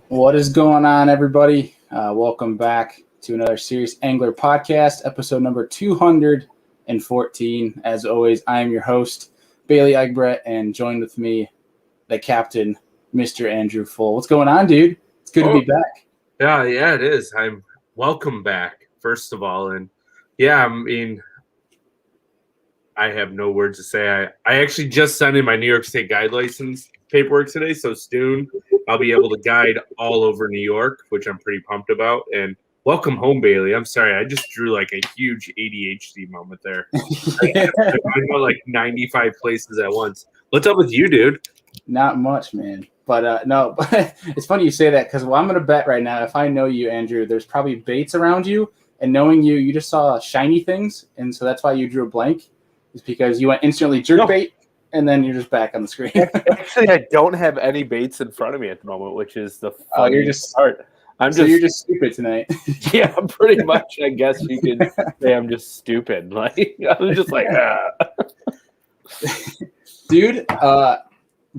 What is going on, everybody? Welcome back to another Serious Angler podcast, episode number 214. As always, I am your host, Bailey Egbrett, and joined with me, the captain, Mr. Andrew Full. What's going on, dude? It's good to be back. Yeah, it is. I'm welcome back, first of all. And yeah, I mean, I have no words to say. I actually just sent in my New York State guide license paperwork today, so soon I'll be able to guide all over New York, which I'm pretty pumped about. And welcome home, Bailey. I'm sorry, I just drew like a huge ADHD moment there. I go like 95 places at once. What's up with you, dude? Not much, man. But no, but it's funny you say that because I'm going to bet right now, if I know you, Andrew, there's probably baits around you. And knowing you, you just saw shiny things. And so that's why you drew a blank. Is because you went instantly jerkbait, and then you're just back on the screen. Actually, I don't have any baits in front of me at the moment, which is the funny you're just part. You're just stupid tonight. Yeah, pretty much. I guess you could say I'm just stupid. Like I was just like, Dude.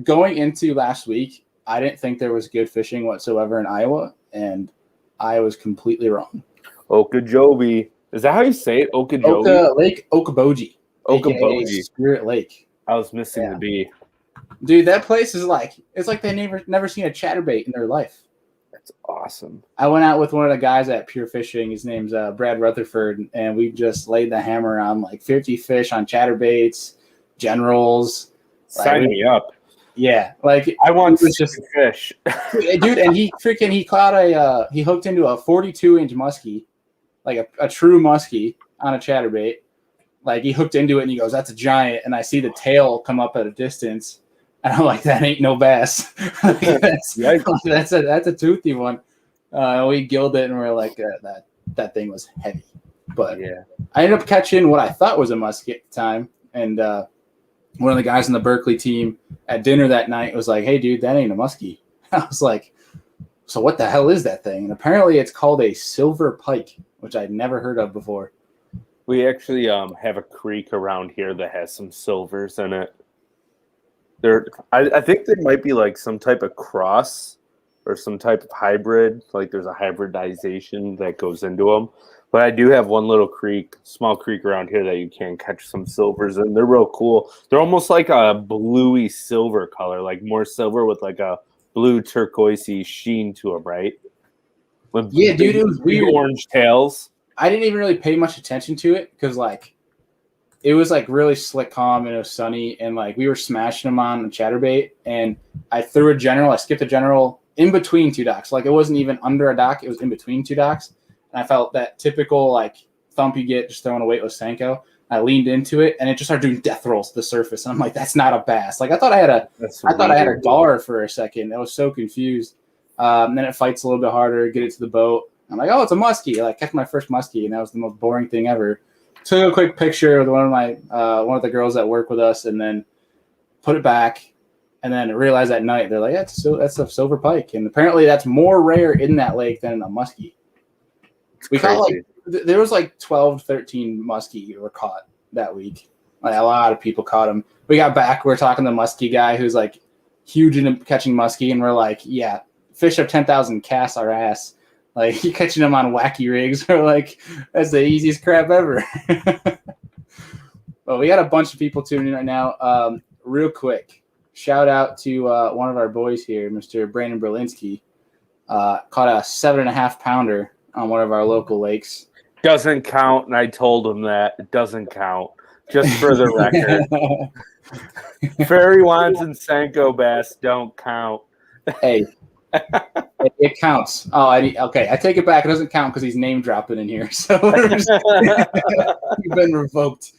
Going into last week, I didn't think there was good fishing whatsoever in Iowa, and I was completely wrong. Okeechobee. Is that how you say it? Okeechobee? Lake Okoboji. Okoboji. Spirit Lake. I was missing the B. Dude, that place is it's like they never seen a chatterbait in their life. That's awesome. I went out with one of the guys at Pure Fishing. His name's Brad Rutherford, and we just laid the hammer on like 50 fish on chatterbaits, generals. Sign me up. Yeah, like I want just fish, dude. And he caught he hooked into a 42-inch muskie, like a true muskie on a chatterbait. Like he hooked into it and he goes, "That's a giant." And I see the tail come up at a distance, and I'm like, "That ain't no bass." that's a toothy one. We gilled it and we're like, that thing was heavy. But yeah, I ended up catching what I thought was a muskie at the time, and one of the guys on the Berkeley team at dinner that night was like, "Hey, dude, that ain't a muskie." I was like, "So what the hell is that thing?" And apparently it's called a silver pike, which I'd never heard of before. We actually have a creek around here that has some silvers in it. I think they might be like some type of cross or some type of hybrid. Like there's a hybridization that goes into them. But I do have one little small creek around here that you can catch some silvers in. They're real cool. They're almost like a bluey silver color, like more silver with like a blue turquoisey sheen to them, right? With dude, it was weird. Orange tails. I didn't even really pay much attention to it because like it was like really slick, calm, and it was sunny, and like we were smashing them on the chatterbait, and I threw a general. I skipped a general in between two docks. Like it wasn't even under a dock; it was in between two docks. And I felt that typical like thump you get just throwing a weightless Senko. I leaned into it, and it just started doing death rolls to the surface. And I'm like, "That's not a bass." Like I thought I had a gar for a second. I was so confused. And then it fights a little bit harder, get it to the boat. I'm like, "Oh, it's a muskie." Like, catch my first muskie, and that was the most boring thing ever. Took a quick picture with one of the girls that work with us, and then put it back. And then realized that night they're like, "That's a silver pike," and apparently that's more rare in that lake than a muskie. We caught there was like 12, 13 muskie were caught that week. Like a lot of people caught them. We got back. We're talking to the muskie guy who's like huge into catching muskie, and we're like, "Yeah, fish of 10,000 casts our ass." Like you're catching them on wacky rigs. We're like, "That's the easiest crap ever." Well, we got a bunch of people tuning in right now. Real quick, shout out to one of our boys here, Mr. Brandon Berlinski. Caught a 7.5 pounder on one of our local lakes. Doesn't count, and I told him that. It doesn't count. Just for the record. Fairy wands and Senko bass don't count. Hey, it counts. Oh, okay. I take it back. It doesn't count because he's name dropping in here. So you've been revoked.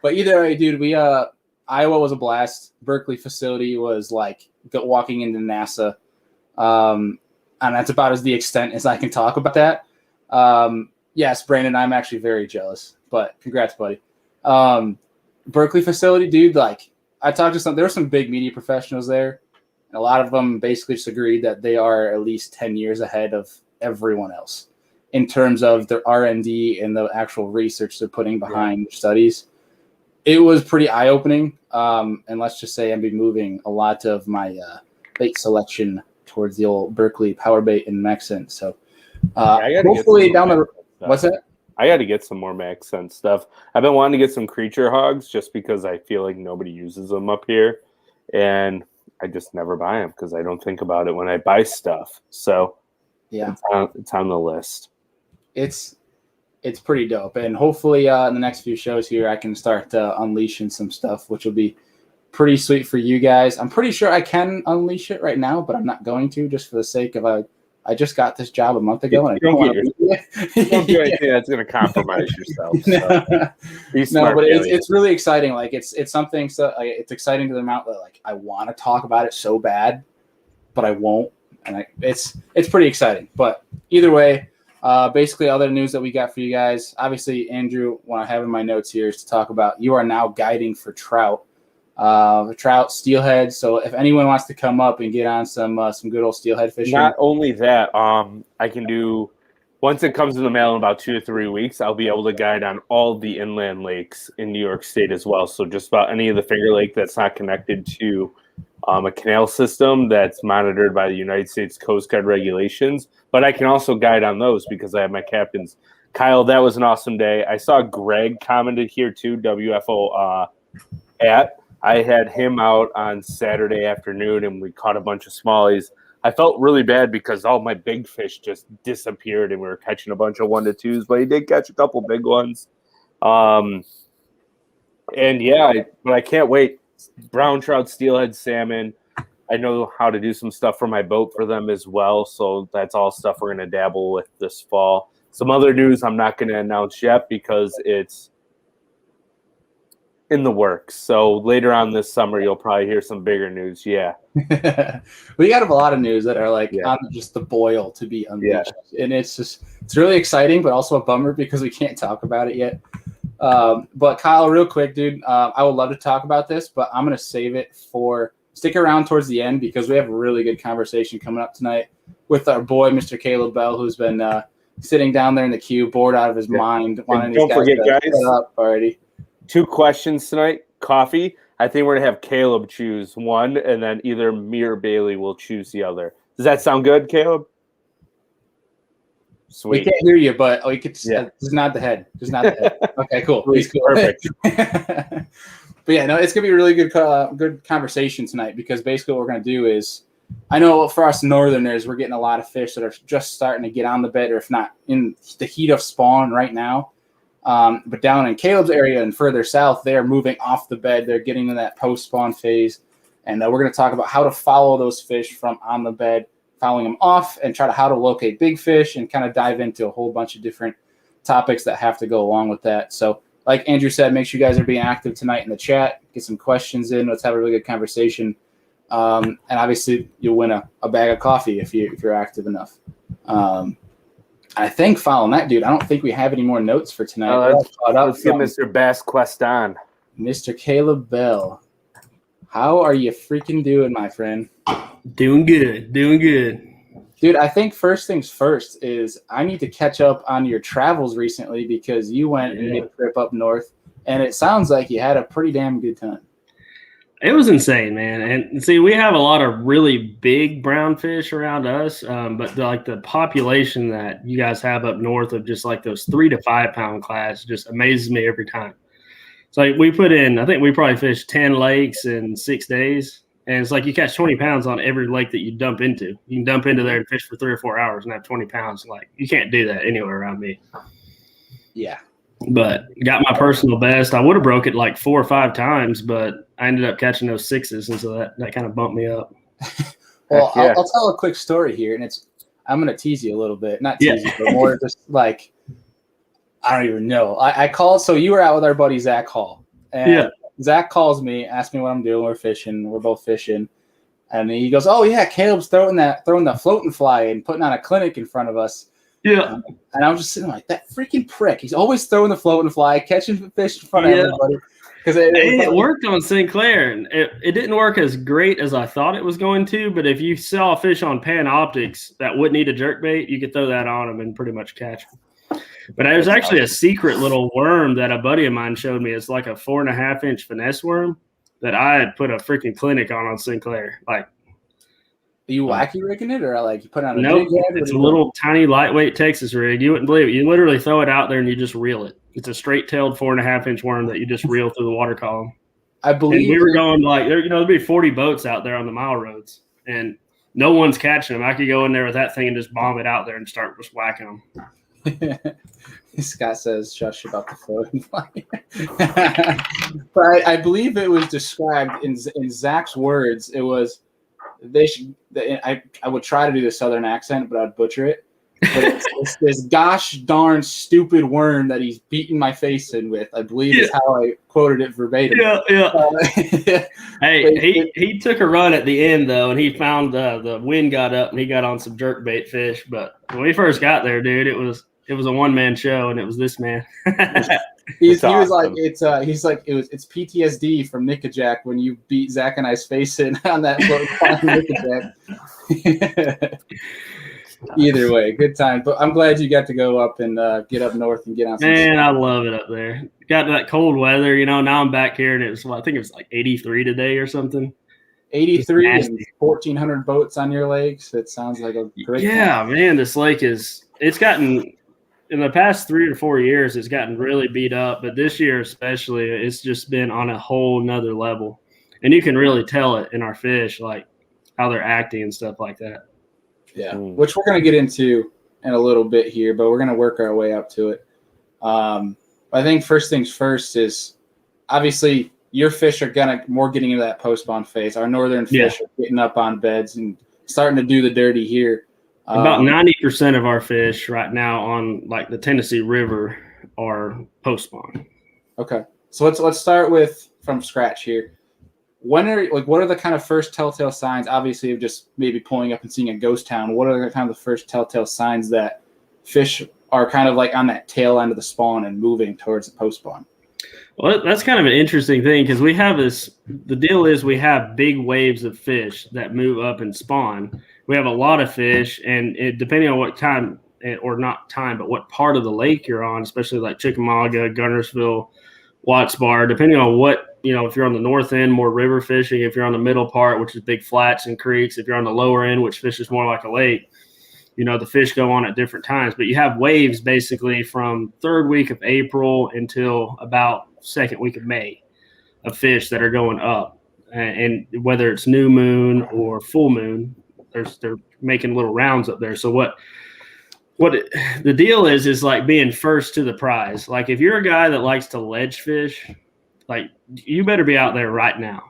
But either way, dude, Iowa was a blast. Berkeley facility was like walking into NASA. And that's about the extent as I can talk about that. Yes, Brandon, I'm actually very jealous, but congrats, buddy. Berkeley facility, dude, like I talked to there were some big media professionals there. And a lot of them basically just agreed that they are at least 10 years ahead of everyone else in terms of their R&D and the actual research they're putting behind their studies. It was pretty eye-opening. And let's just say I've been moving a lot of my bait selection towards the old Berkeley power bait in Maxent. So hopefully down the what's that? I got to get some more Maxent stuff. I've been wanting to get some creature hogs just because I feel like nobody uses them up here, and I just never buy them because I don't think about it when I buy stuff. So yeah, it's on the list. It's pretty dope, and hopefully in the next few shows here I can start unleashing some stuff, which will be pretty sweet for you guys. I'm pretty sure I can unleash it right now, but I'm not going to, just for the sake of I just got this job a month ago, and I don't do anything that's going to compromise yourself. So. No, but it's really exciting. Like it's something so it's exciting to the amount that like I want to talk about it so bad, but I won't, and it's pretty exciting. But either way, basically other news that we got for you guys. Obviously, Andrew, what I have in my notes here is to talk about you are now guiding for trout. Trout, steelhead. So if anyone wants to come up and get on some good old steelhead fishing. Not only that, I can do once it comes in the mail in about 2 to 3 weeks, I'll be able to guide on all the inland lakes in New York State as well. So just about any of the Finger Lake that's not connected to a canal system that's monitored by the United States Coast Guard regulations. But I can also guide on those because I have my captains. Kyle, that was an awesome day. I saw Greg commented here too, WFO I had him out on Saturday afternoon, and we caught a bunch of smallies. I felt really bad because all my big fish just disappeared, and we were catching a bunch of 1 to 2s, but he did catch a couple big ones. And yeah, but I can't wait. Brown trout, steelhead, salmon. I know how to do some stuff for my boat for them as well, so that's all stuff we're going to dabble with this fall. Some other news I'm not going to announce yet because it's in the works. So later on this summer, you'll probably hear some bigger news. Yeah. We got a lot of news that are like on just the boil to be unleashed. Yeah. And it's really exciting, but also a bummer because we can't talk about it yet. But Kyle, real quick, dude, I would love to talk about this, but I'm going to save it stick around towards the end because we have a really good conversation coming up tonight with our boy, Mr. Caleb Bell, who's been sitting down there in the queue, bored out of his mind. Don't forget, guys, set up already. 2 questions tonight. Coffee. I think we're going to have Caleb choose one, and then either me or Bailey will choose the other. Does that sound good, Caleb? Sweet. We can't hear you, but we could just nod the head. Just nod the head. Okay, cool. He's cool. Perfect. But yeah, no, it's going to be a really good conversation tonight because basically what we're going to do is, I know for us northerners, we're getting a lot of fish that are just starting to get on the bed, or if not in the heat of spawn right now. But down in Caleb's area and further south, they are moving off the bed. They're getting in that post-spawn phase. And we're going to talk about how to follow those fish from on the bed, following them off, and how to locate big fish and kind of dive into a whole bunch of different topics that have to go along with that. So like Andrew said, make sure you guys are being active tonight in the chat. Get some questions in. Let's have a really good conversation. And obviously, you'll win a bag of coffee if you're active enough. I think following that, dude, I don't think we have any more notes for tonight. Let's get Mr. Bass Quest on. Mr. Caleb Bell, how are you freaking doing, my friend? Doing good. Dude, I think first things first is I need to catch up on your travels recently because you went and made a trip up north, and it sounds like you had a pretty damn good time. It was insane, man. And see, we have a lot of really big brown fish around us, but the population that you guys have up north of just like those 3 to 5 pound class just amazes me every time. It's like we put in, I think we probably fished 10 lakes in 6 days. And it's like you catch 20 pounds on every lake that you dump into. You can dump into there and fish for 3 or 4 hours and have 20 pounds. Like, you can't do that anywhere around me. Yeah. But got my personal best. I would have broke it like 4 or 5 times, but I ended up catching those 6s, and so that kind of bumped me up. Well, I'll tell a quick story here, and I'm going to tease you a little bit. Not tease you, but more just like, I don't even know. I called, so you were out with our buddy Zach Hall. And Zach calls me, asks me what I'm doing. We're fishing. We're both fishing. And he goes, oh, yeah, Caleb's throwing the floating fly and putting on a clinic in front of us. Yeah. And I was just sitting like, that freaking prick. He's always throwing the floating fly, catching fish in front of everybody. Because it worked on Sinclair. And it didn't work as great as I thought it was going to. But if you saw a fish on Panoptics that wouldn't need a jerkbait, you could throw that on them and pretty much catch them. But there's actually a secret little worm that a buddy of mine showed me. It's like a 4.5-inch finesse worm that I had put a freaking clinic on Sinclair. Like, you wacky rigging it, or like you put it on a Nope, jig head? it's a little tiny lightweight Texas rig. You wouldn't believe it. You literally throw it out there and you just reel it. It's a straight-tailed 4.5-inch worm that you just reel through the water column. I believe and we were going like there'd be 40 boats out there on the mile roads, and no one's catching them. I could go in there with that thing and just bomb it out there and start just whacking them. Scott says, "Shush about the floating fly." But I believe it was described in Zach's words. It was they should. I would try to do the southern accent, but I'd butcher it. But it's this gosh darn stupid worm that he's beating my face in with. I believe is how I quoted it verbatim. Yeah. Hey, he took a run at the end though, and he found the wind got up and he got on some jerkbait fish. But when we first got there, dude, it was a one-man show, and it was this man. He was like, it's PTSD from Nickajack when you beat Zach and I's face in on that Nickajack. Either way, good time. But I'm glad you got to go up and get up north and get on some Man, I love it up there. Got that cold weather, now I'm back here, and I think it was like 83 today or something. 83 and 1,400 boats on your lakes. It sounds like a great time. Man, this lake it's gotten, in the past 3 or 4 years, it's gotten really beat up, but this year especially, it's just been on a whole nother level. And you can really tell it in our fish, like how they're acting and stuff like that. Yeah, which we're going to get into in a little bit here, but we're going to work our way up to it. I think first things first is obviously your fish are getting into that post-spawn phase. Our northern fish are getting up on beds and starting to do the dirty here. About 90% of our fish right now on like the Tennessee River are post-spawn. Okay, so let's start with from scratch here. What are the kind of first telltale signs? Obviously, of just maybe pulling up and seeing a ghost town. What are the kind of the first telltale signs that fish are kind of like on that tail end of the spawn and moving towards the post spawn? Well, that's kind of an interesting thing because we have the deal is we have big waves of fish that move up and spawn. We have a lot of fish, and depending on what time, or not time, but what part of the lake you're on, especially like Chickamauga, Gunnersville, Watts Bar, depending on what, if you're on the north end, more river fishing. If you're on the middle part, which is big flats and creeks. If you're on the lower end, which fishes more like a lake, the fish go on at different times. But you have waves basically from third week of April until about second week of May of fish that are going up. And whether it's new moon or full moon, they're making little rounds up there. So the deal is like being first to the prize. Like if you're a guy that likes to ledge fish, like you better be out there right now,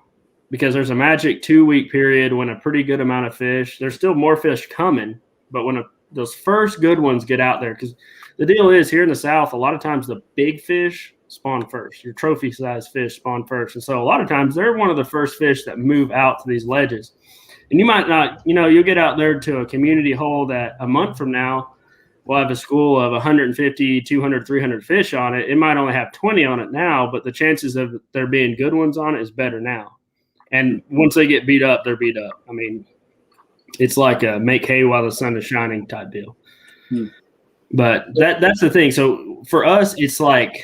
because there's a magic 2-week period when a pretty good amount of fish, there's still more fish coming, but when those first good ones get out there, because the deal is here in the South, a lot of times the big fish spawn first. Your trophy size fish spawn first. And so a lot of times they're one of the first fish that move out to these ledges. And you might not, you'll get out there to a community hole that a month from now we'll have a school of 150, 200, 300 fish on it. It might only have 20 on it now, but the chances of there being good ones on it is better now. And once they get beat up, they're beat up. I mean, it's like a make hay while the sun is shining type deal. But that's the thing. So for us, it's like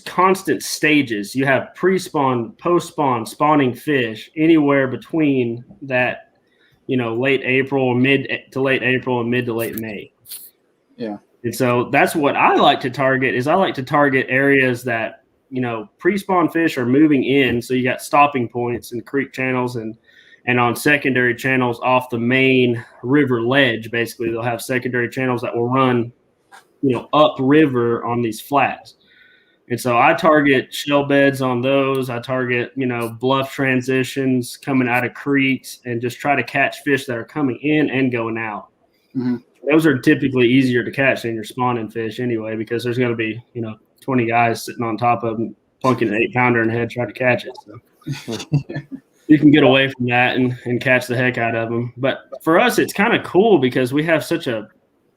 constant stages. You have pre-spawn, post-spawn, spawning fish anywhere between that, late April, mid to late April, and mid to late May. Yeah. And so that's what I like to target is I like to target areas that, pre-spawn fish are moving in. So you got stopping points and creek channels and on secondary channels off the main river ledge. Basically, they'll have secondary channels that will run, up river on these flats. And so I target shell beds on those. I target, bluff transitions coming out of creeks and just try to catch fish that are coming in and going out. Mm-hmm. Those are typically easier to catch than your spawning fish anyway, because there's going to be, 20 guys sitting on top of them, plunking an 8-pounder in the head trying to catch it. So you can get away from that and catch the heck out of them. But for us, it's kind of cool because we have such a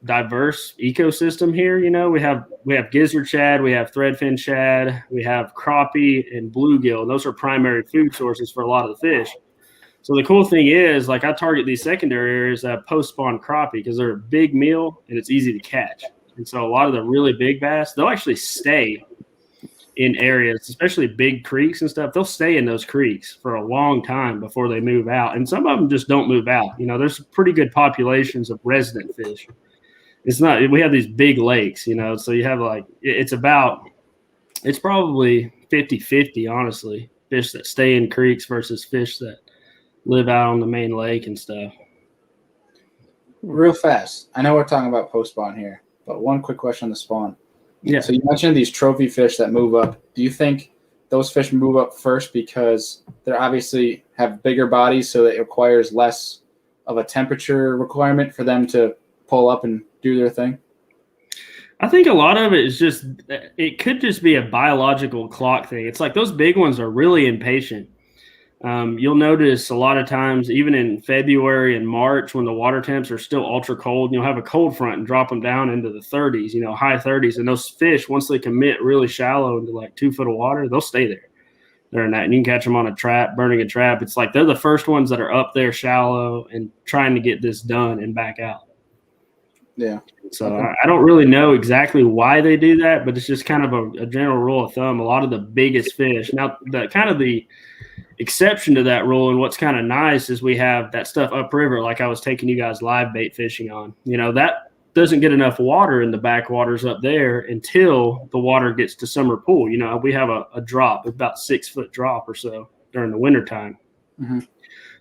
diverse ecosystem here. We have gizzard shad, we have threadfin shad, we have crappie and bluegill. Those are primary food sources for a lot of the fish. So the cool thing is, like, I target these secondary areas that post-spawn crappie because they're a big meal and it's easy to catch. And so a lot of the really big bass, they'll actually stay in areas, especially big creeks and stuff, they'll stay in those creeks for a long time before they move out. And some of them just don't move out. There's pretty good populations of resident fish. We have these big lakes, so you have it's probably 50-50, honestly, fish that stay in creeks versus fish that live out on the main lake and stuff. Real fast. I know we're talking about post-spawn here, but one quick question on the spawn. Yeah. So you mentioned these trophy fish that move up. Do you think those fish move up first because they obviously have bigger bodies, so it requires less of a temperature requirement for them to pull up and do their thing? I think a lot of it is it could just be a biological clock thing. It's like those big ones are really impatient. You'll notice a lot of times, even in February and March, when the water temps are still ultra cold, you'll have a cold front and drop them down into the 30s, high 30s. And those fish, once they commit really shallow into like 2 foot of water, they'll stay there during that. And you can catch them on a trap, burning a trap. It's like they're the first ones that are up there shallow and trying to get this done and back out. Yeah. So okay. I don't really know exactly why they do that, but it's just kind of a general rule of thumb. A lot of the biggest fish. Now, the exception to that rule, and what's kind of nice, is we have that stuff upriver, like I was taking you guys live bait fishing on. That doesn't get enough water in the backwaters up there until the water gets to summer pool. We have a drop, about 6 foot drop or so during the wintertime. Mm-hmm.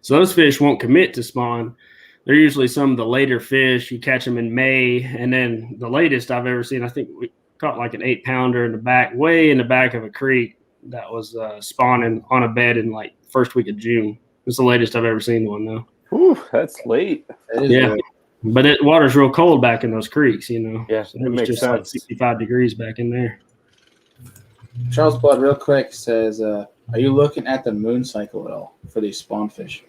So those fish won't commit to spawn. They're usually some of the later fish. You catch them in May, and then the latest I've ever seen, I think we caught like an 8-pounder in the back, way in the back of a creek that was spawning on a bed in like first week of June. It's the latest I've ever seen one, though. Ooh, that's late. Yeah, late. But water's real cold back in those creeks, Yeah, so it makes just sense. Like 65 degrees back in there. Charles Blood, real quick, says, are you looking at the moon cycle at all for these spawn fish?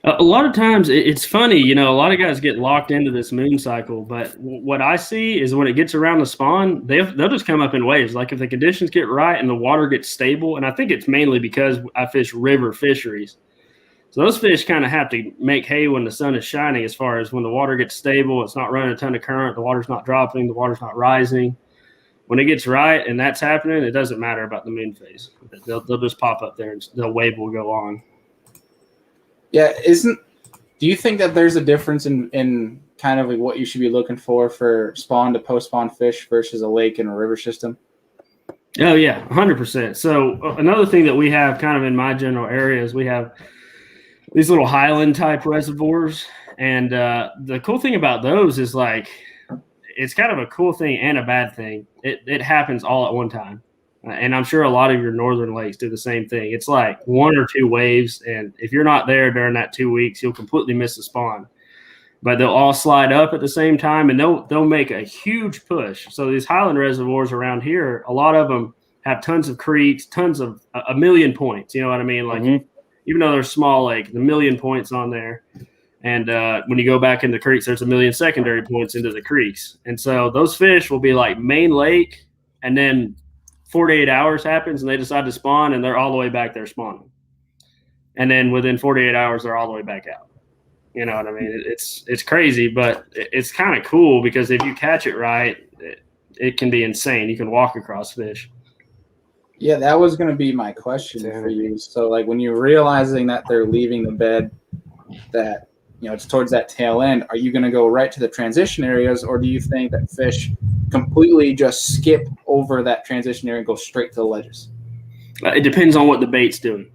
A lot of times it's funny, a lot of guys get locked into this moon cycle, but what I see is when it gets around the spawn, they'll just come up in waves. Like if the conditions get right and the water gets stable, and I think it's mainly because I fish river fisheries. So those fish kind of have to make hay when the sun is shining, as far as when the water gets stable, it's not running a ton of current, the water's not dropping, the water's not rising. When it gets right and that's happening, it doesn't matter about the moon phase. They'll just pop up there and the wave will go on. Yeah, do you think that there's a difference in kind of like what you should be looking for spawn to post-spawn fish versus a lake and a river system? Oh, yeah, 100%. So another thing that we have kind of in my general area is we have these little highland-type reservoirs. And the cool thing about those is like it's kind of a cool thing and a bad thing. It happens all at one time. And I'm sure a lot of your northern lakes do the same thing. It's like 1 or 2 waves, and if you're not there during that 2 weeks, you'll completely miss the spawn. But they'll all slide up at the same time, and they'll make a huge push. So these highland reservoirs around here, a lot of them have tons of creeks, tons of a million points. You know what I mean? Like even though they're small lake, the million points on there. And when you go back in the creeks, there's a million secondary points into the creeks. And so those fish will be like main lake, and then 48 hours happens and they decide to spawn, and they're all the way back there spawning. And then within 48 hours, they're all the way back out. You know what I mean? It's crazy, but it's kind of cool because if you catch it right, it can be insane. You can walk across fish. Yeah, that was going to be my question for you. So like when you're realizing that they're leaving the bed, that it's towards that tail end, are you going to go right to the transition areas, or do you think that fish completely just skip over that transition area and go straight to the ledges? It depends on what the bait's doing.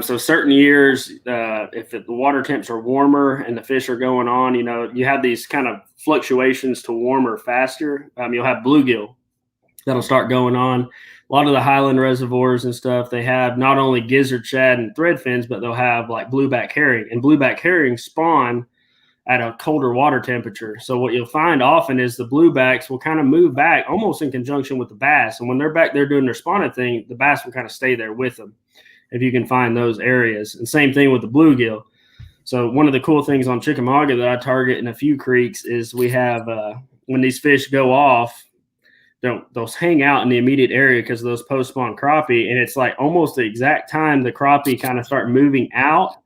So certain years, if the water temps are warmer and the fish are going on, you have these kind of fluctuations to warmer faster. You'll have bluegill that'll start going on. A lot of the highland reservoirs and stuff, they have not only gizzard shad and threadfins, but they'll have like blueback herring. And blueback herring spawn at a colder water temperature. So what you'll find often is the bluebacks will kind of move back almost in conjunction with the bass. And when they're back there doing their spawning thing, the bass will kind of stay there with them if you can find those areas. And same thing with the bluegill. So one of the cool things on Chickamauga that I target in a few creeks is we have when these fish go off, they'll hang out in the immediate area because of those post-spawn crappie, and it's like almost the exact time the crappie kind of start moving out,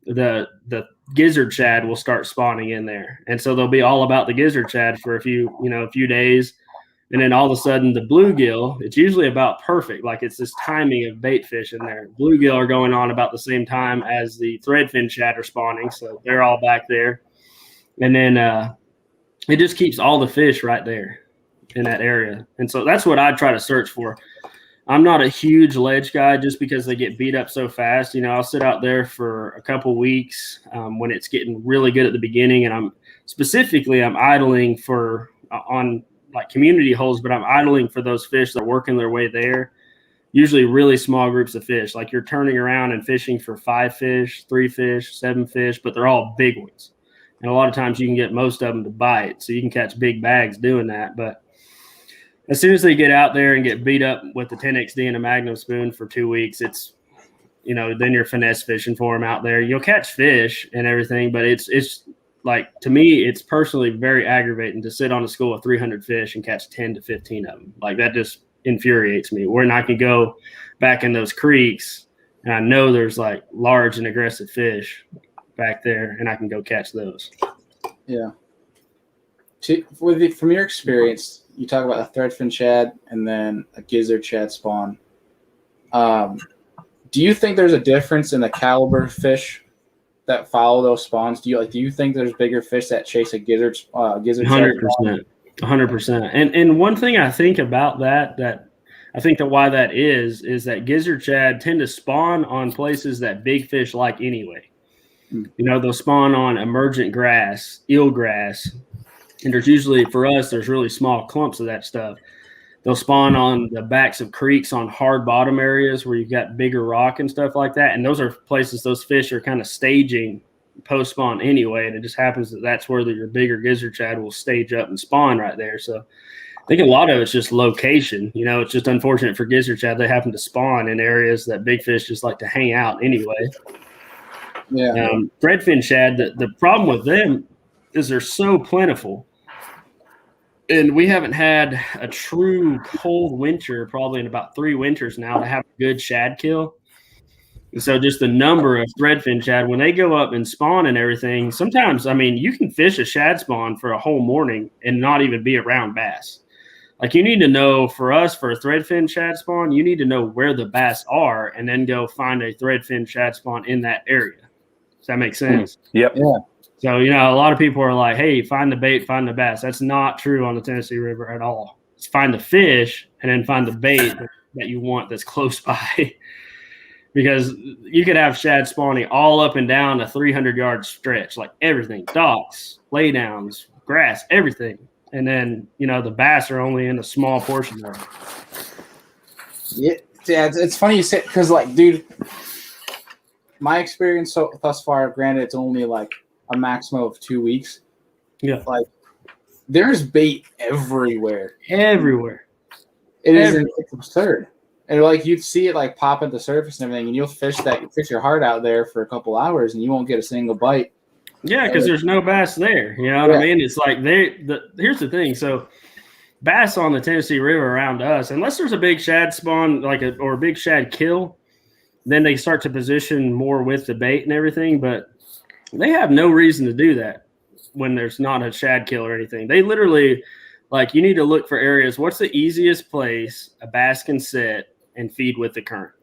the gizzard shad will start spawning in there, and so they'll be all about the gizzard shad for a few days, And then all of a sudden the bluegill, it's usually about perfect. Like it's this timing of bait fish in there. Bluegill are going on about the same time as the threadfin shad are spawning. So they're all back there. And then it just keeps all the fish right there in that area. And so that's what I try to search for. I'm not a huge ledge guy just because they get beat up so fast. You know, I'll sit out there for a couple weeks when it's getting really good at the beginning. And I'm idling for on like community holes, but I'm idling for those fish that are working their way there. Usually really small groups of fish. Like you're turning around and fishing for 5 fish, 3 fish, 7 fish, but they're all big ones. And a lot of times you can get most of them to bite. So you can catch big bags doing that. But as soon as they get out there and get beat up with the 10XD and a Magnum spoon for 2 weeks, it's, you know, then you're finesse fishing for them out there. You'll catch fish and everything, but it's like, to me, it's personally very aggravating to sit on a school of 300 fish and catch 10 to 15 of them. Like that just infuriates me. When I can go back in those creeks and I know there's like large and aggressive fish back there and I can go catch those. Yeah. From your experience, you talk about a threadfin shad and then a gizzard shad spawn. Do you think there's a difference in the caliber of fish that follow those spawns? Do you think there's bigger fish that chase a gizzard shad? 100%. 100%. And one thing I think about that I think that why that is that gizzard shad tend to spawn on places that big fish like anyway. You know, they'll spawn on emergent grass, eelgrass, and there's usually, for us, there's really small clumps of that stuff. They'll spawn on the backs of creeks on hard bottom areas where you've got bigger rock and stuff like that. And those are places those fish are kind of staging post spawn anyway. And it just happens that that's where your bigger gizzard shad will stage up and spawn right there. So I think a lot of it's just location. You know, it's just unfortunate for gizzard shad. They happen to spawn in areas that big fish just like to hang out anyway. Yeah. Redfin shad, the problem with them is they're so plentiful. And we haven't had a true cold winter probably in about 3 winters now to have a good shad kill. And so just the number of threadfin shad, when they go up and spawn and everything, sometimes, I mean, you can fish a shad spawn for a whole morning and not even be around bass. Like you need to know, for us, for a threadfin shad spawn, you need to know where the bass are and then go find a threadfin shad spawn in that area. Does that make sense? Yep. Yeah. So, you know, a lot of people are like, hey, find the bait, find the bass. That's not true on the Tennessee River at all. It's find the fish and then find the bait that you want that's close by. Because you could have shad spawning all up and down a 300-yard stretch, like everything, docks, laydowns, grass, everything. And then, you know, the bass are only in a small portion of it. Yeah, it's funny you say, because, like, dude, my experience thus far, granted, it's only like a maximum of 2 weeks. Yeah. Like, there's bait everywhere. Everywhere. It's absurd. And like you'd see it like pop at the surface and everything, and you'll fish your heart out there for a couple hours and you won't get a single bite. Yeah, because there's no bass there. You know what I mean? It's like here's the thing. So bass on the Tennessee River around us, unless there's a big shad spawn or a big shad kill, then they start to position more with the bait and everything. But they have no reason to do that when there's not a shad kill or anything. They literally, like, you need to look for areas. What's the easiest place a bass can sit and feed with the current?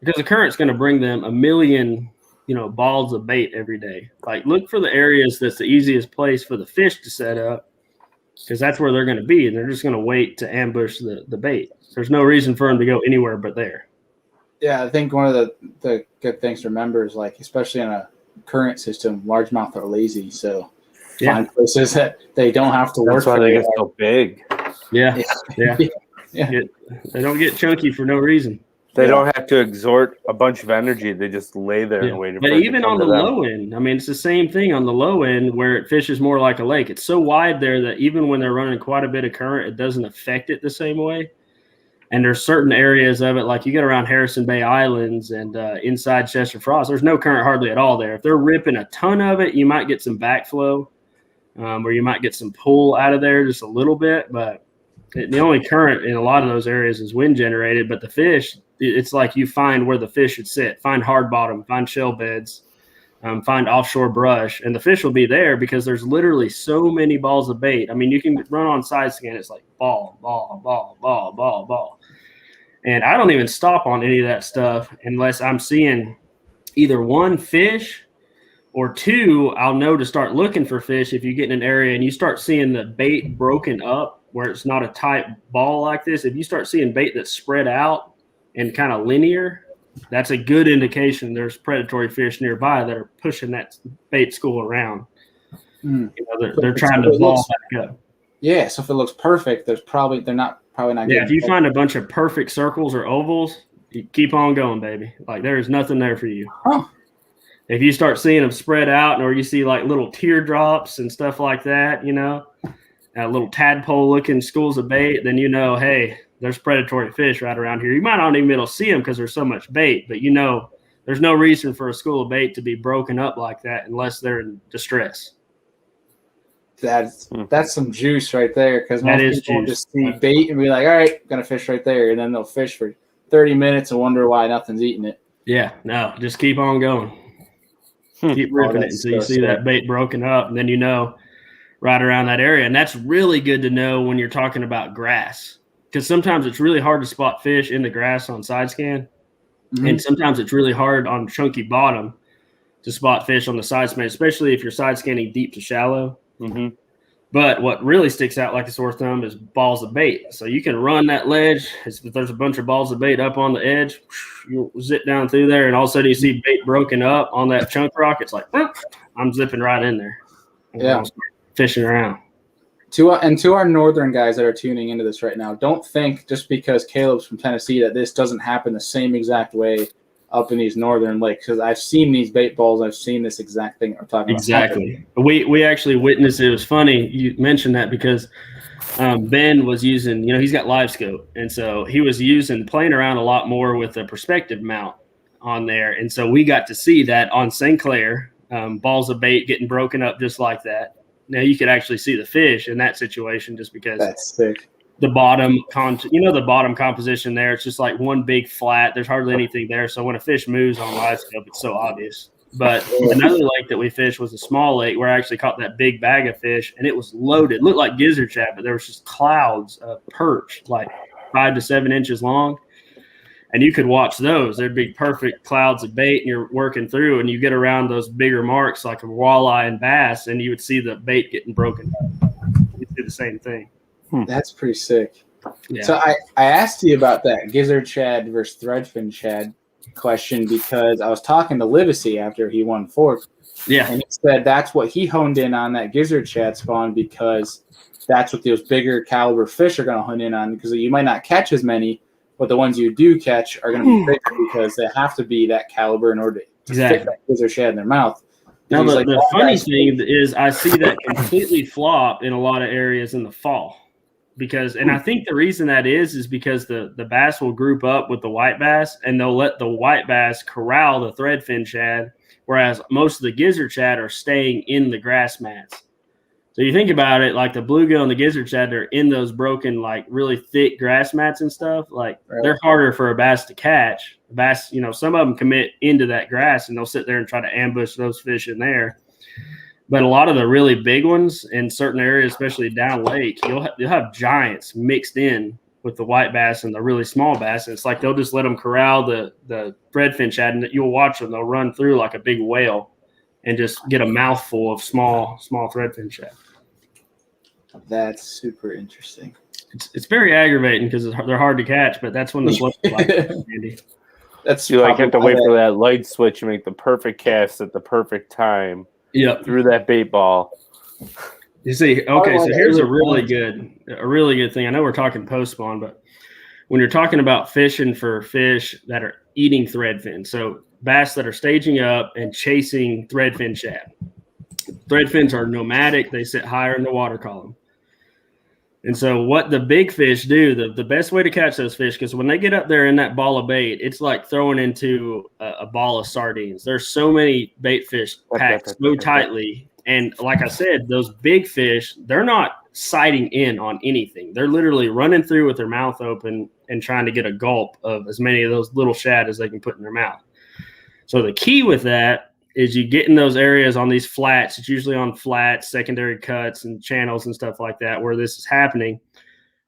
Because the current's going to bring them a million, you know, balls of bait every day. Like, look for the areas that's the easiest place for the fish to set up, because that's where they're going to be, and they're just going to wait to ambush the bait. There's no reason for them to go anywhere but there. Yeah, I think one of the good things to remember is, like, especially in a current system, largemouth are lazy, so find places that they don't have to work. That's why they get so big. Yeah. They don't get chunky for no reason. They don't have to exert a bunch of energy. They just lay there and wait. But even on the low end, I mean, it's the same thing on the low end where it fishes more like a lake. It's so wide there that even when they're running quite a bit of current, it doesn't affect it the same way. And there's certain areas of it, like you get around Harrison Bay Islands and inside Chester Frost, there's no current hardly at all there. If they're ripping a ton of it, you might get some backflow, or you might get some pull out of there just a little bit. But the only current in a lot of those areas is wind generated. But the fish, it's like you find where the fish should sit. Find hard bottom, find shell beds. find offshore brush, and the fish will be there because there's literally so many balls of bait. I mean, you can run on side scan. It's like ball, ball, ball, ball, ball, ball. And I don't even stop on any of that stuff unless I'm seeing either one, fish, or two, I'll know to start looking for fish. If you get in an area and you start seeing the bait broken up where it's not a tight ball like this, if you start seeing bait that's spread out and kind of linear, that's a good indication there's predatory fish nearby that are pushing that bait school around. You know, they're trying to ball back up. Yeah, so if it looks perfect, they're not. Yeah, if you find a bunch of perfect circles or ovals, you keep on going, baby. Like there is nothing there for you. Huh. If you start seeing them spread out, or you see like little teardrops and stuff like that, you know, little tadpole-looking schools of bait, then you know, hey, there's predatory fish right around here. You might not even be able to see them because there's so much bait, but you know, there's no reason for a school of bait to be broken up like that unless they're in distress. That's some juice right there, because most people juice. Just see bait and be like, all right, gonna fish right there, and then they'll fish for 30 minutes and wonder why nothing's eating it. Yeah, no, just keep on going. Keep ripping it until you see that bait broken up, and then you know right around that area. And that's really good to know when you're talking about grass, because sometimes it's really hard to spot fish in the grass on side scan, and sometimes it's really hard on chunky bottom to spot fish on the side scan, especially if you're side scanning deep to shallow. But what really sticks out like a sore thumb is balls of bait. So you can run that ledge. If there's a bunch of balls of bait up on the edge, you zip down through there, and all of a sudden you see bait broken up on that chunk rock. It's like, I'm zipping right in there. Yeah. Fishing around. To our northern guys that are tuning into this right now, don't think just because Caleb's from Tennessee that this doesn't happen the same exact way up in these northern lakes, because I've seen these bait balls. I've seen this exact thing we're talking about. Exactly. We actually witnessed it. It was funny you mentioned that because Ben was using, he's got live scope. And so he was playing around a lot more with the perspective mount on there. And so we got to see that on St. Clair, balls of bait getting broken up just like that. Now you could actually see the fish in that situation just because that's sick. The bottom the bottom composition there, it's just like one big flat. There's hardly anything there. So when a fish moves on live scope, it's so obvious. But another lake that we fished was a small lake where I actually caught that big bag of fish, and it was loaded. It looked like gizzard shad, but there was just clouds of perch, like 5 to 7 inches long. And you could watch those. There'd be perfect clouds of bait, and you're working through, and you get around those bigger marks like a walleye and bass, and you would see the bait getting broken up. You'd do the same thing. That's pretty sick. Yeah. So I asked you about that gizzard shad versus threadfin shad question because I was talking to Livesey after he won Fork. Yeah. And he said that's what he honed in on, that gizzard shad spawn, because that's what those bigger caliber fish are going to hone in on, because you might not catch as many, but the ones you do catch are going to be bigger because they have to be that caliber in order to fit that gizzard shad in their mouth. Now, the funny thing is I see that completely flop in a lot of areas in the fall. And I think the reason that is because the bass will group up with the white bass, and they'll let the white bass corral the threadfin shad, whereas most of the gizzard shad are staying in the grass mats. So you think about it, like the bluegill and the gizzard shad, they're in those broken, like really thick grass mats and stuff. Like they're harder for a bass to catch. The bass, some of them commit into that grass, and they'll sit there and try to ambush those fish in there. But a lot of the really big ones in certain areas, especially down lake, you'll have giants mixed in with the white bass and the really small bass. And it's like they'll just let them corral the threadfin shad, and you'll watch them. They'll run through like a big whale and just get a mouthful of small threadfin shad. That's super interesting. It's very aggravating because they're hard to catch, but that's when the flip is like handy. That's you have to wait for that light switch and make the perfect cast at the perfect time. Yep. Through that bait ball. You see, okay, so here's a really good thing. I know we're talking post-spawn, but when you're talking about fishing for fish that are eating threadfin, so bass that are staging up and chasing threadfin shad. Threadfins are nomadic. They sit higher in the water column. And so what the big fish do, the best way to catch those fish, because when they get up there in that ball of bait, it's like throwing into a ball of sardines. There's so many bait fish packed so tightly. And like I said, those big fish, they're not sighting in on anything. They're literally running through with their mouth open and trying to get a gulp of as many of those little shad as they can put in their mouth. So the key with that is you get in those areas on these flats. It's usually on flats, secondary cuts, and channels and stuff like that where this is happening.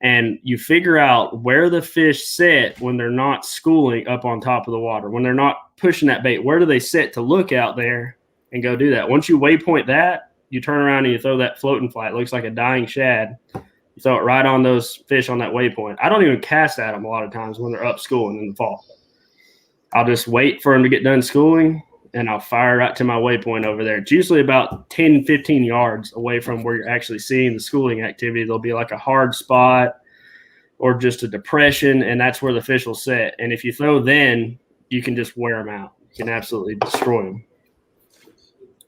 And you figure out where the fish sit when they're not schooling up on top of the water, when they're not pushing that bait. Where do they sit to look out there and go do that? Once you waypoint that, you turn around and you throw that floating fly. It looks like a dying shad. You throw it right on those fish on that waypoint. I don't even cast at them a lot of times when they're up schooling in the fall. I'll just wait for them to get done schooling, and I'll fire right to my waypoint over there. It's usually about 10, 15 yards away from where you're actually seeing the schooling activity. There'll be like a hard spot or just a depression, and that's where the fish will sit. And if you throw then, you can just wear them out. You can absolutely destroy them.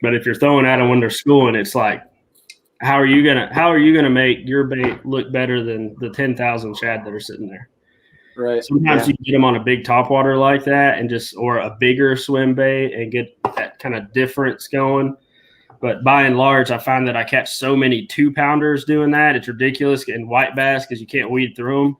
But if you're throwing at them when they're schooling, it's like, how are you gonna make your bait look better than the 10,000 shad that are sitting there? Right. Sometimes you can get them on a big topwater like that, and or a bigger swim bait and get that kind of difference going. But by and large, I find that I catch so many 2-pounders doing that. It's ridiculous getting white bass because you can't weed through them.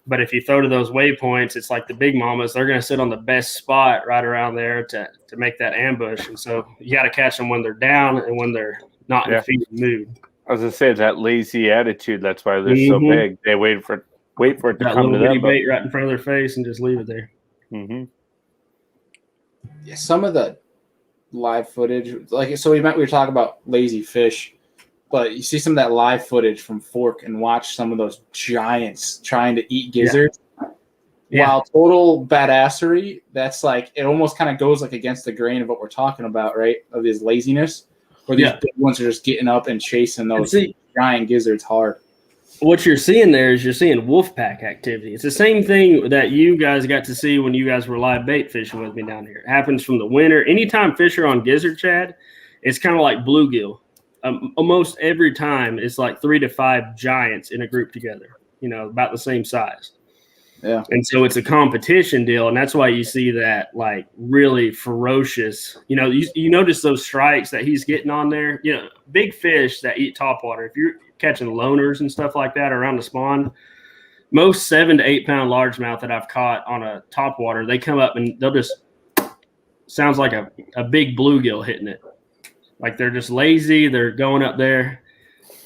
But if you throw to those waypoints, it's like the big mamas. They're going to sit on the best spot right around there to make that ambush. And so you got to catch them when they're down and when they're not in a feeding mood. I was going to say, that lazy attitude, that's why they're so big. They wait for it to that come to them. Bait right in front of their face and just leave it there. Mm-hmm. Yeah, some of the live footage, like, so we were talking about lazy fish, but you see some of that live footage from Fork and watch some of those giants trying to eat gizzards. Yeah. While total badassery, that's like, it almost kind of goes like against the grain of what we're talking about, right? Of this laziness, where these big ones are just getting up and chasing those giant gizzards hard. What you're seeing there is you're seeing wolf pack activity. It's the same thing that you guys got to see when you guys were live bait fishing with me down here. It happens from the winter. Anytime fish are on gizzard shad, it's kind of like bluegill. Almost every time it's like 3 to 5 giants in a group together, about the same size. Yeah. And so it's a competition deal. And that's why you see that like really ferocious, you notice those strikes that he's getting on there, big fish that eat topwater. If you're catching loners and stuff like that around the spawn, most 7 to 8 pound largemouth that I've caught on a topwater, they come up and they'll just sounds like a big bluegill hitting it. Like they're just lazy. They're going up there.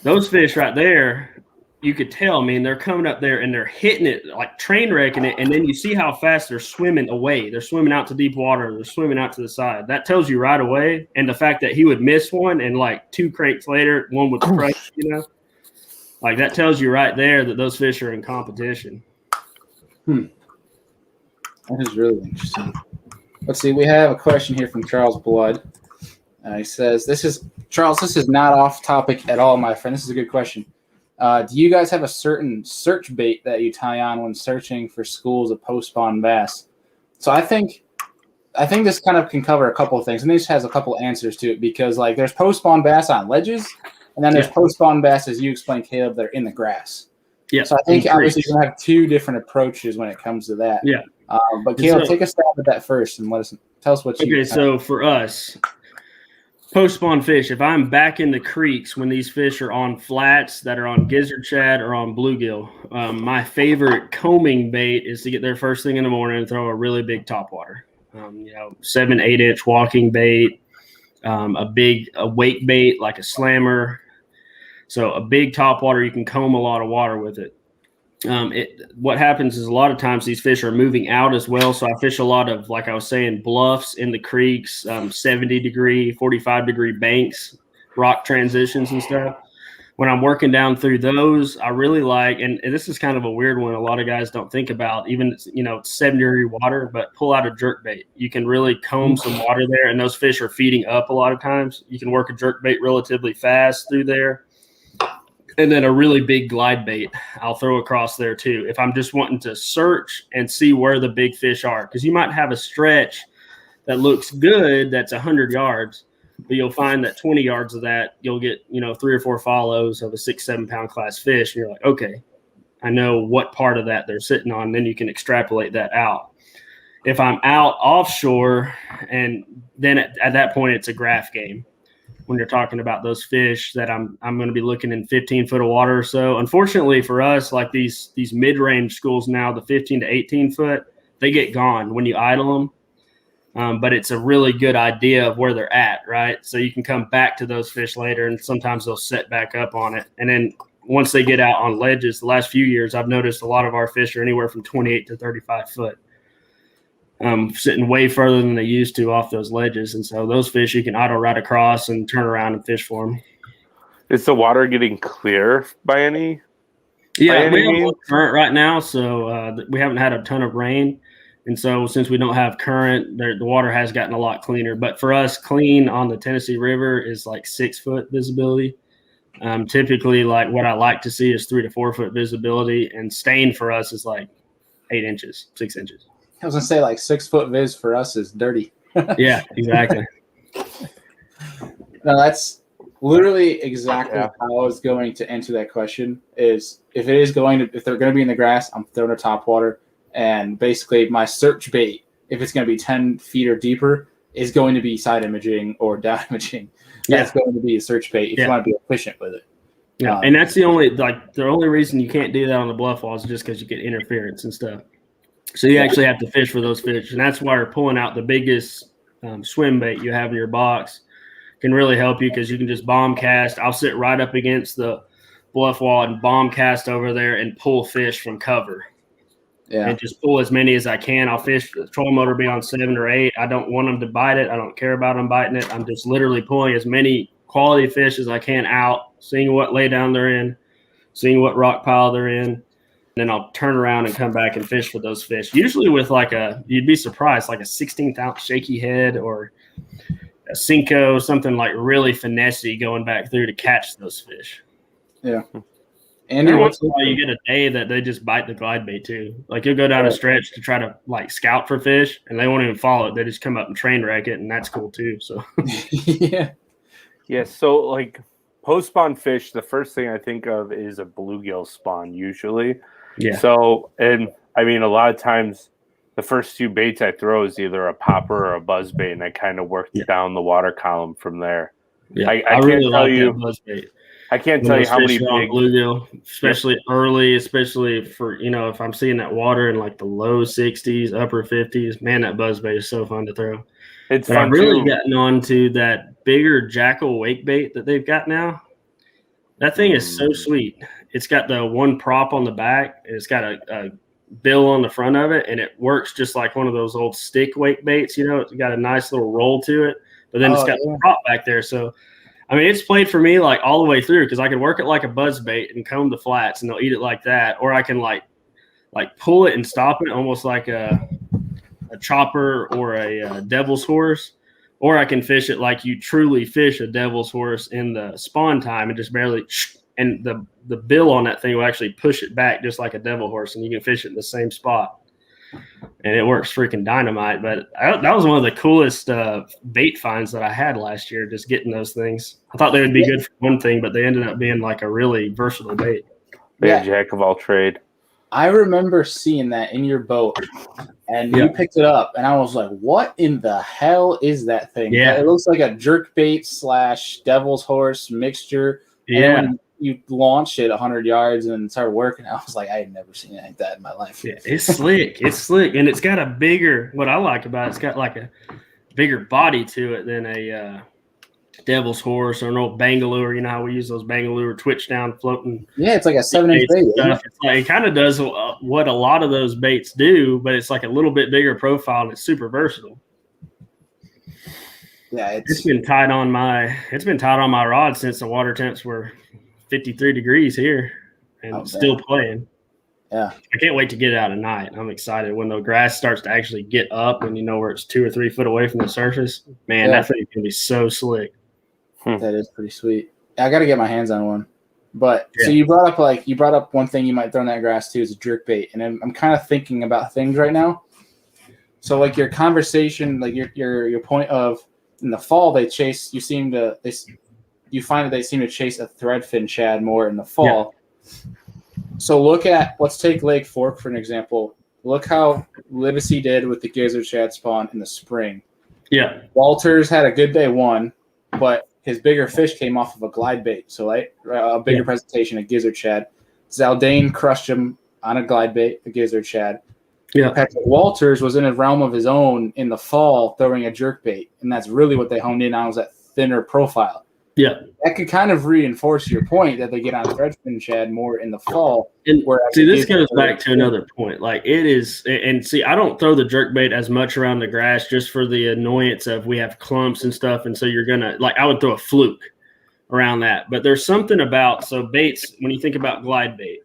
Those fish right there, you could tell, they're coming up there and they're hitting it, like train wrecking it. And then you see how fast they're swimming away. They're swimming out to deep water. They're swimming out to the side. That tells you right away. And the fact that he would miss one and like 2 cranks later, one would crush, like that tells you right there that those fish are in competition. That is really interesting. Let's see. We have a question here from Charles Blood. He says, this is not off topic at all, my friend. This is a good question. Do you guys have a certain search bait that you tie on when searching for schools of postspawn bass? So I think this kind of can cover a couple of things, and this has a couple of answers to it, because like there's postspawn bass on ledges, and then there's postspawn bass, as you explained, Caleb, that are in the grass. Yeah. So I think obviously you're gonna have 2 different approaches when it comes to that. Yeah. But Caleb, take a stab at that first and tell us what you. Okay, so for us, post-spawn fish, if I'm back in the creeks when these fish are on flats that are on gizzard shad or on bluegill, my favorite combing bait is to get there first thing in the morning and throw a really big topwater. 7, 8 inch walking bait, a wake bait like a slammer. So a big topwater, you can comb a lot of water with it. What happens is a lot of times these fish are moving out as well. So I fish a lot of, like I was saying, bluffs in the creeks, 70 degree, 45 degree banks, rock transitions and stuff. When I'm working down through those, I really like, and this is kind of a weird one a lot of guys don't think about, even, it's 70 degree water, but pull out a jerk bait. You can really comb some water there, and those fish are feeding up a lot of times. You can work a jerk bait relatively fast through there. And then a really big glide bait I'll throw across there too, if I'm just wanting to search and see where the big fish are. Because you might have a stretch that looks good that's 100 yards, but you'll find that 20 yards of that, you'll get 3 or 4 follows of a 6-7 pound class fish. And you're like, okay, I know what part of that they're sitting on. Then you can extrapolate that out. If I'm out offshore, and then at that point it's a graph game. When you're talking about those fish that I'm going to be looking in 15 foot of water or so. Unfortunately for us, like these mid-range schools now, the 15 to 18 foot, they get gone when you idle them. but it's a really good idea of where they're at, right? So you can come back to those fish later, and sometimes they'll set back up on it. And then once they get out on ledges, the last few years, I've noticed a lot of our fish are anywhere from 28 to 35 foot, sitting way further than they used to off those ledges. And so those fish you can auto ride across and turn around and fish for them. Is the water getting clear by any? Yeah, we have a current right now, so we haven't had a ton of rain. And so since we don't have current, the water has gotten a lot cleaner. But for us, clean on the Tennessee River is like 6 foot visibility. Typically, like what I like to see is 3 to 4 foot visibility, and stain for us is like 8 inches, 6 inches. I was gonna say like 6 foot viz for us is dirty. Yeah, exactly. No, that's literally exactly how I was going to answer that question. Is if they're going to be in the grass, I'm throwing a top water, and basically my search bait, if it's going to be 10 feet or deeper, is going to be side imaging or down imaging. That's going to be a search bait if you want to be efficient with it. Yeah, and that's the only reason you can't do that on the bluff wall is just because you get interference and stuff. So you actually have to fish for those fish, and that's why we're pulling out the biggest swim bait you have in your box. Can really help you because you can just bomb cast. I'll sit right up against the bluff wall and bomb cast over there and pull fish from cover. Yeah. And just pull as many as I can. I'll fish. The trolling motor be on 7 or 8. I don't want them to bite it. I don't care about them biting it. I'm just literally pulling as many quality fish as I can out, seeing what lay down they're in, seeing what rock pile they're in. Then I'll turn around and come back and fish for those fish. Usually with you'd be surprised, like a 16th ounce shaky head or a Cinco, something like really finessey going back through to catch those fish. Yeah. And every once in a while you get a day that they just bite the glide bait too. Like you'll go down a stretch to try to like scout for fish and they won't even follow it. They just come up and train wreck it, and that's cool too. So yeah. Yeah. So like post-spawn fish, the first thing I think of is a bluegill spawn usually. Yeah. So, and I mean, a lot of times the first 2 baits I throw is either a popper or a buzzbait, and I kind of work down the water column from there. Yeah, I can't really tell like you. Buzzbait. I can't tell you how many big bluegill, especially early, especially for if I'm seeing that water in like the low 60s, upper 50s. Man, that buzzbait is so fun to throw. It's but fun. I've really gotten on to that bigger jackal wake bait that they've got now. That thing is so sweet. It's got the one prop on the back. And it's got a bill on the front of it, and it works just like one of those old stick wake baits. It's got a nice little roll to it, but then it's got the prop back there. So, I mean, it's played for me like all the way through because I can work it like a buzz bait and comb the flats, and they'll eat it like that, or I can like pull it and stop it almost like a chopper or a devil's horse, or I can fish it like you truly fish a devil's horse in the spawn time and just barely. And the bill on that thing will actually push it back just like a devil horse, and you can fish it in the same spot. And it works freaking dynamite. But that was one of the coolest bait finds that I had last year, just getting those things. I thought they would be good for one thing, but they ended up being like a really versatile bait. Yeah, jack of all trade. I remember seeing that in your boat, and you picked it up, and I was like, what in the hell is that thing? Yeah. It looks like a jerk bait / devil's horse mixture. Yeah. And you launched it 100 yards and started working. I was like, I had never seen anything like that in my life. Yeah, it's slick. It's slick. And it's got a bigger, what I like about it's got like a bigger body to it than a devil's horse or an old Bangalore. You know how we use those Bangalore twitch down floating. Yeah, it's like a 7-inch bait. It kind of does what a lot of those baits do, but it's like a little bit bigger profile and it's super versatile. Yeah, it's been tied on my rod since the water temps were 53 degrees here and still playing. Yeah. I can't wait to get it out at night. I'm excited when the grass starts to actually get up and where it's 2 or 3 foot away from the surface. Man, that thing's going to be so slick. That is pretty sweet. I got to get my hands on one. But so you brought up one thing you might throw in that grass too is a jerk bait. And I'm kind of thinking about things right now. So like your conversation, like your point of in the fall you find that they seem to chase a threadfin shad more in the fall. Yeah. So let's take Lake Fork for an example. Look how Livesey did with the gizzard shad spawn in the spring. Yeah. Walters had a good day one, but his bigger fish came off of a glide bait. So a bigger presentation of gizzard shad. Zaldane crushed him on a glide bait, the gizzard shad. Yeah. Patrick Walters was in a realm of his own in the fall throwing a jerkbait, and that's really what they honed in on, was that thinner profile. Yeah. That could kind of reinforce your point that they get on Redfin Shad more in the fall. And see, this goes it back to another point. Like it is, and see, I don't throw the jerkbait as much around the grass just for the annoyance of we have clumps and stuff, and so you're gonna like I would throw a fluke around that. But there's something about baits when you think about glide bait,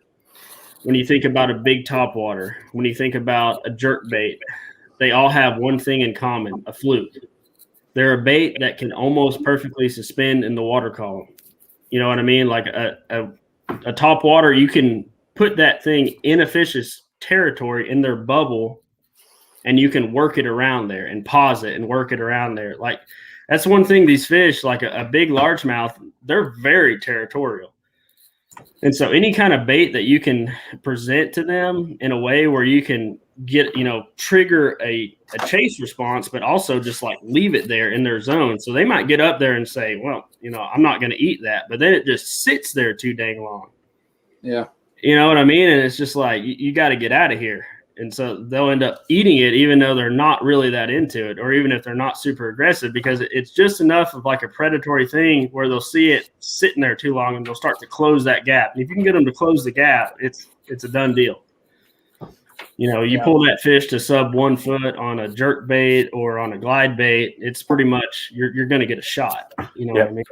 when you think about a big topwater, when you think about a jerkbait, they all have one thing in common: a fluke. They're a bait that can almost perfectly suspend in the water column. You know what I mean? Like a top water, you can put that thing in a fish's territory in their bubble, and you can work it around there and pause it and work it around there. Like that's one thing. These fish, like a big largemouth, they're very territorial. And so any kind of bait that you can present to them in a way where you can get, trigger a chase response, but also just like leave it there in their zone. So they might get up there and say, well, I'm not going to eat that. But then it just sits there too dang long. Yeah. You know what I mean? And it's just like, you got to get out of here. And so they'll end up eating it, even though they're not really that into it, or even if they're not super aggressive, because it's just enough of like a predatory thing where they'll see it sitting there too long and they'll start to close that gap. And if you can get them to close the gap, it's a done deal. You pull that fish to sub 1 foot on a jerk bait or on a glide bait, it's pretty much you're going to get a shot. You know what I mean?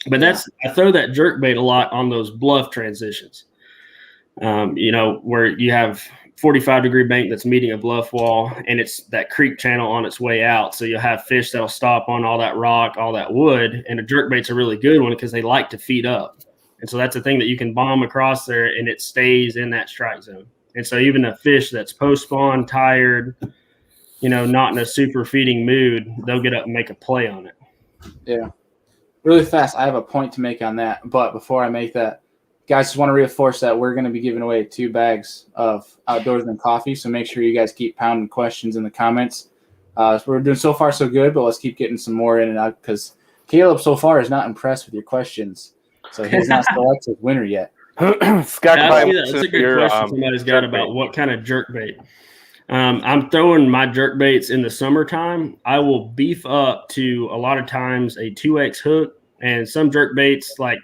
But I throw that jerk bait a lot on those bluff transitions. Where you have 45-degree bank that's meeting a bluff wall, and it's that creek channel on its way out. So you'll have fish that'll stop on all that rock, all that wood, and a jerkbait's a really good one because they like to feed up. And so that's a thing that you can bomb across there, and it stays in that strike zone. And so even a fish that's post-spawn, tired, not in a super feeding mood, they'll get up and make a play on it. Yeah. Really fast, I have a point to make on that. But before I make that, guys, just want to reinforce that we're going to be giving away 2 bags of Outdoorsman coffee. So make sure you guys keep pounding questions in the comments. So we're doing so far so good, but let's keep getting some more in and out because Caleb so far is not impressed with your questions. So he's not selected winner yet. Scott, that's a good question somebody's got about what kind of jerkbait. I'm throwing my jerkbaits in the summertime. I will beef up to a lot of times a 2X hook, and some jerkbaits like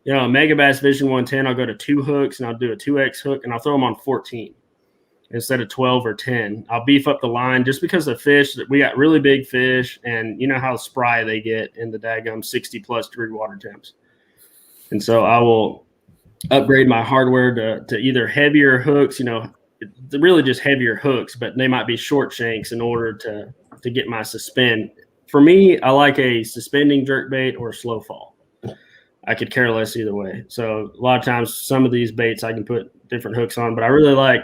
a Mega Bass Vision 110, I'll go to 2 hooks and I'll do a 2X hook and I'll throw them on 14 instead of 12 or 10. I'll beef up the line just because the fish, we got really big fish, and you know how spry they get in the daggum 60 plus degree water temps. And so I will upgrade my hardware to either heavier hooks, really just heavier hooks, but they might be short shanks in order to get my suspend. For me, I like a suspending jerkbait or a slow fall. I could care less either way. So a lot of times some of these baits I can put different hooks on, but I really like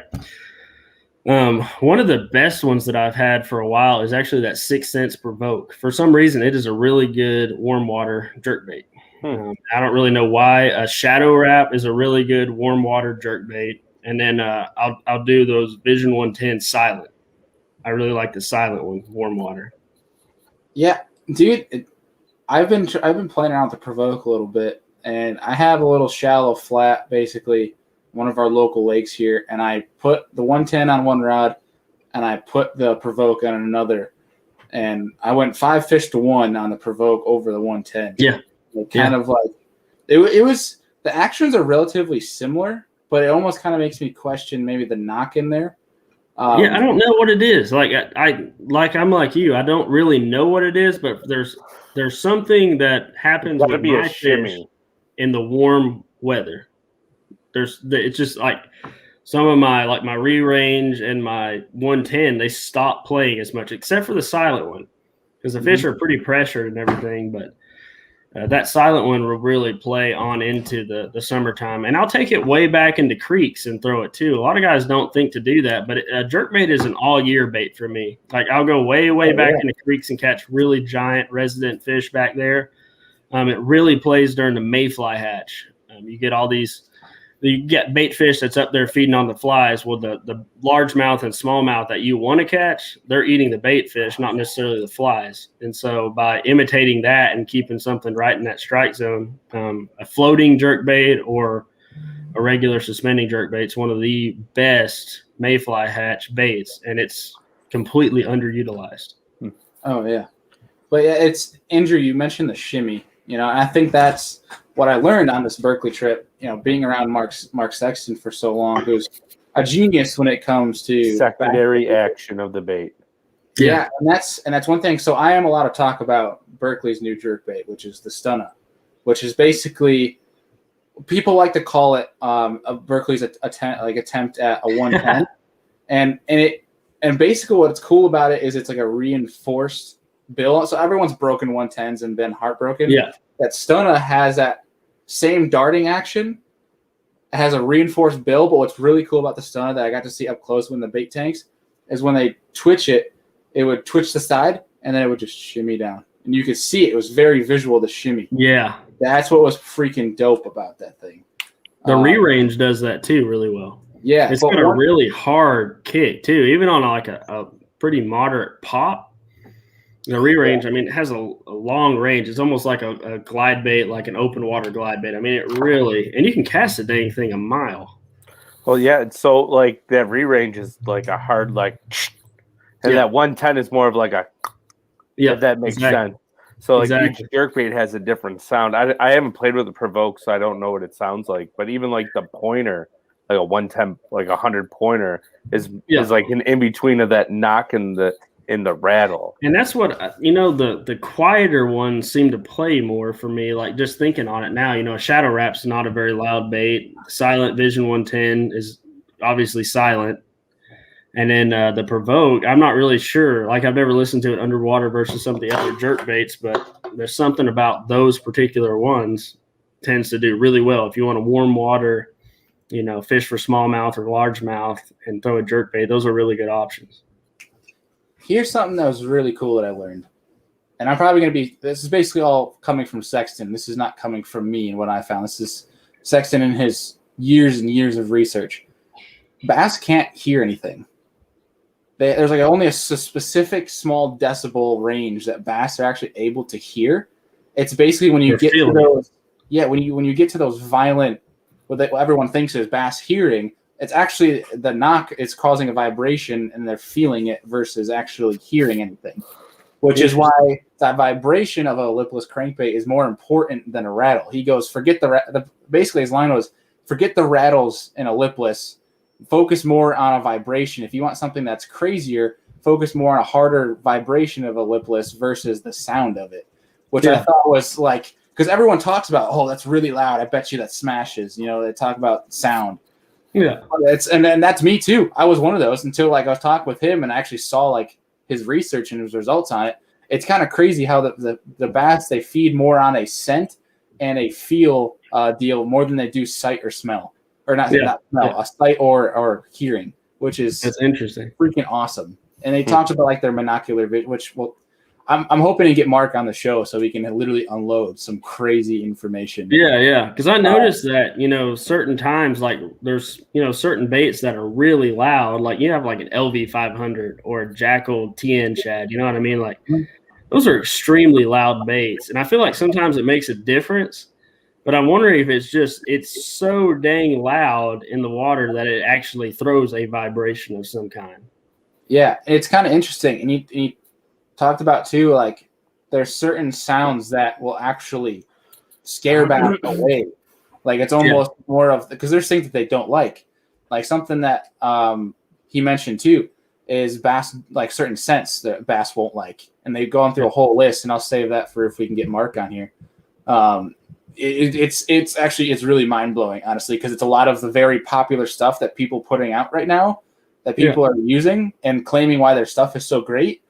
one of the best ones that I've had for a while is actually that 6 cents provoke. For some reason, it is a really good warm water jerkbait. I don't really know why. A shadow wrap is a really good warm water jerkbait. And then I'll do those Vision 110 silent. I really like the silent one, warm water. Yeah, dude. I've been playing around with the provoke a little bit, and I have a little shallow flat, basically one of our local lakes here, and I put the 110 on one rod, and I put the provoke on another, and I went 5 fish to 1 on the provoke over the 110. Yeah, of like it was. The actions are relatively similar, but it almost kind of makes me question maybe the knock in there. I don't know what it is. Like I'm like you. I don't really know what it is, but there's something that happens with my fish in the warm weather. It's just like some of my re-range and my 110, they stop playing as much, except for the silent one, because the fish are pretty pressured and everything. But that silent one will really play on into the summertime. And I'll take it way back into creeks and throw it too. A lot of guys don't think to do that, but a jerkbait is an all-year bait for me. Like I'll go way back into creeks and catch really giant resident fish back there. It really plays during the mayfly hatch. You get all these – you get bait fish that's up there feeding on the flies. Well, the largemouth and smallmouth that you want to catch, they're eating the bait fish, not necessarily the flies. And so by imitating that and keeping something right in that strike zone, a floating jerkbait or a regular suspending jerkbait. It's one of the best mayfly hatch baits, and it's completely underutilized. Oh yeah, but yeah, it's Andrew. You mentioned the shimmy. And I think that's what I learned on this Berkeley trip. Being around Mark Sexton for so long, who's a genius when it comes to secondary action of the bait. Yeah, and that's one thing. So I am allowed to talk about Berkeley's new jerkbait, which is the Stunna, which is basically people like to call it Berkeley's attempt at a 110, and basically what's cool about it is it's like a reinforced bill. So everyone's broken 110s and been heartbroken. Yeah, that Stunna has that same darting action. It has a reinforced bill, but what's really cool about the Stunna that I got to see up close when the bait tanks is when they twitch it, it would twitch the side and then it would just shimmy down. And you could see it. It was very visual, the shimmy. Yeah. That's what was freaking dope about that thing. The re-range does that too really well. Yeah. It's got a really hard kick too, even on like a pretty moderate pop. The re-range, I mean, it has a long range. It's almost like a glide bait, like an open water glide bait. I mean, it really – and you can cast the dang thing a mile. Well, yeah, so, like, that re-range is like a hard, like – and that 110 is more of like a – if that makes sense. So, like, each jerkbait has a different sound. I haven't played with the Provoke, so I don't know what it sounds like. But even, like, the pointer, like a 110, like a 100 pointer is like an in-between of that knock and the – in the rattle. And that's what, the quieter ones seem to play more for me, like just thinking on it now. A Shadow Rap's not a very loud bait. Silent Vision 110 is obviously silent. And then the Provoke, I'm not really sure. Like, I've never listened to it underwater versus some of the other jerk baits, but there's something about those particular ones tends to do really well. If you want to warm water, fish for smallmouth or largemouth and throw a jerk bait, those are really good options. Here's something that was really cool that I learned. And I'm probably going to be – this is basically all coming from Sexton. This is not coming from me and what I found. This is Sexton and his years and years of research. Bass can't hear anything. There's like only a specific small decibel range that bass are actually able to hear. It's basically when you get to those – when you get to those violent – what everyone thinks is bass hearing – it's actually the knock is causing a vibration and they're feeling it versus actually hearing anything, which is why that vibration of a lipless crankbait is more important than a rattle. He goes, basically his line was, forget the rattles in a lipless, focus more on a vibration. If you want something that's crazier, focus more on a harder vibration of a lipless versus the sound of it, which I thought was like, because everyone talks about, oh, that's really loud. I bet you that smashes. They talk about sound. Yeah, and then that's me too. I was one of those until I was talking with him and I actually saw his research and his results on it. It's kind of crazy how the bass, they feed more on a scent and a feel deal more than they do sight or smell, or not smell, a sight or hearing, which is that's interesting, freaking awesome. And they talked about their monocular vision, which I'm hoping to get Mark on the show so we can literally unload some crazy information. Yeah. Because I noticed that, certain times, like there's, certain baits that are really loud. Like you have like an LV 500 or a Jackal TN Shad. You know what I mean? Like those are extremely loud baits. And I feel like sometimes it makes a difference. But I'm wondering if it's so dang loud in the water that it actually throws a vibration of some kind. Yeah, it's kind of interesting. And you talked about too, like there's certain sounds that will actually scare bass away. Like it's almost more of because there's things that they don't like something that he mentioned too is bass, like certain scents that bass won't like, and they've gone through a whole list. And I'll save that for if we can get Mark on here. It's really mind blowing, honestly, because it's a lot of the very popular stuff that people putting out right now that people are using and claiming why their stuff is so great.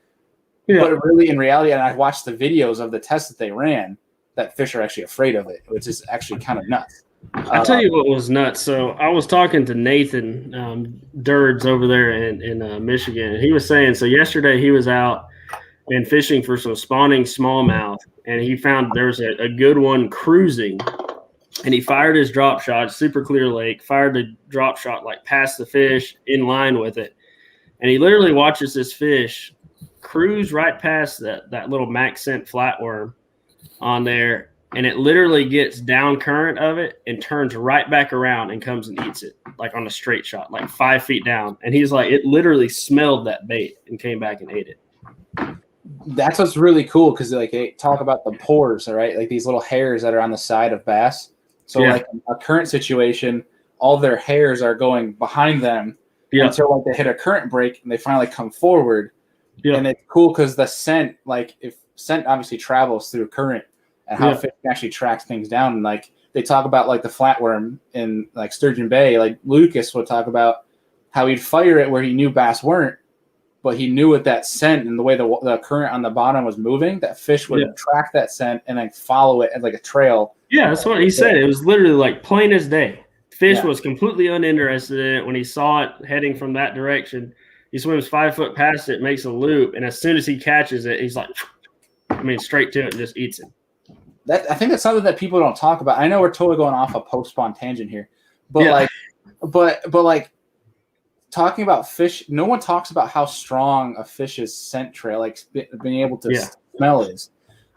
Yeah. But really, in reality, and I watched the videos of the tests that they ran, that fish are actually afraid of it, which is actually kind of nuts. I'll tell you what was nuts. So I was talking to Nathan Durds over there in Michigan, and he was saying, so yesterday he was out and fishing for some spawning smallmouth, and he found there's a good one cruising, and he fired his drop shot, super clear lake, fired the drop shot like past the fish in line with it, and he literally watches this fish cruise right past that little max scent flatworm on there, and it literally gets down current of it and turns right back around and comes and eats it, like on a straight shot, like 5 feet down. And he's like, it literally smelled that bait and came back and ate it. That's what's really cool, because like they talk about the pores, right? Like these little hairs that are on the side of bass. So like in a current situation, all their hairs are going behind them until like they hit a current break and they finally come forward. Yeah. And it's cool because the scent, like if scent obviously travels through current and how fish can actually track things down. And like they talk about like the flatworm in like Sturgeon Bay, like Lucas would talk about how he'd fire it where he knew bass weren't, but he knew with that scent and the way the current on the bottom was moving, that fish would track that scent and then follow it as like a trail. Yeah, that's what he said. It was literally like plain as day. Fish was completely uninterested in it when he saw it heading from that direction. He swims 5 foot past it, makes a loop, and as soon as he catches it, he's like, straight to it and just eats it. I think that's something that people don't talk about. I know we're totally going off a Postpawn tangent here, but like talking about fish, no one talks about how strong a fish's scent trail, like being able to smell, is.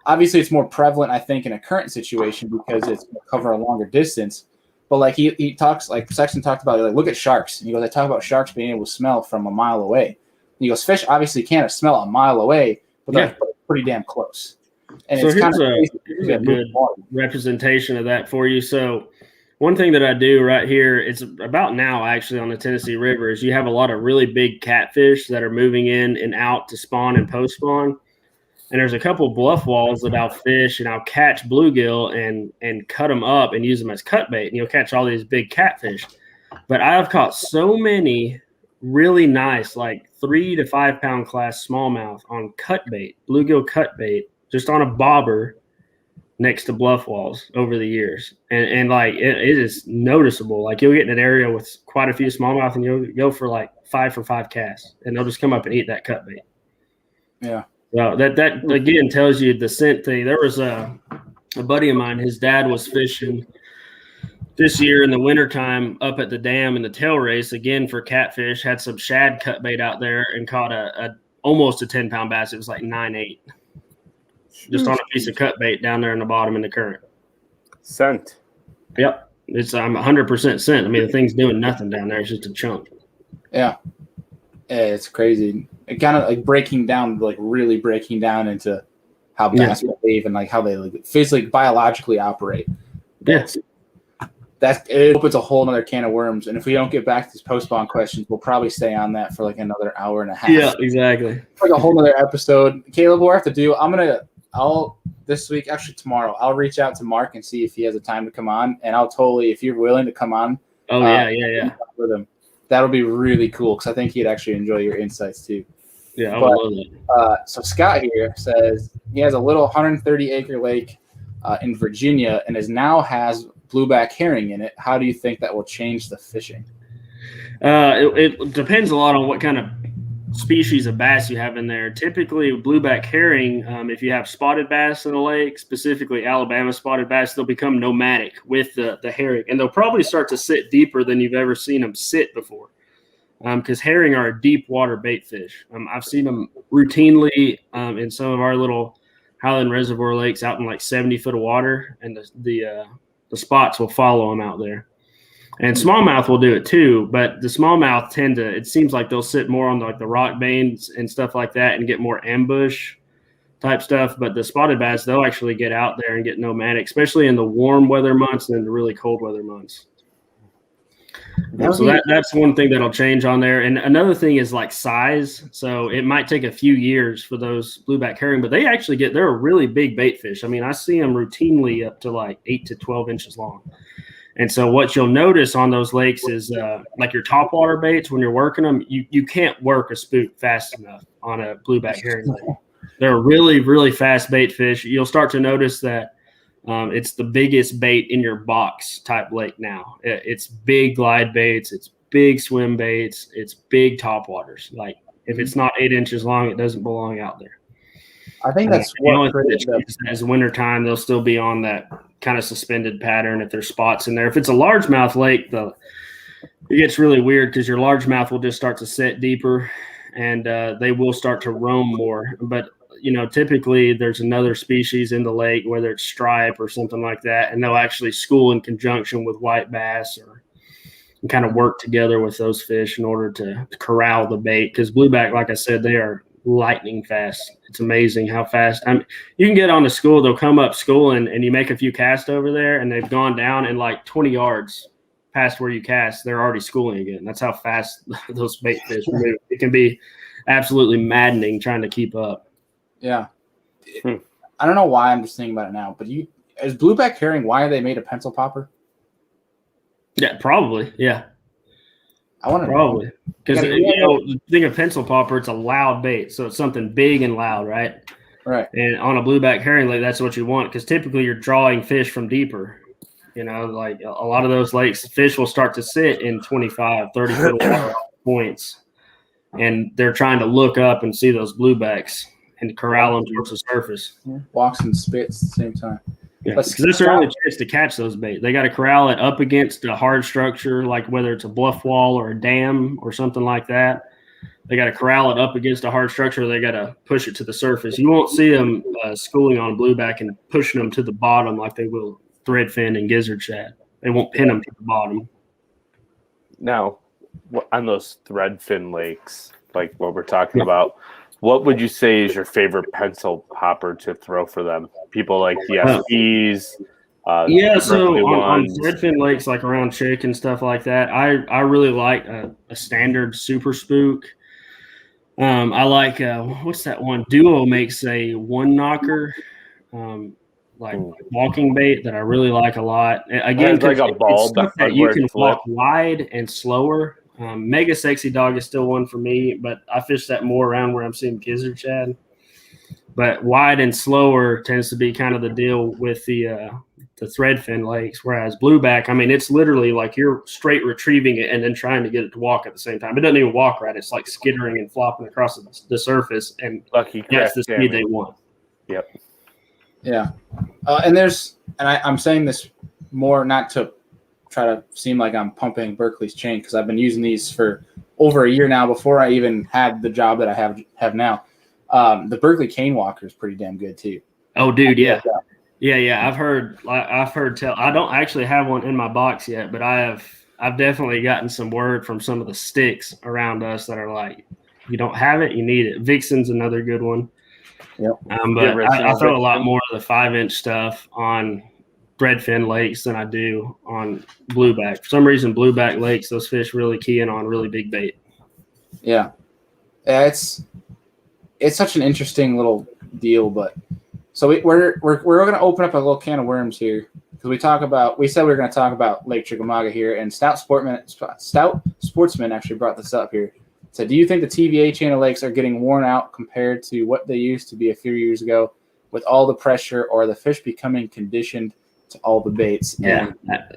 Obviously, it's more prevalent, I think, in a current situation because it's going to cover a longer distance. But like he talks, like Sexton talked about, like look at sharks. And he goes, I talk about sharks being able to smell from a mile away. And he goes, fish obviously can't smell a mile away, but they're pretty damn close. And so here's a good representation of that for you. So one thing that I do right here, it's about now actually on the Tennessee River, is you have a lot of really big catfish that are moving in and out to spawn and post spawn. And there's a couple bluff walls that I'll fish and I'll catch bluegill and cut them up and use them as cut bait. And you'll catch all these big catfish. But I've caught so many really nice, like 3 to 5 pound class smallmouth on cut bait, bluegill cut bait, just on a bobber next to bluff walls over the years. And like it is noticeable. Like you'll get in an area with quite a few smallmouth and you'll go for like 5 for 5 casts and they'll just come up and eat that cut bait. Yeah. Well, that again tells you the scent thing. There was a buddy of mine, his dad was fishing this year in the wintertime up at the dam in the tail race, again for catfish, had some shad cut bait out there and caught almost a 10-pound bass. It was like 9.8. Just on a piece of cut bait down there in the bottom in the current. Scent. Yep. It's 100% scent. I mean, the thing's doing nothing down there. It's just a chunk. Yeah. It's crazy. It kind of like really breaking down into how bass behave and like how they like physically, biologically operate. Yes. It opens a whole other can of worms. And if we don't get back to these Postpawn questions, we'll probably stay on that for like another hour and a half. Yeah, exactly. Like a whole other episode. Caleb, what I have to do, this week, actually tomorrow, I'll reach out to Mark and see if he has a time to come on. And I'll totally, if you're willing to come on. Oh, yeah. With him. That'll be really cool because I think he'd actually enjoy your insights too. Yeah, I would love it. So Scott here says he has a little 130-acre lake in Virginia and now has blueback herring in it. How do you think that will change the fishing? It depends a lot on what kind of species of bass you have in there. Typically, blueback herring, if you have spotted bass in a lake, specifically Alabama spotted bass, they'll become nomadic with the herring, and they'll probably start to sit deeper than you've ever seen them sit before. Because herring are a deep water bait fish. I've seen them routinely in some of our little Highland Reservoir lakes out in like 70 foot of water, and the spots will follow them out there. And smallmouth will do it too, but the smallmouth it seems like they'll sit more on like the rock veins and stuff like that and get more ambush type stuff. But the spotted bass, they'll actually get out there and get nomadic, especially in the warm weather months and the really cold weather months. So that's one thing that'll change on there. And another thing is like size. So it might take a few years for those blueback herring, but they're a really big bait fish. I mean, I see them routinely up to like 8 to 12 inches long. And so what you'll notice on those lakes is like your topwater baits, when you're working them, you can't work a spook fast enough on a blueback herring lake. They're a really, really fast bait fish. You'll start to notice that it's the biggest bait in your box type lake now. It's big glide baits. It's big swim baits. It's big topwaters. Like if it's not 8 inches long, it doesn't belong out there. I think that's the only thing that changes is wintertime, they'll still be on that kind of suspended pattern if there's spots in there. If it's a largemouth lake, it gets really weird because your largemouth will just start to set deeper and they will start to roam more. But typically there's another species in the lake, whether it's stripe or something like that, and they'll actually school in conjunction with white bass or kind of work together with those fish in order to corral the bait. Because blueback, like I said, they are lightning fast. It's amazing how fast. You can get on the school, they'll come up schooling, and you make a few casts over there, and they've gone down in like 20 yards past where you cast. They're already schooling again. That's how fast those bait fish move. It can be absolutely maddening trying to keep up. Yeah. I don't know why I'm just thinking about it now, but is blueback herring why they made a pencil popper? Yeah, probably. Yeah. I want to probably because the thing of pencil popper, it's a loud bait, so it's something big and loud, right? Right. And on a blueback herring lake, that's what you want, because typically you're drawing fish from deeper. Like a lot of those lakes, fish will start to sit in 25, 30 foot water points, and they're trying to look up and see those bluebacks and corral them towards the surface. Walks and spits at the same time. Yeah, because that's their only chance to catch those bait. They got to corral it up against a hard structure, like whether it's a bluff wall or a dam or something like that. They got to corral it up against a hard structure. They got to push it to the surface. You won't see them schooling on blueback and pushing them to the bottom like they will threadfin and gizzard shad. They won't pin them to the bottom. Now, on those threadfin lakes, like what we're talking about, what would you say is your favorite pencil popper to throw for them? People like the SPs. So on threadfin lakes, like around Chick and stuff like that, I really like a standard super spook. I like what's that one? Duo makes a one knocker, walking bait that I really like a lot. Again, like a ball that you can walk wide and slower. Mega Sexy Dog is still one for me, but I fish that more around where I'm seeing gizzard shad. But wide and slower tends to be kind of the deal with the threadfin lakes, whereas blueback, it's literally like you're straight retrieving it and then trying to get it to walk at the same time. It doesn't even walk right. It's like skittering and flopping across the surface, and that's the speed they want. Yep. Yeah. I'm saying this more not to try to seem like I'm pumping Berkeley's chain, because I've been using these for over a year now before I even had the job that I have now. The Berkeley cane walker is pretty damn good too. Oh, dude, yeah. Yeah. I've heard tell. I don't actually have one in my box yet, but I've definitely gotten some word from some of the sticks around us that are like, you don't have it, you need it. Vixen's another good one. Yep. But I throw a lot more of the 5-inch stuff on threadfin lakes than I do on blueback. For some reason, blueback lakes, those fish really key in on really big bait. Yeah. It's such an interesting little deal, but so we're going to open up a little can of worms here, because we said we were going to talk about Lake Chickamauga here, and Stout Sportsman actually brought this up here. So, do you think the TVA chain of lakes are getting worn out compared to what they used to be a few years ago, with all the pressure, or the fish becoming conditioned to all the baits? Yeah,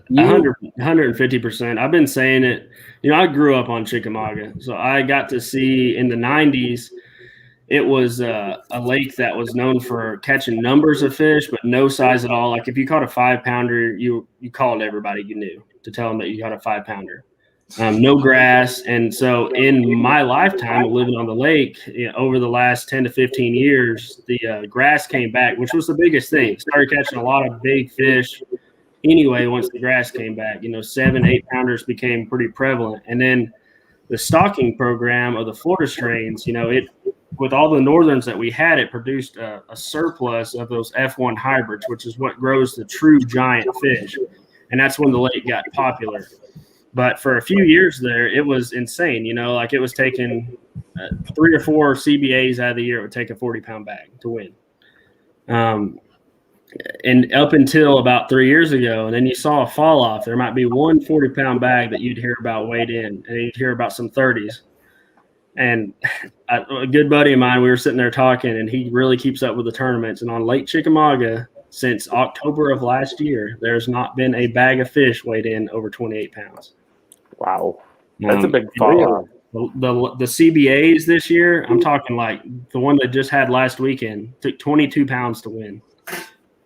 150%. I've been saying it. I grew up on Chickamauga, so I got to see in the 90s. It was a lake that was known for catching numbers of fish, but no size at all. Like if you caught a 5-pounder, you called everybody you knew to tell them that you caught a 5-pounder. No grass. And so in my lifetime living on the lake, over the last 10 to 15 years, the grass came back, which was the biggest thing. Started catching a lot of big fish anyway once the grass came back. 7-8-pounders became pretty prevalent. And then the stocking program of the Florida strains, with all the northerns that we had, it produced a surplus of those F1 hybrids, which is what grows the true giant fish. And that's when the lake got popular. But for a few years there, it was insane. Like it was taking 3 or 4 CBAs out of the year. It would take a 40-pound bag to win. And up until about 3 years ago, and then you saw a fall off. There might be one 40-pound bag that you'd hear about weighed in, and you'd hear about some 30s. And a good buddy of mine, we were sitting there talking, and he really keeps up with the tournaments. And on Lake Chickamauga, since October of last year, there's not been a bag of fish weighed in over 28 pounds. Wow. That's a big fall. The CBAs this year, I'm talking like the one that just had last weekend, took 22 pounds to win,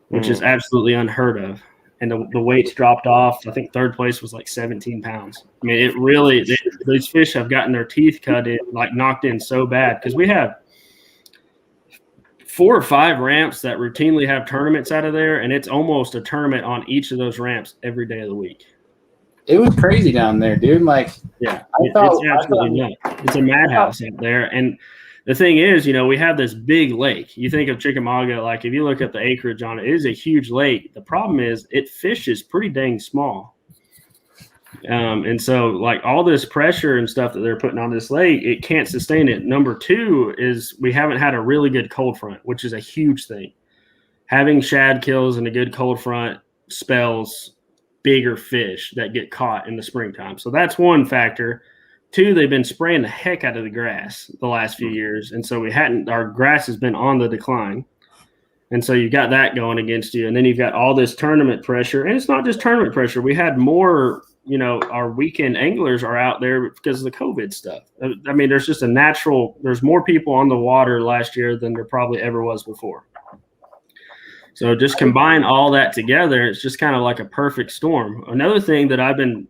which is absolutely unheard of. And the weights dropped off. I think third place was like 17 pounds. It really, these fish have gotten their teeth cut in, like knocked in so bad, because we have 4 or 5 ramps that routinely have tournaments out of there, and it's almost a tournament on each of those ramps every day of the week. It was crazy down there, dude. Like, yeah, it's absolutely nuts. It's a madhouse out there. And the thing is, we have this big lake. You think of Chickamauga, like if you look at the acreage on it, it is a huge lake. The problem is it fishes pretty dang small. And so like all this pressure and stuff that they're putting on this lake, it can't sustain it. Number 2 is we haven't had a really good cold front, which is a huge thing. Having shad kills and a good cold front spells bigger fish that get caught in the springtime. So that's one factor. 2, they've been spraying the heck out of the grass the last few years. And so our grass has been on the decline. And so you've got that going against you. And then you've got all this tournament pressure. And it's not just tournament pressure. We had more, our weekend anglers are out there because of the COVID stuff. I mean, there's just there's more people on the water last year than there probably ever was before. So just combine all that together, it's just kind of like a perfect storm. Another thing that I've been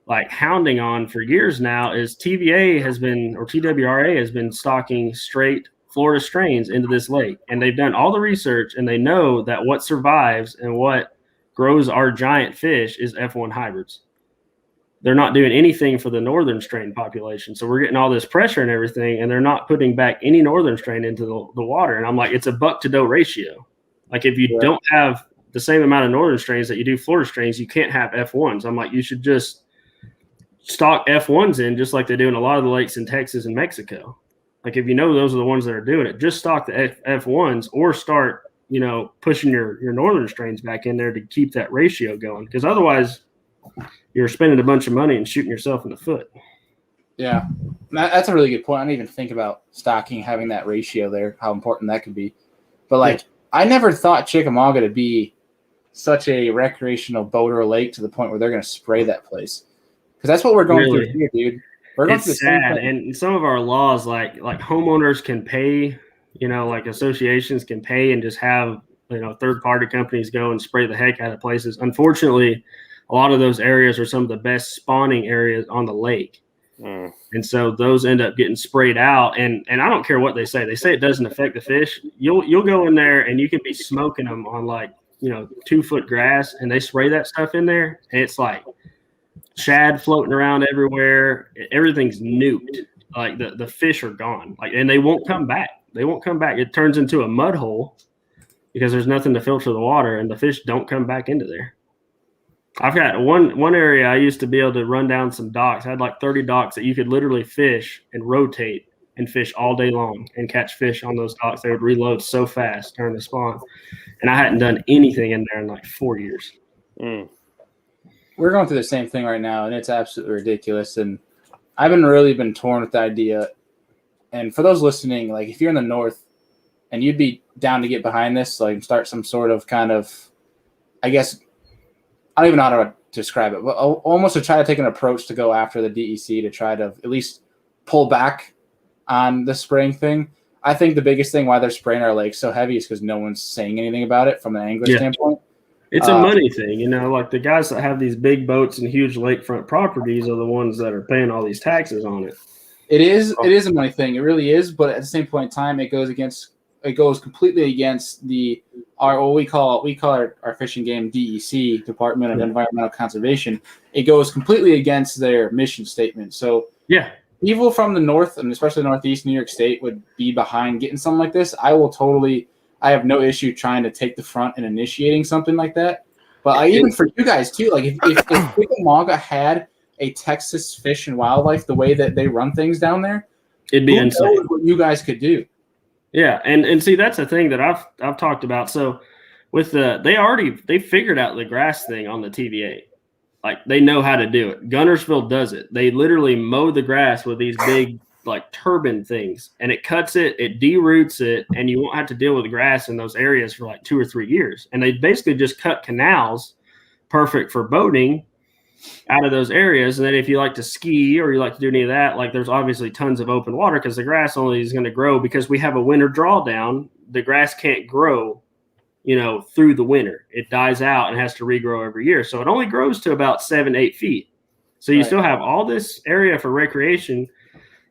like hounding on for years now is TWRA has been stocking straight Florida strains into this lake. And they've done all the research and they know that what survives and what grows our giant fish is F1 hybrids. They're not doing anything for the northern strain population. So we're getting all this pressure and everything, and they're not putting back any northern strain into the water. And I'm like, it's a buck to doe ratio. Like if you don't have the same amount of northern strains that you do Florida strains, you can't have F1s. I'm like, you should just stock F1s in just like they do in a lot of the lakes in Texas and Mexico. Like if those are the ones that are doing it, just stock the F1s or start, pushing your northern strains back in there to keep that ratio going. Because otherwise you're spending a bunch of money and shooting yourself in the foot. Yeah, that's a really good point. I didn't even think about stocking, having that ratio there, how important that could be. But I never thought Chickamauga to be such a recreational boater lake to the point where they're going to spray that place. Because that's what we're going through here, dude. We're going through the same sad. thing. And some of our laws, like homeowners can pay, like associations can pay and just have, third-party companies go and spray the heck out of places. Unfortunately, a lot of those areas are some of the best spawning areas on the lake. And so those end up getting sprayed out. And I don't care what they say. They say it doesn't affect the fish. You'll go in there and you can be smoking them on 2-foot grass, and they spray that stuff in there. And it's like shad floating around everywhere. Everything's nuked. Like the fish are gone. And they won't come back. It turns into a mud hole because there's nothing to filter the water, and the fish don't come back into there. I've got one area I used to be able to run down some docks. I had like 30 docks that you could literally fish and rotate and fish all day long and catch fish on those docks. They would reload so fast during the spawn. And I hadn't done anything in there in like 4 years. We're going through the same thing right now, and it's absolutely ridiculous. And I've really been torn with the idea. And for those listening, like if you're in the north and you'd be down to get behind this, like start some sort of kind of, I guess, I don't even know how to describe it, but almost to try to take an approach to go after the DEC to try to at least pull back on the spraying thing. I think the biggest thing why they're spraying our lake so heavy is because no one's saying anything about it from an angler standpoint. It's a money thing, like the guys that have these big boats and huge lakefront properties are the ones that are paying all these taxes on it. It is a money thing. It really is, but at the same point in time, it goes completely against what we call our fishing game DEC, Department of Environmental Conservation. It goes completely against their mission statement. So people from the north and especially northeast New York State would be behind getting something like this. I have no issue trying to take the front and initiating something like that. But even for you guys too, like if Chickamauga had a Texas Fish and Wildlife the way that they run things down there, it'd be insane. What you guys could do. Yeah, and see that's the thing that I've talked about. So with they figured out the grass thing on the TVA. Like they know how to do it. Gunnersville does it. They literally mow the grass with these big like turbine things, and it cuts it, it deroots it, and you won't have to deal with grass in those areas for like 2 or 3 years. And they basically just cut canals, perfect for boating, out of those areas. And then if you like to ski or you like to do any of that, like there's obviously tons of open water because the grass only is going to grow because we have a winter drawdown. The grass can't grow, through the winter. It dies out and has to regrow every year. So it only grows to about 7-8 feet. So you still have all this area for recreation.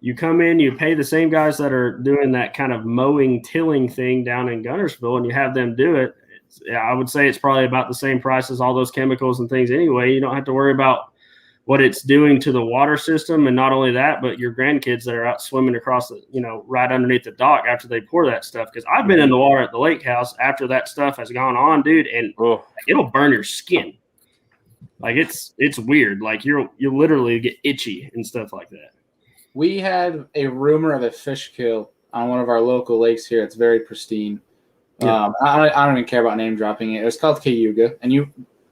You come in, you pay the same guys that are doing that kind of mowing, tilling thing down in Guntersville, and you have them do it. I would say it's probably about the same price as all those chemicals and things anyway. You don't have to worry about what it's doing to the water system. And not only that, but your grandkids that are out swimming across the, right underneath the dock after they pour that stuff. Because I've been in the water at the lake house after that stuff has gone on, dude, and it'll burn your skin. Like it's weird. Like you literally get itchy and stuff like that. We had a rumor of a fish kill on one of our local lakes here. It's very pristine. Yeah. I don't even care about name dropping it. It was called Cayuga, and you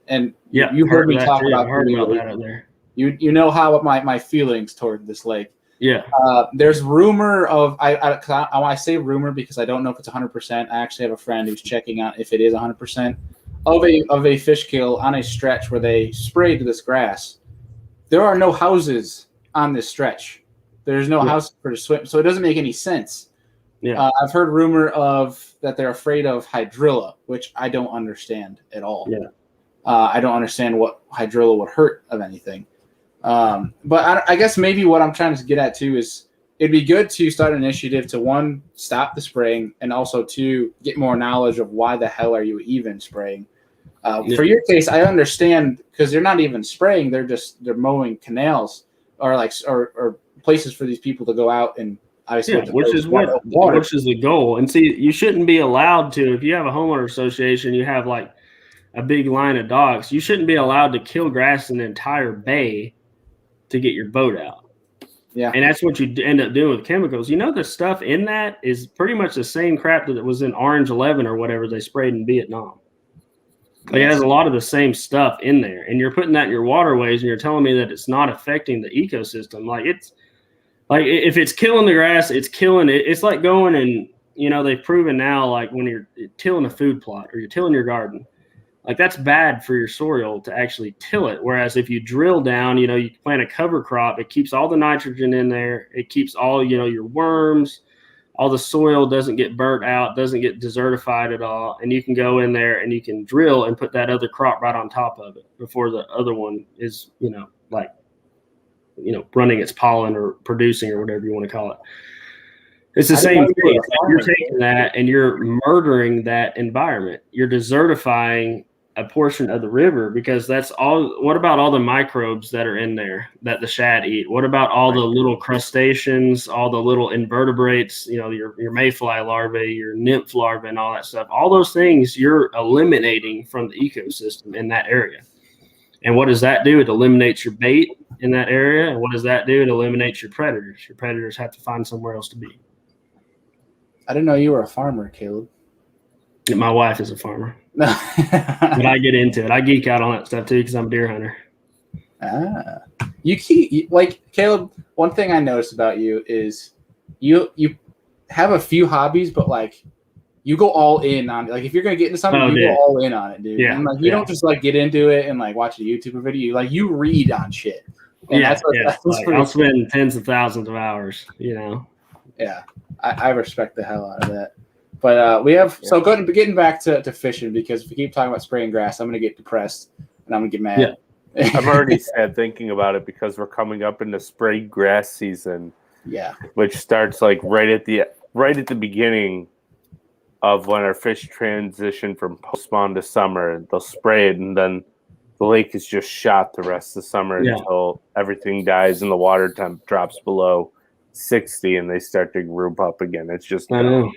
heard me talk about that out there. You know how my feelings toward this lake. Yeah. There's rumor of I say rumor because I don't know if it's 100%. I actually have a friend who's checking out if it is 100% of a fish kill on a stretch where they sprayed this grass. There are no houses on this stretch. There's no house for the swim, so it doesn't make any sense. Yeah, I've heard rumor of that they're afraid of hydrilla, which I don't understand at all. Yeah, I don't understand what hydrilla would hurt of anything. But I guess maybe what I'm trying to get at too is it'd be good to start an initiative to, one, stop the spraying, and also to get more knowledge of why the hell are you even spraying. For your case, I understand because they're not even spraying; they're mowing canals or places for these people to go out and. Which is the goal. And see, you shouldn't be allowed to, if you have a homeowner association, you have like a big line of docks, you shouldn't be allowed to kill grass in an entire bay to get your boat out. Yeah. And that's what you end up doing with chemicals. The stuff in that is pretty much the same crap that was in Orange 11 or whatever they sprayed in Vietnam. Like, it has a lot of the same stuff in there. And you're putting that in your waterways and you're telling me that it's not affecting the ecosystem. Like if it's killing the grass, it's killing it. It's like going and, they've proven now, like when you're tilling a food plot or you're tilling your garden, like that's bad for your soil to actually till it. Whereas if you drill down, you plant a cover crop, it keeps all the nitrogen in there. It keeps all, your worms, all the soil doesn't get burnt out, doesn't get desertified at all. And you can go in there and you can drill and put that other crop right on top of it before the other one is, running its pollen or producing or whatever you want to call it. It's the same thing. You're taking that and you're murdering that environment. You're desertifying a portion of the river because that's all. What about all the microbes that are in there that the shad eat? What about all the little crustaceans, all the little invertebrates, your mayfly larvae, your nymph larvae and all that stuff? All those things you're eliminating from the ecosystem in that area. And what does that do? It eliminates your bait in that area. And what does that do? It eliminates your predators. Your predators have to find somewhere else to be. I didn't know you were a farmer, Caleb. My wife is a farmer. But I get into it. I geek out on that stuff too because I'm a deer hunter. Caleb, one thing I noticed about you is you have a few hobbies, but like you go all in on it. Like if you're gonna get into something, you go all in on it, dude. Yeah. And like you don't just like get into it and like watch a YouTube video. You read on shit. And that's I'll spend tens of thousands of hours, Yeah. I respect the hell out of that. But we have so getting back to fishing, because if we keep talking about spraying grass, I'm gonna get depressed and I'm gonna get mad. Yeah. I'm already sad thinking about it because we're coming up into spray grass season. Yeah. Which starts like right at the beginning of when our fish transition from postpawn to summer. They'll spray it and then the lake is just shot the rest of the summer until everything dies and the water temp drops below 60 and they start to group up again. It's just I know.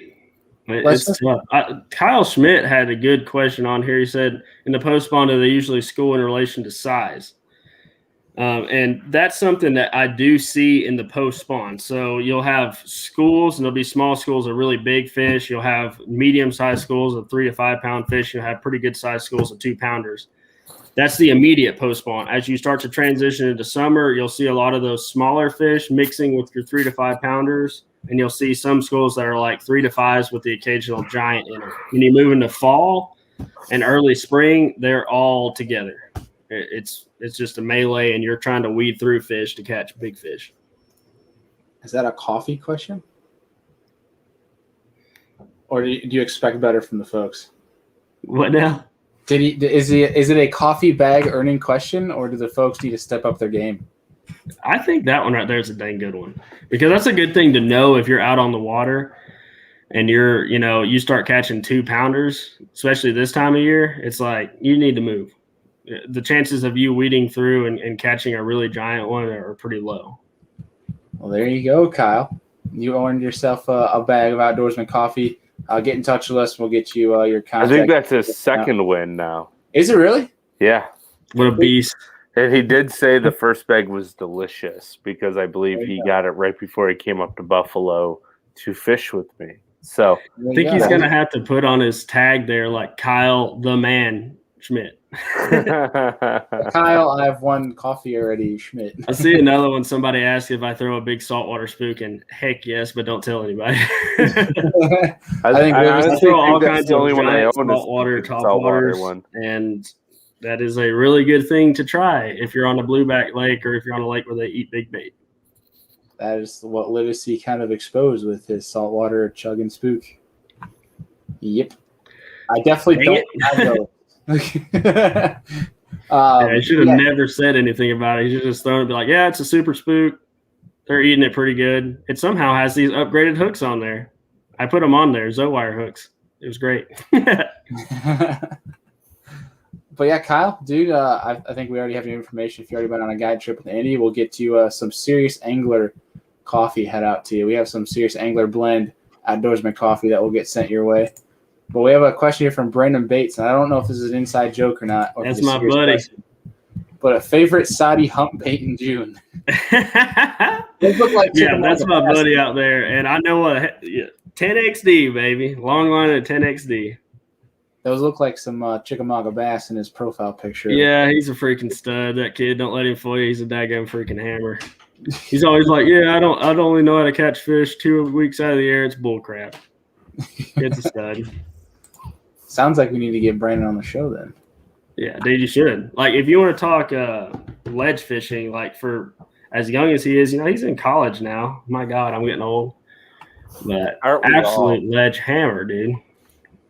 Kyle Schmidt had a good question on here. He said, in the postpawn, do they usually school in relation to size? And that's something that I do see in the postpawn. So you'll have schools, and there'll be small schools of really big fish. You'll have medium-sized schools of 3 to 5 pound fish. You'll have pretty good-sized schools of 2 pounders. That's the immediate postpawn. As you start to transition into summer, you'll see a lot of those smaller fish mixing with your 3 to 5 pounders. And you'll see some schools that are like 3 to 5s with the occasional giant in it. When you move into fall and early spring, they're all together. It's just a melee, and you're trying to weed through fish to catch big fish. Is that a coffee question? Or do you expect better from the folks? What now? Is it a coffee bag earning question, or do the folks need to step up their game? I think that one right there is a dang good one, because that's a good thing to know if you're out on the water and you start catching 2-pounders, especially this time of year. It's like you need to move. The chances of you weeding through and catching a really giant one are pretty low. Well, there you go, Kyle. You earned yourself a bag of Outdoorsman coffee. Get in touch with us. We'll get you your contact. I think that's his second win now. Is it really? Yeah. What a beast. And he did say the first bag was delicious because I believe he got it right before he came up to Buffalo to fish with me. So I think he's going to have to put on his tag there like Kyle the Man Schmidt. Kyle, I have one coffee already, Schmidt. I see another one. Somebody asked if I throw a big saltwater spook, and heck yes, but don't tell anybody. I throw all kinds of giant saltwater, topwaters one. And that is a really good thing to try if you're on a blueback lake or if you're on a lake where they eat big bait. That is what Livesey kind of exposed with his saltwater chugging spook. Yep. I definitely don't have those. I should have never said anything about it. He should have just thrown it and be like, yeah, it's a super spook. They're eating it pretty good. It somehow has these upgraded hooks on there. I put them on there, Zowire hooks. It was great. But yeah, Kyle, dude, I think we already have your information. If you already been on a guide trip with Andy, we'll get you some Serious Angler coffee head out to you. We have some Serious Angler blend Outdoorsman coffee that will get sent your way. But we have a question here from Brandon Bates, and I don't know if this is an inside joke or not. Or that's my buddy. Question. But a favorite Saudi hump bait in June. That's my buddy out there, and I know what 10XD, baby, long line at 10XD. Those look like some Chickamauga bass in his profile picture. Yeah, he's a freaking stud. That kid, don't let him fool you. He's a daggone freaking hammer. He's always like, yeah, I don't only know how to catch fish 2 weeks out of the year. It's bullcrap. It's a stud. Sounds like we need to get Brandon on the show then. Yeah, dude, you should. Like, if you want to talk ledge fishing, like for as young as he is, he's in college now. My God, I'm getting old. But absolute ledge hammer, dude.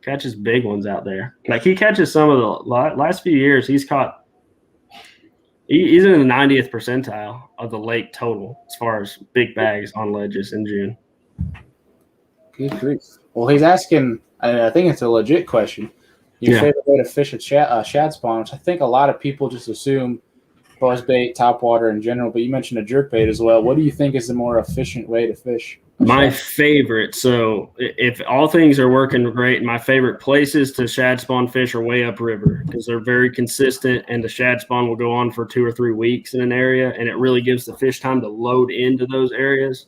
Catches big ones out there. Like, he catches some of the last few years, he's caught – he's in the 90th percentile of the lake total as far as big bags on ledges in June. Good grief. Well, he's asking – I think it's a legit question. Your favorite way to fish a shad spawn, which I think a lot of people just assume buzzbait, topwater in general, but you mentioned a jerkbait as well. What do you think is the more efficient way to fish? My favorite, so if all things are working great, my favorite places to shad spawn fish are way upriver because they're very consistent, and the shad spawn will go on for 2 or 3 weeks in an area, and it really gives the fish time to load into those areas.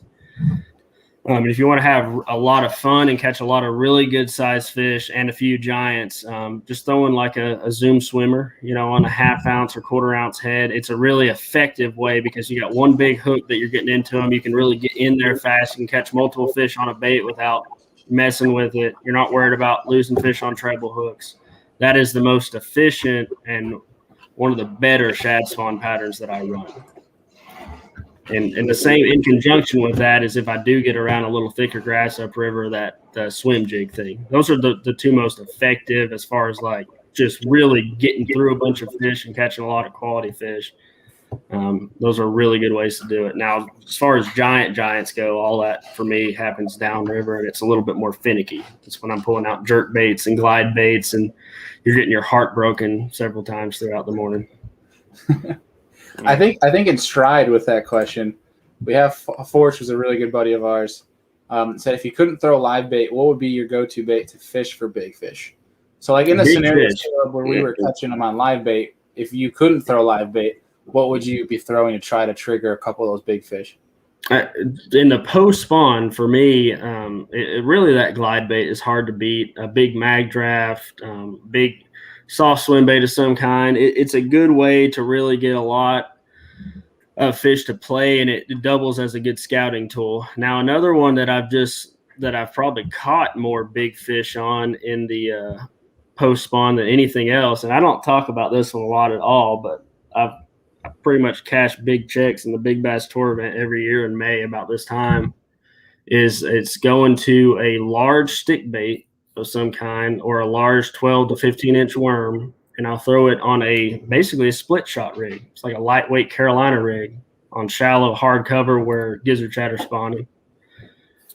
And if you want to have a lot of fun and catch a lot of really good sized fish and a few giants, just throwing like a Zoom swimmer, on a 1/2 ounce or 1/4 ounce head. It's a really effective way because you got one big hook that you're getting into them. You can really get in there fast. You can catch multiple fish on a bait without messing with it. You're not worried about losing fish on treble hooks. That is the most efficient and one of the better shad spawn patterns that I run. And the same in conjunction with that is if I do get around a little thicker grass upriver, the swim jig thing. Those are the 2 most effective as far as like just really getting through a bunch of fish and catching a lot of quality fish. Those are really good ways to do it. Now, as far as giants go, all that for me happens downriver, and it's a little bit more finicky. It's when I'm pulling out jerk baits and glide baits, and you're getting your heart broken several times throughout the morning. I think in stride with that question, we have Forrest, was a really good buddy of ours, said if you couldn't throw live bait, what would be your go-to bait to fish for big fish? So like in the scenario where we were catching them on live bait, if you couldn't throw live bait, what would you be throwing to try to trigger a couple of those big fish? In the post spawn, for me, really that glide bait is hard to beat. A big mag draft, big soft swim bait of some kind. It's a good way to really get a lot of fish to play, and it doubles as a good scouting tool. Now, another one that I've probably caught more big fish on in the post spawn than anything else, and I don't talk about this one a lot at all, but I pretty much cash big checks in the Big Bass Tour event every year in May about this time. It's going to a large stick bait of some kind or a large 12 to 15 inch worm, and I'll throw it on basically a split shot rig. It's like a lightweight Carolina rig, on shallow hard cover where gizzard chat are spawning.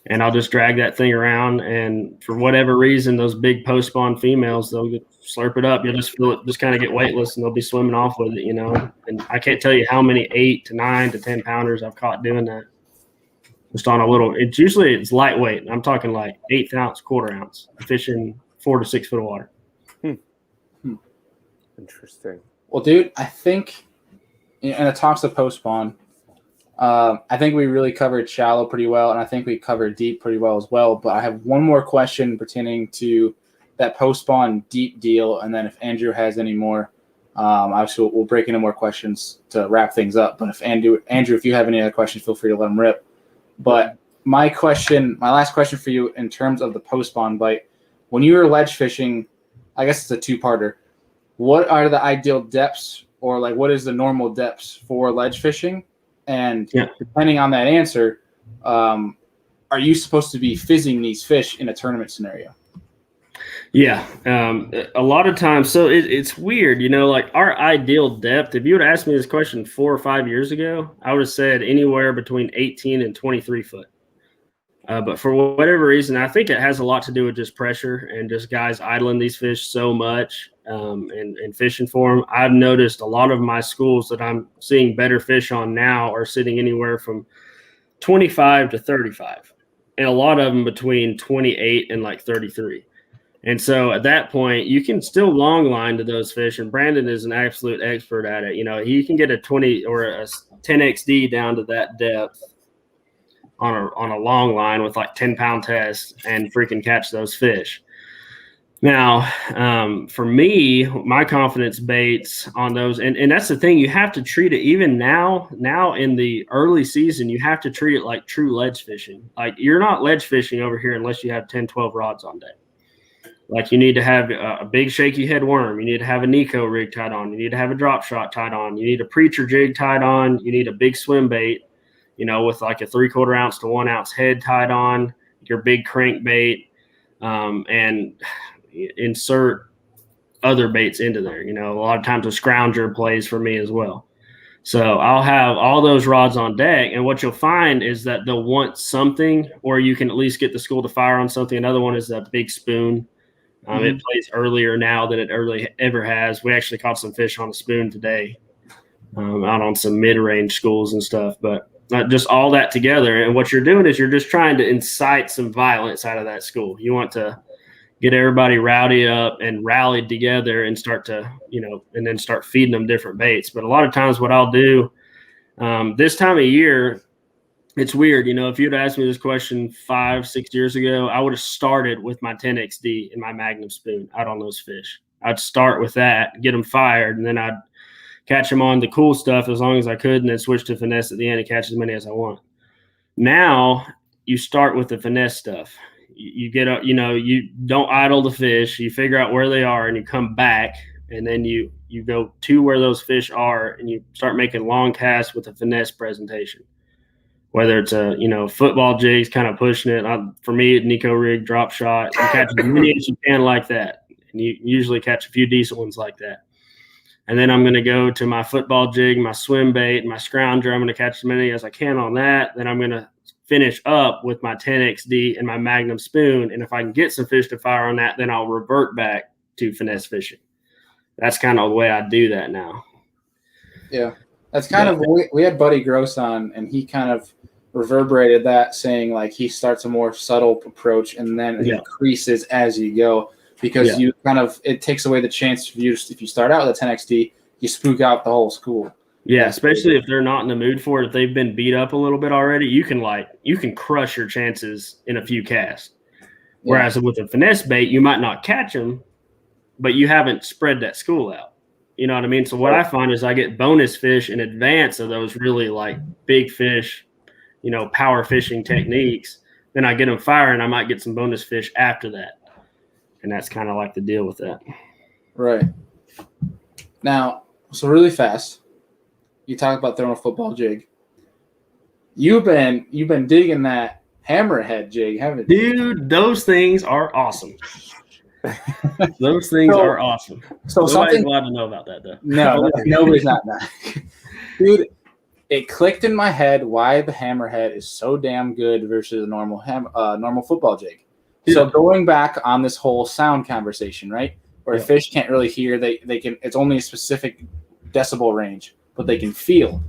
And I'll just drag that thing around, and for whatever reason, those big post-spawn females, they'll slurp it up. You'll just feel it just kind of get weightless, and they'll be swimming off with it, And I can't tell you how many 8 to 9 to 10 pounders I've caught doing that. Just on a little – it's lightweight. I'm talking like 1/8 ounce, 1/4 ounce, fishing 4 to 6 foot of water. Interesting. Well, dude, I think – and it talks to post-spawn – I think we really covered shallow pretty well, and I think we covered deep pretty well as well. But I have one more question pertaining to that post-spawn deep deal, and then if Andrew has any more, obviously we'll break into more questions to wrap things up. But if Andrew, if you have any other questions, feel free to let them rip. But my last question for you in terms of the post-spawn bite, when you were ledge fishing, I guess it's a two-parter. What are the ideal depths, or like what is the normal depths for ledge fishing? And depending on that answer, are you supposed to be fizzing these fish in a tournament scenario? Yeah, a lot of times. So it's weird, like our ideal depth. If you would asked me this question 4 or 5 years ago, I would have said anywhere between 18 and 23 foot. But for whatever reason, I think it has a lot to do with just pressure and just guys idling these fish so much and fishing for them. I've noticed a lot of my schools that I'm seeing better fish on now are sitting anywhere from 25 to 35, and a lot of them between 28 and like 33. And so at that point, you can still long line to those fish, and Brandon is an absolute expert at it. He can get a 20 or a 10XD down to that depth on a long line with like 10-pound test and freaking catch those fish. Now, for me, my confidence baits on those, and that's the thing, you have to treat it even now in the early season, you have to treat it like true ledge fishing. Like you're not ledge fishing over here unless you have 10, 12 rods on deck. Like you need to have a big shaky head worm. You need to have a Nico rig tied on. You need to have a drop shot tied on. You need a preacher jig tied on. You need a big swim bait, with like a 3/4 ounce to 1 ounce head tied on, your big crankbait, and insert other baits into there. A lot of times a scrounger plays for me as well. So I'll have all those rods on deck, and what you'll find is that they'll want something, or you can at least get the school to fire on something. Another one is that big spoon. It plays earlier now than it ever has. We actually caught some fish on a spoon today, out on some mid-range schools and stuff, but just all that together. And what you're doing is you're just trying to incite some violence out of that school. You want to get everybody rowdy up and rallied together and start to, and then start feeding them different baits. But a lot of times what I'll do this time of year, it's weird. If you'd asked me this question 5, 6 years ago, I would have started with my 10XD and my Magnum spoon out on those fish. I'd start with that, get them fired, and then I'd catch them on the cool stuff as long as I could, and then switch to finesse at the end and catch as many as I want. Now you start with the finesse stuff. You get up, you don't idle the fish. You figure out where they are, and you come back, and then you go to where those fish are, and you start making long casts with a finesse presentation. Whether it's a football jigs, kind of pushing it. For me, Nico rig, drop shot. You catch as many as you can like that, and you usually catch a few decent ones like that. And then I'm going to go to my football jig, my swim bait, my scrounger. I'm going to catch as many as I can on that. Then I'm going to finish up with my 10XD and my Magnum spoon. And if I can get some fish to fire on that, then I'll revert back to finesse fishing. That's kind of the way I do that now. Yeah. That's kind of, we had Buddy Gross on, and he kind of reverberated that, saying like he starts a more subtle approach and then it increases as you go, because you kind of, it takes away the chance for you, if you start out with a 10XD, you spook out the whole school. Yeah, especially if they're not in the mood for it. If they've been beat up a little bit already, you can crush your chances in a few casts. Whereas with a finesse bait, you might not catch them, but you haven't spread that school out. You know what I mean? So what I find is I get bonus fish in advance of those really like big fish, power fishing techniques. Then I get them firing. I might get some bonus fish after that. And that's kind of like the deal with that. Right. Now, so really fast, you talk about throwing a football jig. You've been digging that hammerhead jig, haven't you? Dude, those things are awesome. Those things are awesome. So nobody's allowed to know about that, though. No, nobody's not. Dude, it clicked in my head why the hammerhead is so damn good versus a normal normal football jig. Yeah. So going back on this whole sound conversation, right, where fish can't really hear, they can. It's only a specific decibel range, but they can feel.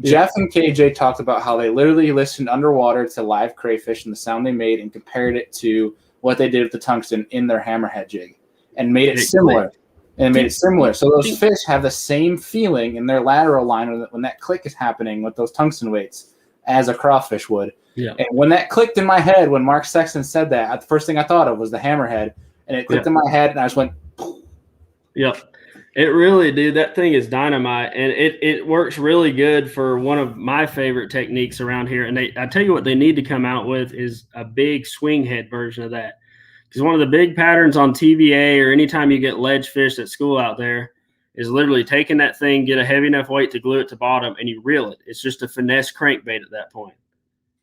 Jeff and KJ talked about how they literally listened underwater to live crayfish and the sound they made and compared it to what they did with the tungsten in their hammerhead jig and made it similar. So those fish have the same feeling in their lateral line when that click is happening with those tungsten weights as a crawfish would. Yeah. And when that clicked in my head, when Mark Sexton said that, the first thing I thought of was the hammerhead. And it clicked in my head, and I just went, Yep. It really, dude, that thing is dynamite. And it works really good for one of my favorite techniques around here. And I tell you what they need to come out with is a big swing head version of that. Because one of the big patterns on TVA or anytime you get ledge fish at school out there is literally taking that thing, get a heavy enough weight to glue it to bottom, and you reel it. It's just a finesse crankbait at that point.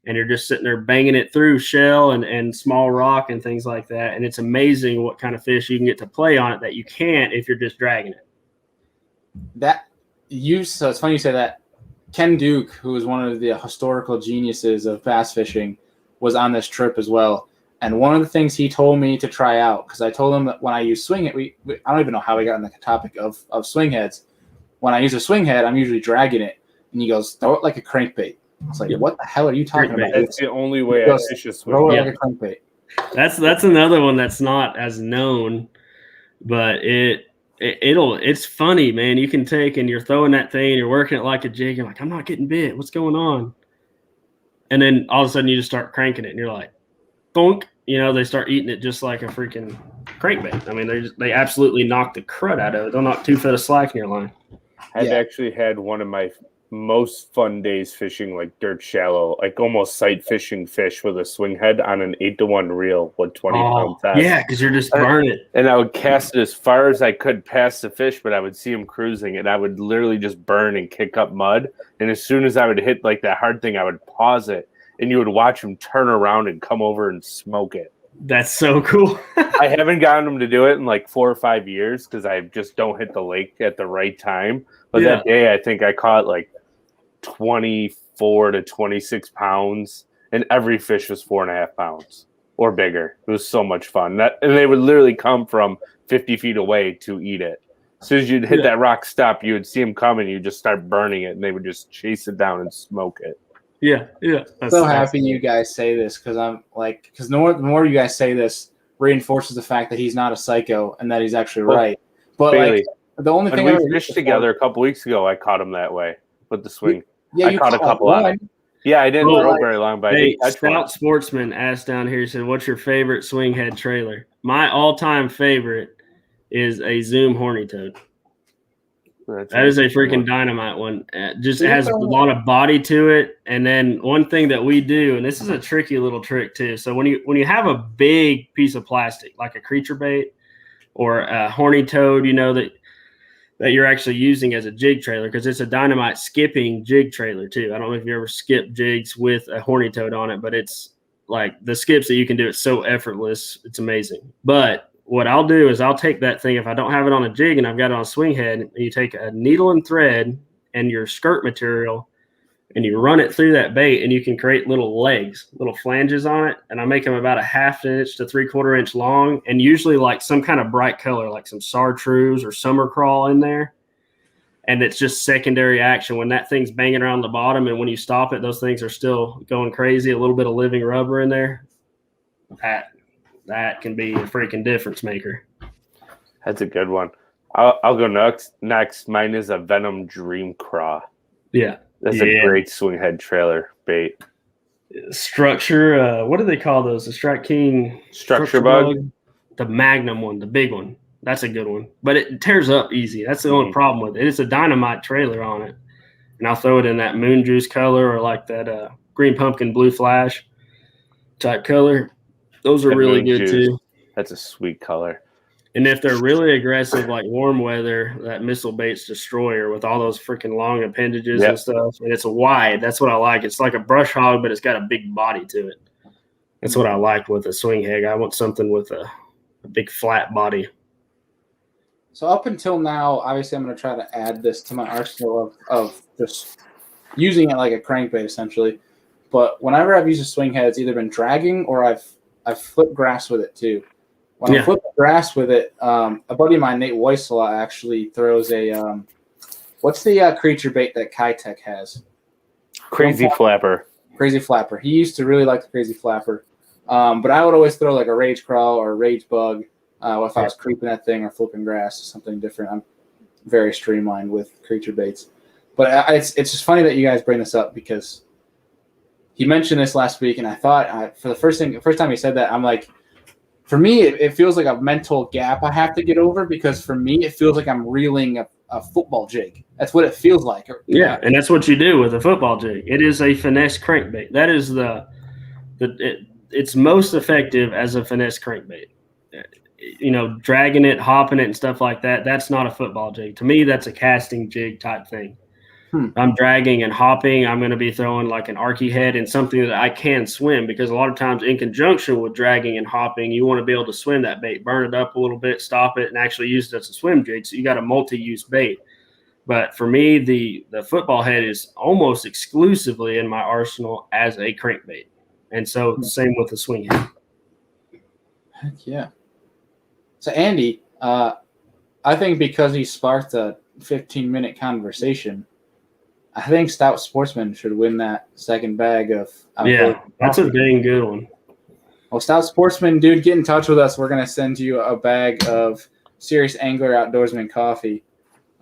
And you're just sitting there banging it through shell and small rock and things like that. And it's amazing what kind of fish you can get to play on it that you can't if you're just dragging it. So it's funny you say that. Ken Duke, who is one of the historical geniuses of bass fishing, was on this trip as well. And one of the things he told me to try out, because I told him that when I use swing head, I don't even know how we got on the topic of swing heads. When I use a swing head, I'm usually dragging it. And he goes, throw it like a crankbait. It's like, what the hell are you talking about? That's the only way I fish a swing. Throw it like a crankbait. That's another one that's not as known, but it's funny, man. You can take and you're throwing that thing and you're working it like a jig. You're like, I'm not getting bit. What's going on? And then all of a sudden you just start cranking it and you're like, bonk. You know, they start eating it just like a freaking crankbait. I mean, they absolutely knock the crud out of it. They'll knock 2 foot of slack in your line. I've actually had one of my most fun days fishing like dirt shallow, like almost sight fishing fish with a swing head on an 8-to-1 reel with 20-pound test. Yeah, because you're just burning it. And I would cast it as far as I could past the fish, but I would see him cruising, and I would literally just burn and kick up mud. And as soon as I would hit like that hard thing, I would pause it, and you would watch him turn around and come over and smoke it. That's so cool. I haven't gotten him to do it in like 4 or 5 years because I just don't hit the lake at the right time. But that day, I think I caught like 24 to 26 pounds, and every fish was 4.5 pounds or bigger. It was so much fun. And they would literally come from 50 feet away to eat it. As soon as you'd hit that rock stop, you would see them coming. You just start burning it, and they would just chase it down and smoke it. Yeah. So happy you guys say this because the more you guys say this reinforces the fact that he's not a psycho and that he's actually right. But Bailey, the only thing we fished together a couple weeks ago, I caught him that way with the swing. Yeah, I caught a couple on it. Yeah, I didn't throw very long, but hey, Stout Sportsman asked down here, he said, what's your favorite swing head trailer? My all-time favorite is a Zoom Horny Toad. That is a freaking dynamite one. It just has a lot of body to it. And then one thing that we do, and this is a tricky little trick too. So when you have a big piece of plastic, like a creature bait or a horny toad, you know, that you're actually using as a jig trailer, because it's a dynamite skipping jig trailer too. I don't know if you ever skip jigs with a horny toad on it, but it's like the skips that you can do. It's so effortless. It's amazing. But what I'll do is I'll take that thing, if I don't have it on a jig and I've got it on a swing head, and you take a needle and thread and your skirt material and you run it through that bait, and you can create little legs, little flanges on it. And I make them about a 1/2 inch to 3/4 inch long, and usually like some kind of bright color, like some chartreuse or summer crawl in there. And it's just secondary action when that thing's banging around the bottom. And when you stop it, those things are still going crazy. A little bit of living rubber in there. That can be a freaking difference maker. That's a good one. I'll go next. Mine is a Venom Dream Craw. Yeah. That's a great swing head trailer bait. Structure, what do they call those? The Strike King Structure bug? The Magnum one, the big one. That's a good one. But it tears up easy. That's the only problem with it. It's a dynamite trailer on it. And I'll throw it in that moon juice color or like that green pumpkin blue flash type color. Those are really good too. That's a sweet color. And if they're really aggressive, like warm weather, that Missile Baits Destroyer with all those freaking long appendages and stuff, and it's a wide. That's what I like. It's like a brush hog, but it's got a big body to it. That's what I like with a swing hag. I want something with a big flat body. So up until now, obviously, I'm going to try to add this to my arsenal of just using it like a crankbait essentially. But whenever I've used a swing head, it's either been dragging or I've flipped grass with it too. When I flip grass with it, a buddy of mine, Nate Weissela, actually throws a what's the creature bait that Kitech has? Crazy Flapper. Crazy Flapper. He used to really like the Crazy Flapper. But I would always throw like a Rage Crawl or a Rage Bug if I was creeping that thing or flipping grass or something different. I'm very streamlined with creature baits. But it's just funny that you guys bring this up because he mentioned this last week, and I thought for the first time he said that, I'm like, for me, it feels like a mental gap I have to get over because for me, it feels like I'm reeling a football jig. That's what it feels like. Yeah, and that's what you do with a football jig. It is a finesse crankbait. That is it's most effective as a finesse crankbait. You know, dragging it, hopping it, and stuff like that, that's not a football jig. To me, that's a casting jig type thing. I'm dragging and hopping. I'm going to be throwing like an archy head and something that I can swim because a lot of times in conjunction with dragging and hopping, you want to be able to swim that bait, burn it up a little bit, stop it, and actually use it as a swim jig. So you got a multi-use bait. But for me, the football head is almost exclusively in my arsenal as a crankbait. And so same with the swing head. Heck yeah. So Andy, I think because he sparked a 15-minute conversation, I think Stout Sportsman should win that second bag of. That's a dang good one. Well, Stout Sportsman, dude, get in touch with us. We're gonna send you a bag of Serious Angler Outdoorsman coffee.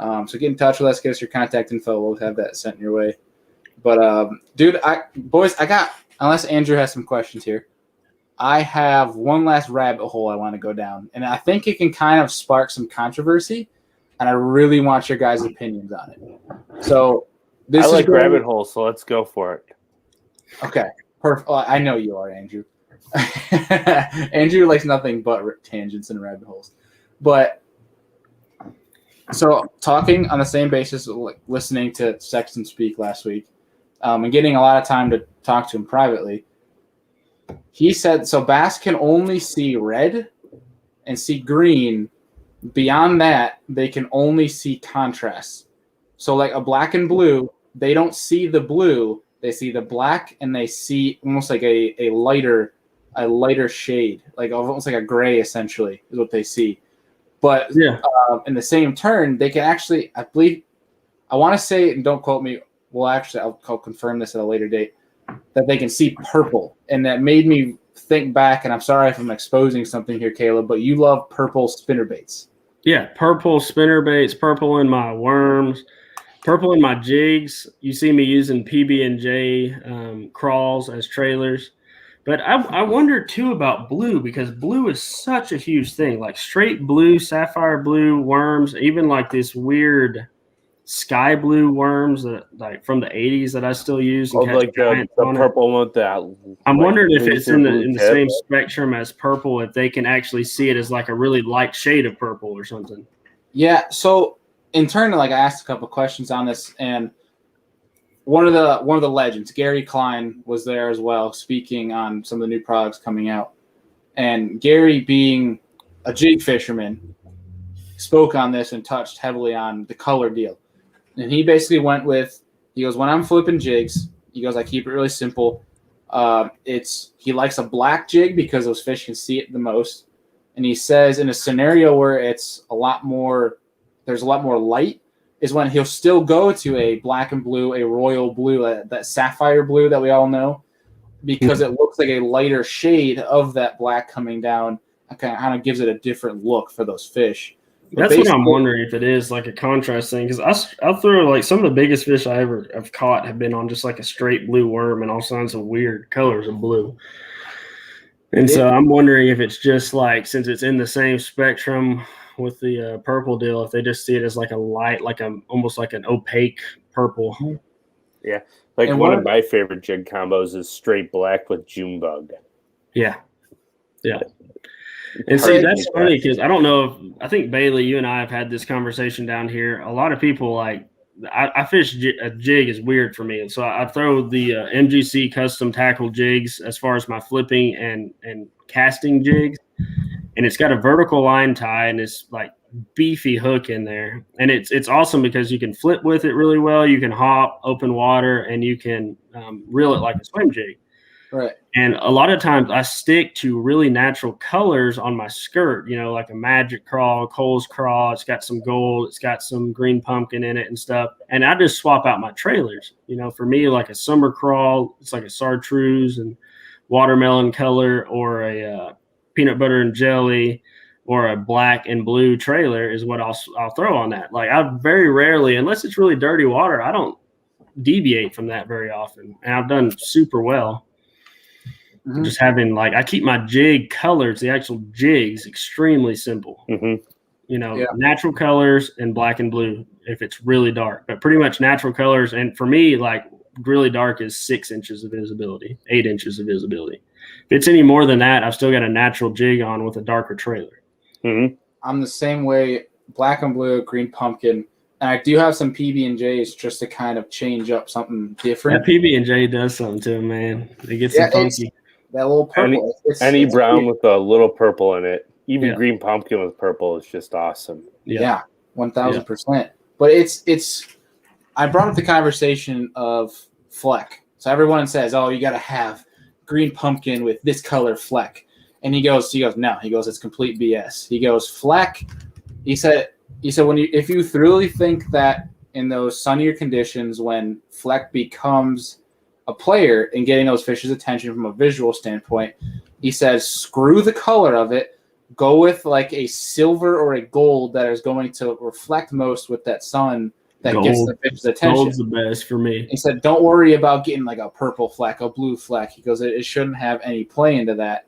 So get in touch with us. Get us your contact info. We'll have that sent your way. But dude, I got. Unless Andrew has some questions here, I have one last rabbit hole I want to go down, and I think it can kind of spark some controversy, and I really want your guys' opinions on it. So. I like rabbit holes, so let's go for it. Okay, perfect. Well, I know you are, Andrew. Andrew likes nothing but tangents and rabbit holes. But so talking on the same basis, like listening to Sexton speak last week, and getting a lot of time to talk to him privately, he said so bass can only see red and see green. Beyond that, they can only see contrasts. So like a black and blue, they don't see the blue, they see the black, and they see almost like a lighter shade, like almost like a gray essentially is what they see. But in the same turn, they can actually, I believe, I want to say, and don't quote me, well actually I'll confirm this at a later date, that they can see purple. And that made me think back, and I'm sorry if I'm exposing something here, Caleb, but you love purple spinnerbaits. Yeah, purple spinnerbaits, purple in my worms. Purple in my jigs. You see me using PB&J crawls as trailers. But I wonder, too, about blue because blue is such a huge thing. Like straight blue, sapphire blue worms, even like this weird sky blue worms that like from the 80s that I still use. And like the purple one that. I'm wondering if it's in the same spectrum as purple, if they can actually see it as like a really light shade of purple or something. Yeah, so in turn, like I asked a couple of questions on this, and one of the legends, Gary Klein, was there as well, speaking on some of the new products coming out. And Gary, being a jig fisherman, spoke on this and touched heavily on the color deal. And he basically went with, he goes, when I'm flipping jigs, he goes, I keep it really simple. He likes a black jig because those fish can see it the most. And he says in a scenario where it's there's a lot more light is when he'll still go to a black and blue, a royal blue, that sapphire blue that we all know, because it looks like a lighter shade of that black coming down. It kind of gives it a different look for those fish. That's what I'm wondering, if it is like a contrast thing, because I'll throw like some of the biggest fish I ever have caught have been on just like a straight blue worm and all kinds of weird colors of blue. And so I'm wondering if it's just like, since it's in the same spectrum with the purple deal, if they just see it as like a light, like almost like an opaque purple. Yeah, like one of my favorite jig combos is straight black with June bug. Yeah. And see, that's funny because I don't know I think Bailey, you and I have had this conversation down here. A lot of people like, I fish a jig is weird for me, and so I throw the MGC custom tackle jigs as far as my flipping and casting jigs. and it's got a vertical line tie and this like beefy hook in there. And it's awesome because you can flip with it really well. You can hop, open water, and you can reel it like a swim jig. Right. And a lot of times I stick to really natural colors on my skirt, you know, like a magic crawl, Cole's crawl. It's got some gold. It's got some green pumpkin in it and stuff. And I just swap out my trailers. You know, for me, like a summer crawl, it's like a chartreuse and watermelon color, or a peanut butter and jelly, or a black and blue trailer is what I'll throw on that. Like, I very rarely, unless it's really dirty water, I don't deviate from that very often. And I've done super well. Mm-hmm. Just having, like, I keep my jig colors, the actual jigs, extremely simple. Mm-hmm. You know, natural colors and black and blue if it's really dark, but pretty much natural colors. And for me, like, really dark is 6 inches of visibility, 8 inches of visibility. If it's any more than that, I've still got a natural jig on with a darker trailer. Mm-hmm. I'm the same way, black and blue, green pumpkin. And I do have some PB&Js just to kind of change up something different. That PB&J does something to them, man. It gets some funky. That little purple. Any it's brown weird. with a little purple in it. Even green pumpkin with purple is just awesome. Yeah, 1,000%. But it's. I brought up the conversation of fleck. So everyone says, "Oh, you got to have green pumpkin with this color fleck," and he goes, "No." He goes, "It's complete BS." He goes, "Fleck." He said if you really think that in those sunnier conditions when fleck becomes a player in getting those fish's attention from a visual standpoint, he says, screw the color of it. Go with like a silver or a gold that is going to reflect most with that sun that gets the fish's attention. Gold's the best for me. He said, don't worry about getting like a purple fleck, a blue fleck. He goes, it shouldn't have any play into that.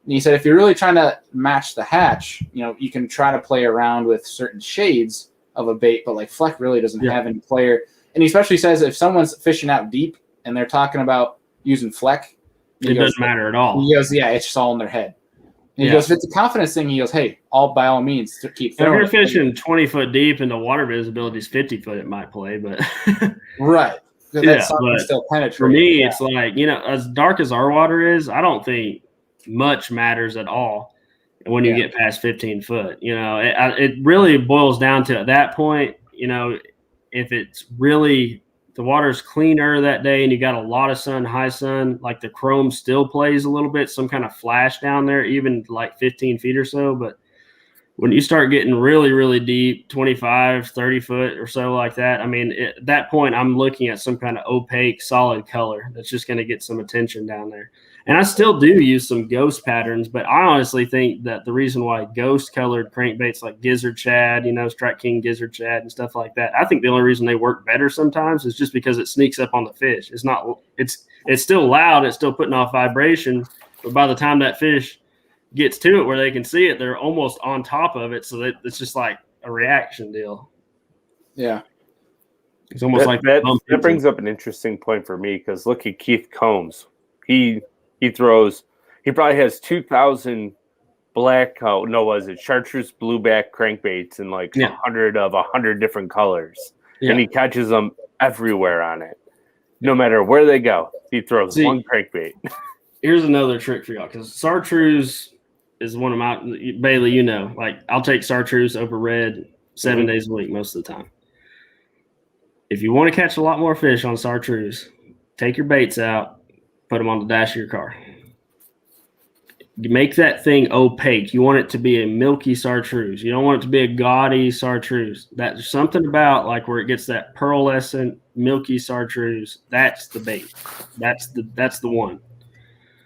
And he said, if you're really trying to match the hatch, you know, you can try to play around with certain shades of a bait, but like fleck really doesn't have any player. And he especially says if someone's fishing out deep and they're talking about using fleck, it doesn't matter at all. He goes, it's just all in their head. And he goes, if it's a confidence thing, he goes, hey, by all means, keep throwing. If you're fishing 20 foot deep and the water visibility is 50 foot, it might play, but right. So that's still penetrating. For me, it's like, you know, as dark as our water is, I don't think much matters at all when you get past 15 foot. You know, it really boils down to at that point, you know, if it's really the water's cleaner that day and you got a lot of sun, high sun, like the chrome still plays a little bit, some kind of flash down there, even like 15 feet or so. But when you start getting really, really deep, 25, 30 foot or so like that, I mean, at that point, I'm looking at some kind of opaque, solid color that's just going to get some attention down there. And I still do use some ghost patterns, but I honestly think that the reason why ghost colored crankbaits like Gizzard Shad, you know, Strike King Gizzard Shad and stuff like that, I think the only reason they work better sometimes is just because it sneaks up on the fish. It's still loud. It's still putting off vibration. But by the time that fish gets to it where they can see it, they're almost on top of it. So that it's just like a reaction deal. Yeah. It's almost that brings up an interesting point for me because look at Keith Combs. He probably has 2,000 chartreuse blueback crankbaits in like 100 different colors. Yeah. And he catches them everywhere on it. No matter where they go, he throws one crankbait. Here's another trick for y'all, because chartreuse is one of my, Bailey, you know, like I'll take chartreuse over red 7 days a week most of the time. If you want to catch a lot more fish on chartreuse, take your baits out, put them on the dash of your car. You make that thing opaque. You want it to be a milky chartreuse. You don't want it to be a gaudy chartreuse. There's something about like where it gets that pearlescent, milky chartreuse. That's the bait. That's the one.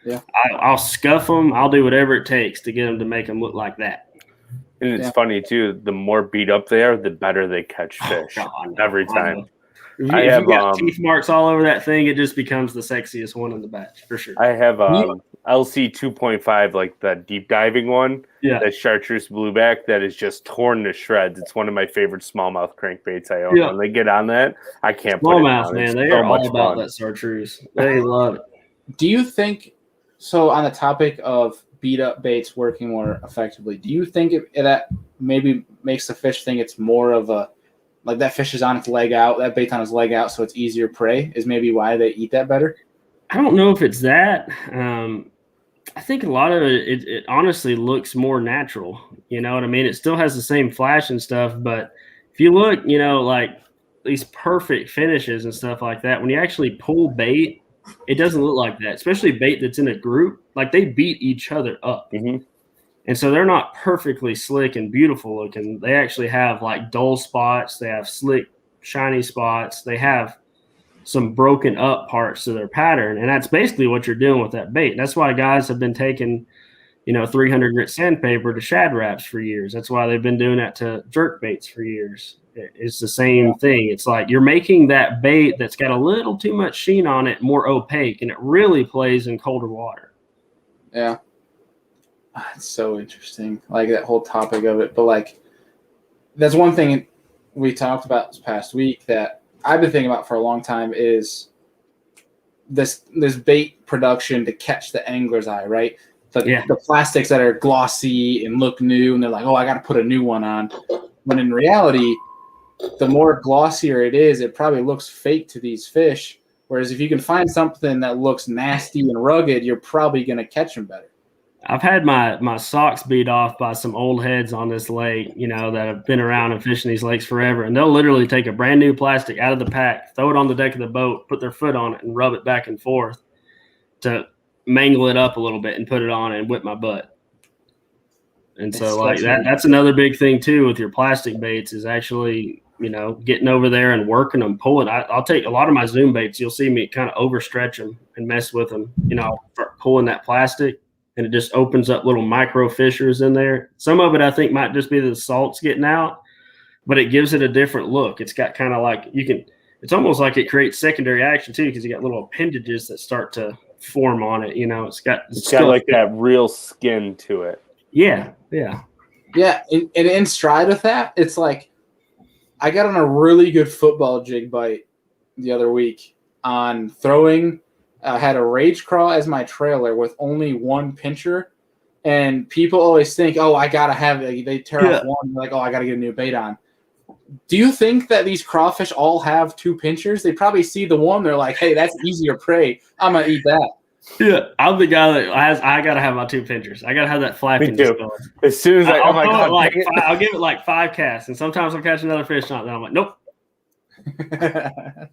Yeah. I'll scuff them. I'll do whatever it takes to get them to make them look like that. And it's funny too. The more beat up they are, the better they catch fish every time. If you got teeth marks all over that thing, it just becomes the sexiest one in the batch for sure. I have LC 2.5, like the deep diving one. Yeah, that chartreuse blueback that is just torn to shreds. It's one of my favorite smallmouth crankbaits I own. Yeah. When they get on that, I can't put it down. Smallmouth, man, they are all about that chartreuse. They love it. Do you think so? On the topic of beat up baits working more effectively, do you think that maybe makes the fish think it's more of a like that fish is on its leg out, that bait's on its leg out, so it's easier prey, is maybe why they eat that better? I don't know if it's that. I think a lot of it honestly looks more natural. You know what I mean? It still has the same flash and stuff, but if you look, you know, like these perfect finishes and stuff like that, when you actually pull bait, it doesn't look like that, especially bait that's in a group. Like they beat each other up. Mm-hmm. And so they're not perfectly slick and beautiful looking. They actually have like dull spots. They have slick, shiny spots. They have some broken up parts to their pattern. And that's basically what you're doing with that bait. That's why guys have been taking, you know, 300 grit sandpaper to shad wraps for years. That's why they've been doing that to jerk baits for years. It's the same thing. It's like you're making that bait that's got a little too much sheen on it more opaque, and it really plays in colder water. Yeah. It's so interesting, like that whole topic of it. But like, that's one thing we talked about this past week that I've been thinking about for a long time is this bait production to catch the angler's eye, right? The plastics that are glossy and look new, and they're like, oh, I got to put a new one on. When in reality, the more glossier it is, it probably looks fake to these fish. Whereas if you can find something that looks nasty and rugged, you're probably going to catch them better. I've had my socks beat off by some old heads on this lake, you know, that have been around and fishing these lakes forever. And they'll literally take a brand new plastic out of the pack, throw it on the deck of the boat, put their foot on it, and rub it back and forth to mangle it up a little bit and put it on and whip my butt. And so like that's another big thing too with your plastic baits is actually, you know, getting over there and working them, pulling. I'll take a lot of my Zoom baits. You'll see me kind of overstretch them and mess with them, you know, pulling that plastic. And it just opens up little micro fissures in there. Some of it I think might just be the salts getting out, but it gives it a different look. It's got kind of like it's almost like it creates secondary action too, because you got little appendages that start to form on it. You know, it's got like that real skin to it. Yeah. And in stride with that, it's like I got on a really good football jig bite the other week on throwing. I had a rage crawl as my trailer with only one pincher, and people always think, "Oh, I gotta have it." They tear off one, like, "Oh, I gotta get a new bait on." Do you think that these crawfish all have two pinchers? They probably see the one, they're like, "Hey, that's easier prey. I'm gonna eat that." Yeah, I'm the guy that I gotta have my two pinchers. I gotta have that flapping. As soon as I'll give it like 5 casts, and sometimes I'll catch another fish. Not then I'm like, nope.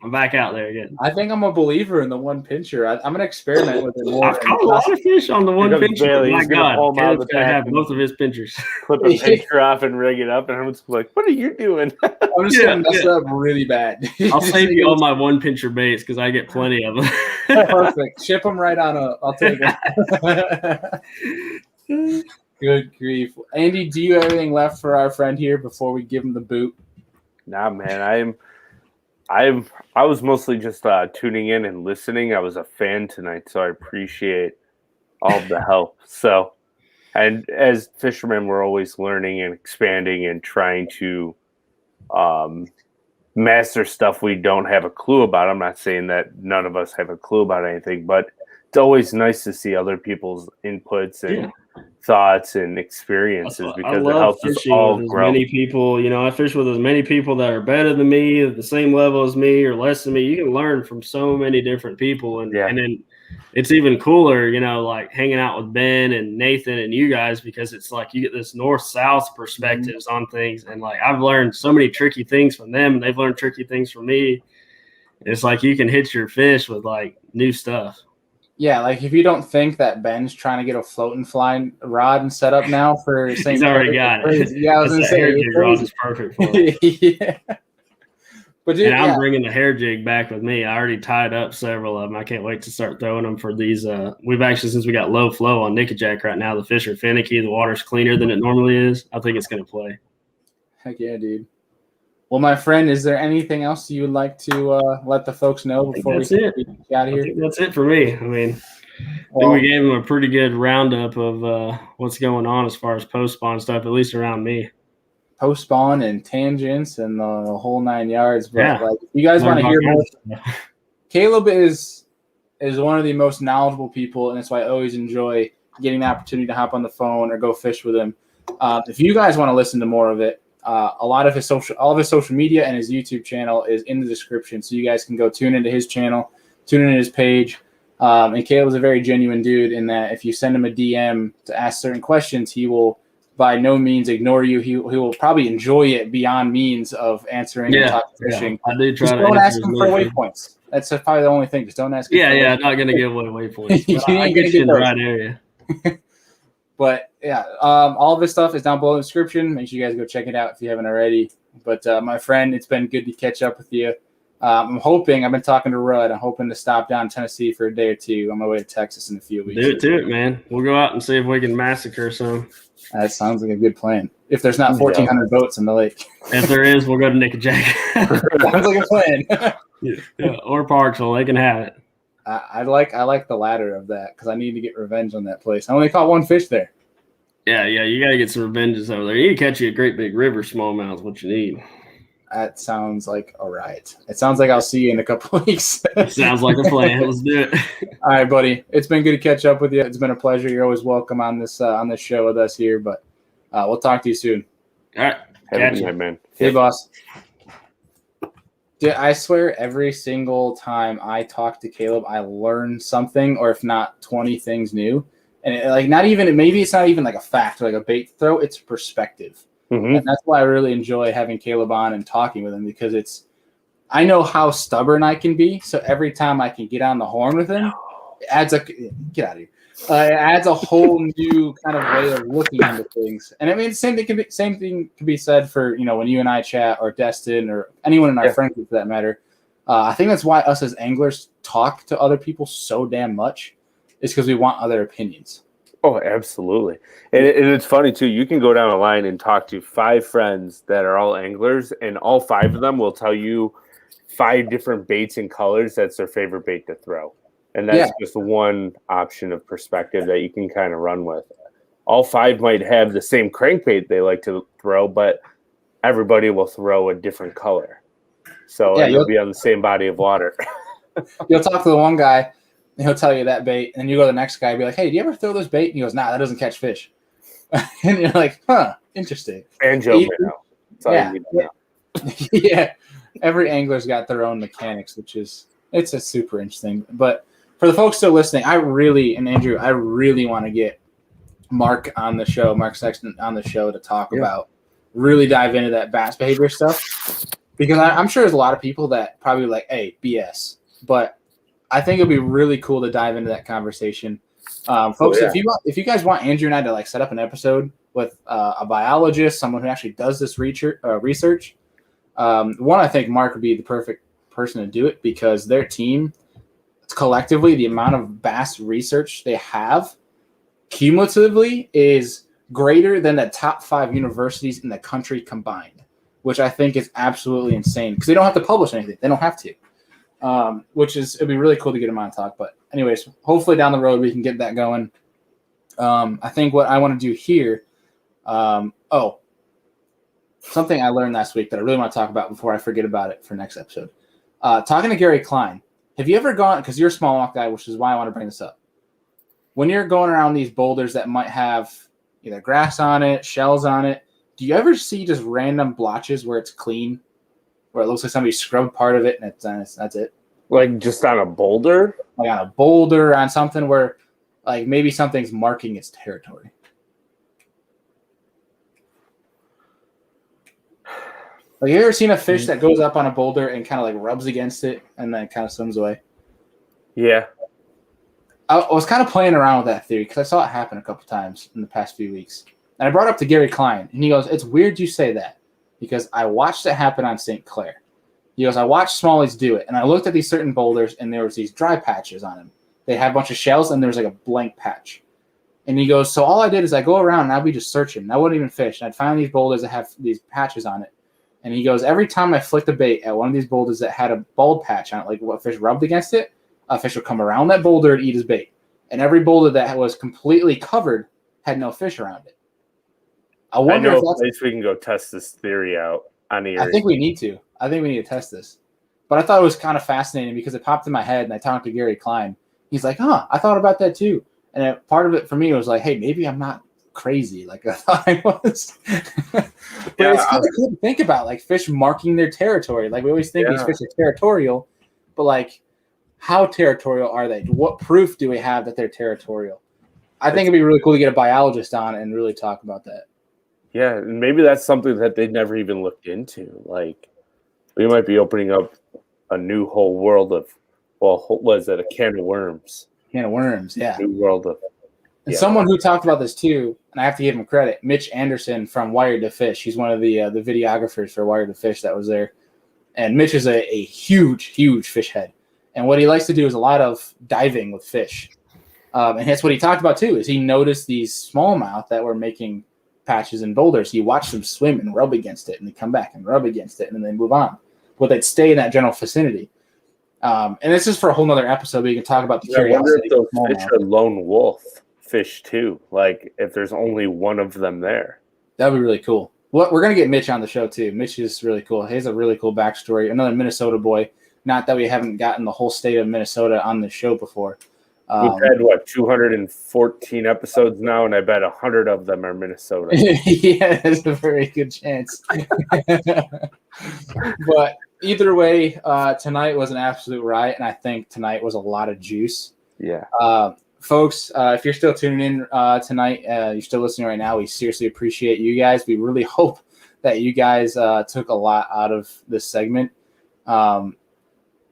I'm back out there again. I think I'm a believer in the one pincher. I'm going to experiment with it more. I've caught a lot of fish on the one pincher. My God, Caleb's going to have both of his pinchers. Put the pincher off and rig it up, and everyone's like, what are you doing? I'm just going to mess up really bad. I'll save you all my one pincher baits because I get plenty of them. Perfect. Ship them right on up. I'll take them. Good grief. Andy, do you have anything left for our friend here before we give him the boot? Nah, man. I was mostly just tuning in and listening. I was a fan tonight, so I appreciate all the help. So, and as fishermen, we're always learning and expanding and trying to master stuff we don't have a clue about. I'm not saying that none of us have a clue about anything, but it's always nice to see other people's inputs and thoughts and experiences because it helps us all grow. Many people, you know, I fish with as many people that are better than me, at the same level as me, or less than me. You can learn from so many different people, and then it's even cooler, you know, like hanging out with Ben and Nathan and you guys, because it's like you get this north-south perspectives on things, and like I've learned so many tricky things from them, and they've learned tricky things from me. It's like you can hit your fish with like new stuff. Yeah, like if you don't think that Ben's trying to get a float and fly rod and set up now for St. He's already got it. Yeah, I was going to say. The rod is perfect for it. Yeah. But dude, and I'm bringing the hair jig back with me. I already tied up several of them. I can't wait to start throwing them for these. We've actually, since we got low flow on Nickajack right now, the fish are finicky. The water's cleaner than it normally is. I think it's going to play. Heck yeah, dude. Well, my friend, is there anything else you would like to let the folks know before we get out of here? I think that's it for me. I mean, I think we gave them a pretty good roundup of what's going on as far as post-spawn stuff, at least around me. Post-spawn and tangents and the whole 9 yards. But like, if you guys want to hear more, Caleb is one of the most knowledgeable people, and that's why I always enjoy getting the opportunity to hop on the phone or go fish with him. If you guys want to listen to more of it, all of his social media and his YouTube channel is in the description, so you guys can go tune into his channel, tune into his page. And Caleb's a very genuine dude in that if you send him a DM to ask certain questions, he will by no means ignore you. He will probably enjoy it beyond means of answering and talking fishing. I do try Just to don't answer ask him for waypoints. That's probably the only thing. Just don't ask him for I'm not going to give away waypoints. You But I ain't get gonna you get in the those. right area. But yeah, all of this stuff is down below in the description. Make sure you guys go check it out if you haven't already. But my friend, it's been good to catch up with you. I've been talking to Rudd. I'm hoping to stop down in Tennessee for a day or two on my way to Texas in a few weeks. Do it, man. We'll go out and see if we can massacre some. That sounds like a good plan. If there's not 1,400 boats in the lake. If there is, we'll go to Nick and Jack. Sounds like a plan. Or Parksville. They can have it. I like the latter of that because I need to get revenge on that place. I only caught one fish there. Yeah, you got to get some revenges over there. You need to catch you a great big river smallmouth is what you need. That sounds like all right. It sounds like I'll see you in a couple of weeks. Sounds like a plan. Let's do it. All right, buddy. It's been good to catch up with you. It's been a pleasure. You're always welcome on this show with us here. But we'll talk to you soon. All right. Have a good night, man. Hey, boss. Dude, I swear every single time I talk to Caleb, I learn something, or if not 20 things new. And maybe it's not even like a fact, like a bait throw. It's perspective. Mm-hmm. And that's why I really enjoy having Caleb on and talking with him because I know how stubborn I can be. So every time I can get on the horn with him, it adds get out of here. It adds a whole new kind of way of looking into things. And I mean, same thing can be said for, when you and I chat or Destin or anyone in our friend group for that matter. I think that's why us as anglers talk to other people so damn much is because we want other opinions. Oh, absolutely. And it's funny, too. You can go down a line and talk to 5 friends that are all anglers, and all 5 of them will tell you 5 different baits and colors that's their favorite bait to throw. And that's just one option of perspective that you can kind of run with. All 5 might have the same crankbait they like to throw, but everybody will throw a different color. So you'll be on the same body of water. You'll talk to the one guy, and he'll tell you that bait, and then you go to the next guy and be like, hey, do you ever throw this bait? And he goes, nah, that doesn't catch fish. And you're like, huh, interesting. And Joe Minnow. That's all you need to know. Yeah. Every angler's got their own mechanics, it's a super interesting. But for the folks still listening, Andrew, I really want to get Mark Sexton on the show to talk about, really dive into that bass behavior stuff. Because I'm sure there's a lot of people that probably like, hey, BS. But I think it'd be really cool to dive into that conversation. Folks, if you guys want Andrew and I to set up an episode with a biologist, someone who actually does this research, I think Mark would be the perfect person to do it because their team, collectively, the amount of bass research they have cumulatively is greater than the top 5 universities in the country combined, which I think is absolutely insane because they don't have to publish anything. They don't have to. It'd be really cool to get him on talk. But anyways, hopefully down the road we can get that going. I think what I want to do here, something I learned last week that I really want to talk about before I forget about it for next episode. Talking to Gary Klein, have you ever gone, because you're a smallmouth guy, which is why I want to bring this up. When you're going around these boulders that might have either grass on it, shells on it, do you ever see just random blotches where it's clean? Where it looks like somebody scrubbed part of it and that's it. Like just on a boulder? Like on a boulder, on something where maybe something's marking its territory. You ever seen a fish that goes up on a boulder and kind of rubs against it and then kind of swims away? Yeah. I was kind of playing around with that theory because I saw it happen a couple times in the past few weeks. And I brought it up to Gary Klein, and he goes, it's weird you say that because I watched it happen on St. Clair. He goes, I watched smallies do it, and I looked at these certain boulders, and there was these dry patches on them. They had a bunch of shells, and there was a blank patch. And he goes, so all I did is I go around, and I'd be just searching. And I wouldn't even fish. And I'd find these boulders that have these patches on it. And he goes, every time I flicked a bait at one of these boulders that had a bald patch on it, like what fish rubbed against it, a fish would come around that boulder and eat his bait. And every boulder that was completely covered had no fish around it. I wonder if that's... At least we can go test this theory out on the area. I think we need to. Test this. But I thought it was kind of fascinating because it popped in my head, and I talked to Gary Klein. He's like, I thought about that too. And part of it for me was like, hey, maybe I'm not crazy like I thought I was. But it's kind of cool to think about, fish marking their territory. We always think these fish are territorial, but how territorial are they? What proof do we have that they're territorial? I think it'd be really cool to get a biologist on and really talk about that. Yeah, and maybe that's something that they never even looked into. Like, we might be opening up a new whole world of, well, what is it, a can of worms? Can of worms, yeah. New world of. And someone who talked about this too, and I have to give him credit, Mitch Anderson from Wired to Fish. He's one of the videographers for Wired to Fish that was there. And Mitch is a huge, huge fish head. And what he likes to do is a lot of diving with fish. And that's what he talked about too, is he noticed these smallmouth that were making patches and boulders. He watched them swim and rub against it, and they come back and rub against it, and then they move on. But they'd stay in that general vicinity. And this is for a whole nother episode where you can talk about the curiosity. I wonder if those fish are lone wolf fish too. Like if there's only one of them there. That'd be really cool. Well, we're gonna get Mitch on the show too. Mitch is really cool. He has a really cool backstory. Another Minnesota boy. Not that we haven't gotten the whole state of Minnesota on the show before. We've had 214 episodes now, and I bet 100 of them are Minnesota. Yeah, there's a very good chance. But either way, tonight was an absolute riot, and I think tonight was a lot of juice. Yeah. Folks, if you're still tuning in tonight, you're still listening right now, we seriously appreciate you guys. We really hope that you guys took a lot out of this segment.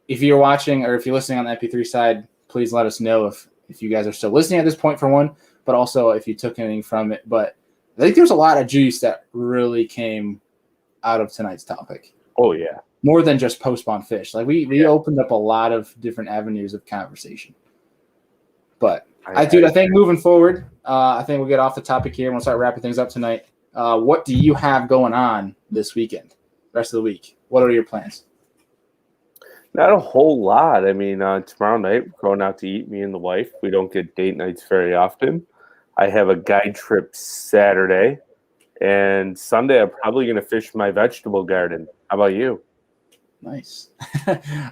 If you're watching or if you're listening on the MP3 side, please let us know if you guys are still listening at this point, for one, but also if you took anything from it. But I think there's a lot of juice that really came out of tonight's topic. Oh, yeah. More than just post-spawn fish. Like we opened up a lot of different avenues of conversation. But I think moving forward, I think we'll get off the topic here and we'll start wrapping things up tonight. What do you have going on this weekend, rest of the week? What are your plans? Not a whole lot. I mean, tomorrow night, we're going out to eat, me and the wife. We don't get date nights very often. I have a guide trip Saturday. And Sunday, I'm probably going to fish my vegetable garden. How about you? Nice.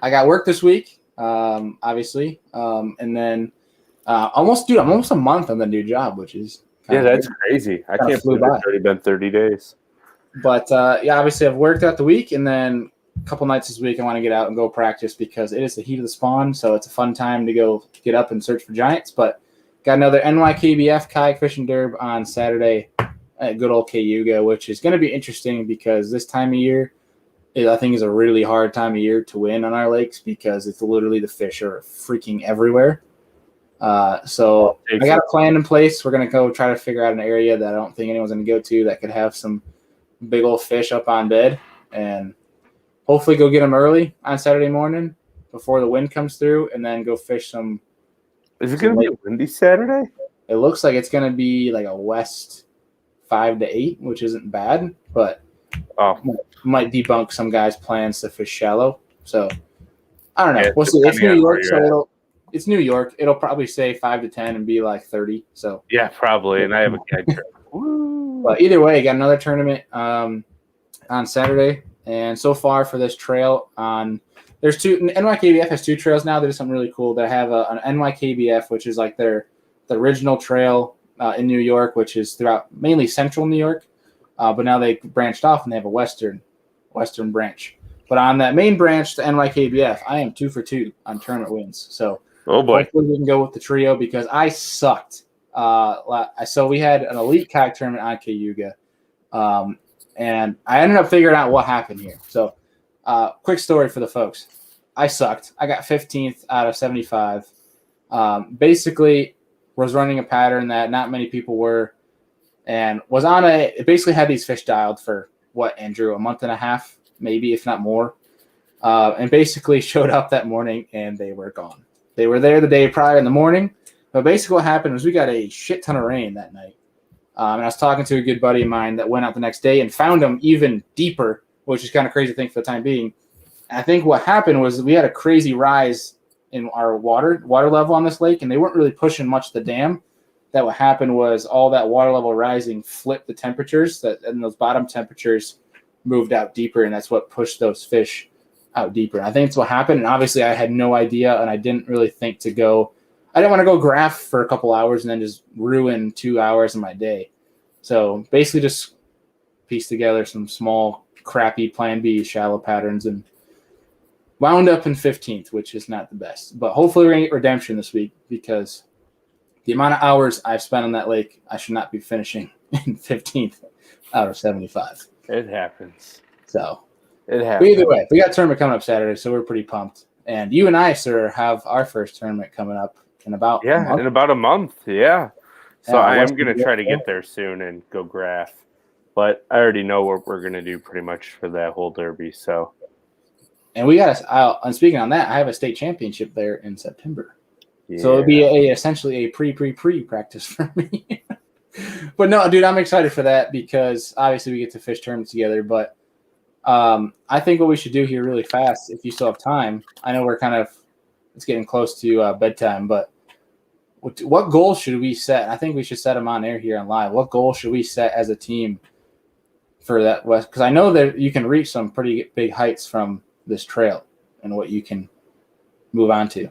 I got work this week, obviously. And then I'm almost a month on the new job, which is that's crazy. I can't believe it's already been 30 days. But, obviously I've worked out the week, and then a couple nights this week I want to get out and go practice because it is the heat of the spawn, so it's a fun time to go get up and search for giants. But got another NYKBF kayak fishing derb on Saturday at good old Cayuga, which is going to be interesting because this time of year I think is a really hard time of year to win on our lakes because it's literally the fish are freaking everywhere. So I got a plan in place. We're going to go try to figure out an area that I don't think anyone's going to go to that could have some big old fish up on bed, and hopefully go get them early on Saturday morning before the wind comes through, and then go fish some. Is it going to be a windy Saturday? It looks like it's going to be like a west 5 to 8, which isn't bad, but might debunk some guys' plans to fish shallow. So I don't know. We'll see. It's New York, so it's New York. It'll probably say 5 to 10 and be like 30. So yeah, probably. And I have a guide trip. But either way, got another tournament on Saturday. And so far for this trail there's two. NYKBF has two trails now. There's something really cool. They have an NYKBF, which is like the original trail in New York, which is throughout mainly central New York. But now they branched off and they have a western branch. But on that main branch, the NYKBF, I am 2 for 2 on tournament wins. So hopefully we can go with the trio because I sucked. So we had an elite kayak tournament on Cayuga. And I ended up figuring out what happened here. So quick story for the folks. I sucked. I got 15th out of 75. Basically was running a pattern that not many people were, and was on it basically had these fish dialed for Andrew, a month and a half, maybe, if not more. And basically showed up that morning and they were gone. They were there the day prior in the morning. But basically what happened was we got a shit ton of rain that night. And I was talking to a good buddy of mine that went out the next day and found them even deeper, which is kind of crazy to think for the time being. And I think what happened was we had a crazy rise in our water level on this lake, and they weren't really pushing much of the dam. That what happened was all that water level rising flipped the temperatures, and those bottom temperatures moved out deeper, and that's what pushed those fish out deeper. And I think that's what happened, and obviously I had no idea, and I didn't really think to go. I didn't want to go graph for a couple hours and then just ruin 2 hours of my day. So basically just piece together some small, crappy plan B shallow patterns and wound up in 15th, which is not the best. But hopefully we're going to get redemption this week because the amount of hours I've spent on that lake, I should not be finishing in 15th out of 75. It happens. So It but happens. either way, we got a tournament coming up Saturday, so we're pretty pumped. And you and I, sir, have our first tournament coming up in about a month. In about a month. Yeah. So Yeah, I am Western going to try to Europe. get there soon and go graph. But I already know what we're going to do pretty much for that whole derby. So, And we got and speaking on that, I have a state championship there in September. yeah. So it'll be essentially a pre practice for me. But no, dude, I'm excited for that because obviously we get to fish tournaments together. But I think what we should do here really fast, if you still have time, I know it's getting close to bedtime, but what goals should we set? I think we should set them on air here on live. What goal should we set as a team for that West? Because I know that you can reach some pretty big heights from this trail and what you can move on to.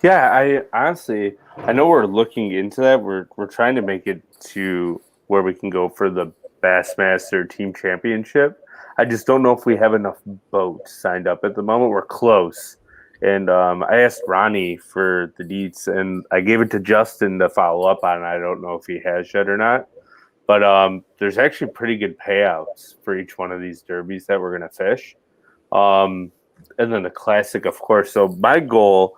Yeah, I know we're looking into that. We're trying to make it to where we can go for the Bassmaster Team Championship. I just don't know if we have enough boats signed up at the moment. We're close. And I asked Ronnie for the deets, and I gave it to Justin to follow up on. I don't know if he has yet or not. But there's actually pretty good payouts for each one of these derbies that we're going to fish. And then the Classic, of course. So my goal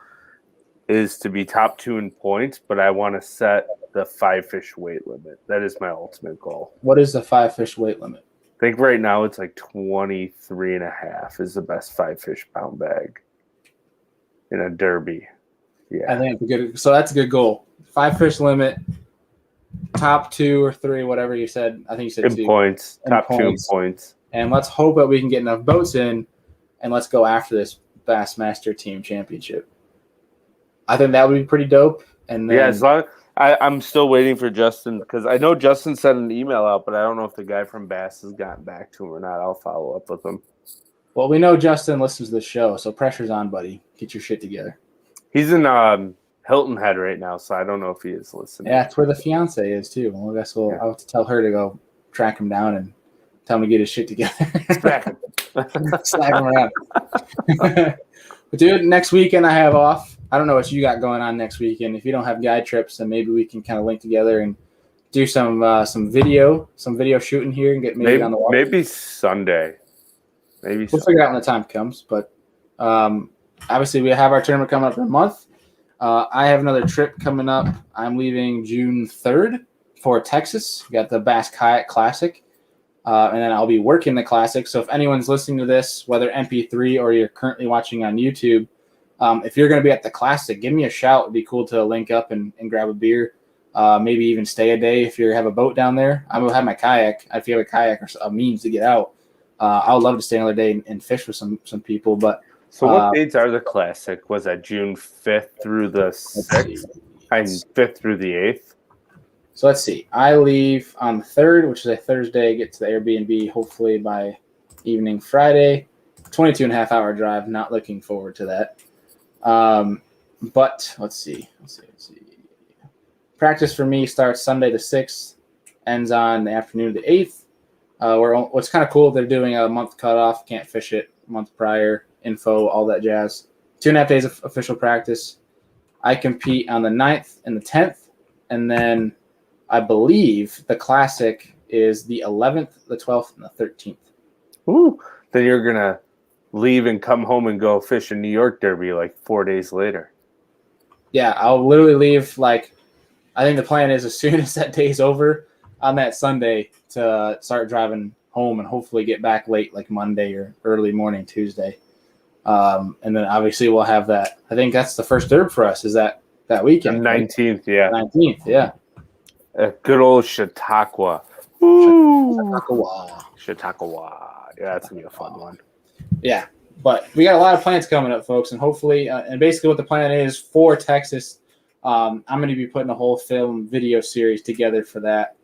is to be top 2 in points, but I want to set the 5 fish weight limit. That is my ultimate goal. What is the 5 fish weight limit? I think right now it's like 23.5 is the best 5 fish pound bag in a derby. Yeah. I think so that's a good goal. 5 fish limit, top 2 or 3, whatever you said. I think you said in 2. points, In top 2 in points. points. And let's hope that we can get enough boats in, and let's go after this Bassmaster Team Championship. I think that would be pretty dope. And then, Yeah, as long I'm still waiting for Justin because I know Justin sent an email out, but I don't know if the guy from Bass has gotten back to him or not. I'll follow up with him. well, we know Justin listens to the show, so pressure's on, buddy. Get your shit together. He's in Hilton Head right now, so I don't know if he is listening. Yeah, that's where the fiance is too. Well, I guess I'll have to tell her to go track him down and tell him to get his shit together. Smack him. Slap him around. But dude, next weekend I have off. I don't know what you got going on next weekend. If you don't have guide trips, then maybe we can kind of link together and do some video shooting here and get maybe on the water. Maybe Sunday. Maybe We'll figure it out when the time comes. But obviously we have our tournament coming up in a month. I have another trip coming up. I'm leaving June 3rd for Texas. We got the Bass Kayak Classic. And then I'll be working the Classic. So if anyone's listening to this, whether MP3 or you're currently watching on YouTube, if you're going to be at the Classic, give me a shout. It'd be cool to link up and grab a beer. Maybe even stay a day if you have a boat down there. I'm going to have my kayak. If you have a kayak or a means to get out, I would love to stay another day and fish with some people. But so what dates are the Classic? Was that June 5th through the 6th? And 5th through the 8th? So let's see. I leave on the 3rd, which is a Thursday, get to the Airbnb hopefully by evening Friday. 22.5-hour drive. Not looking forward to that. But let's see. Practice for me starts Sunday the 6th, ends on the afternoon of the 8th. What's kind of cool, they're doing a month cutoff. Can't fish it a month prior. Info, all that jazz. 2.5 days of official practice. I compete on the 9th and the 10th, and then I believe the Classic is the 11th, the 12th, and the 13th. Ooh, then you're going to leave and come home and go fish a New York Derby like 4 days later. Yeah, I'll literally leave I think the plan is as soon as that day's over on that Sunday to start driving home and hopefully get back late like Monday or early morning Tuesday. And then obviously we'll have that. I think that's the first derb for us is that weekend. 19th, yeah. 19th, yeah. Good old Chautauqua. Chautauqua. Yeah, that's going to be a fun one. Yeah, but we got a lot of plans coming up, folks, and hopefully, and basically what the plan is for Texas, I'm going to be putting a whole film video series together for that.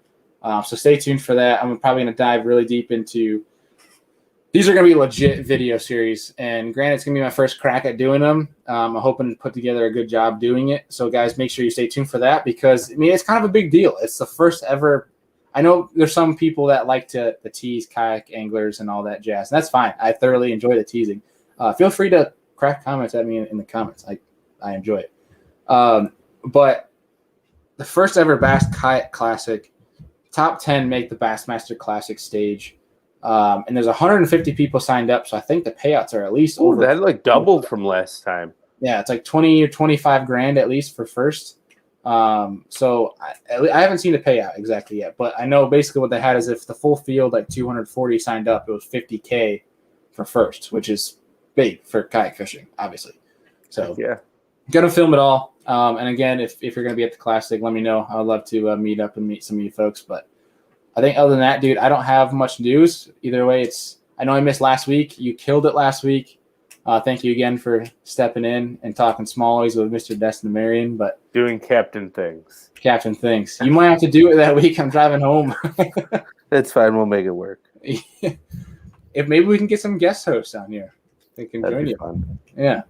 So stay tuned for that. I'm probably going to dive really deep into. These are going to be legit video series, and granted, it's going to be my first crack at doing them. I'm hoping to put together a good job doing it. So, guys, make sure you stay tuned for that because, I mean, it's kind of a big deal. It's the first ever. I know there's some people that like to tease kayak anglers and all that jazz, and that's fine. I thoroughly enjoy the teasing. feel free to crack comments at me in the comments. I enjoy it. But the first ever Bass Kayak Classic, top 10 make the Bassmaster Classic stage. And there's 150 people signed up, so I think the payouts are at least over. That like doubled from last time. Yeah, it's like 20 or 25 grand at least for first. So I haven't seen the payout exactly yet, but I know basically what they had is if the full field, like 240 signed up, it was $50K for first, which is big for kayak fishing, obviously. So Yeah. gonna film it all. And again, if you're gonna be at the Classic, let me know. I would love to meet up and meet some of you folks. But I think other than that, dude, I don't have much news. Either way, I know I missed last week. You killed it last week. Thank you again for stepping in and talking smallies with Mr. Destin Marion. But Doing captain things. Captain things. You might have to do it that week. I'm driving home. That's fine. We'll make it work. If maybe we can get some guest hosts on here, they can That'd join be you. fun. Yeah,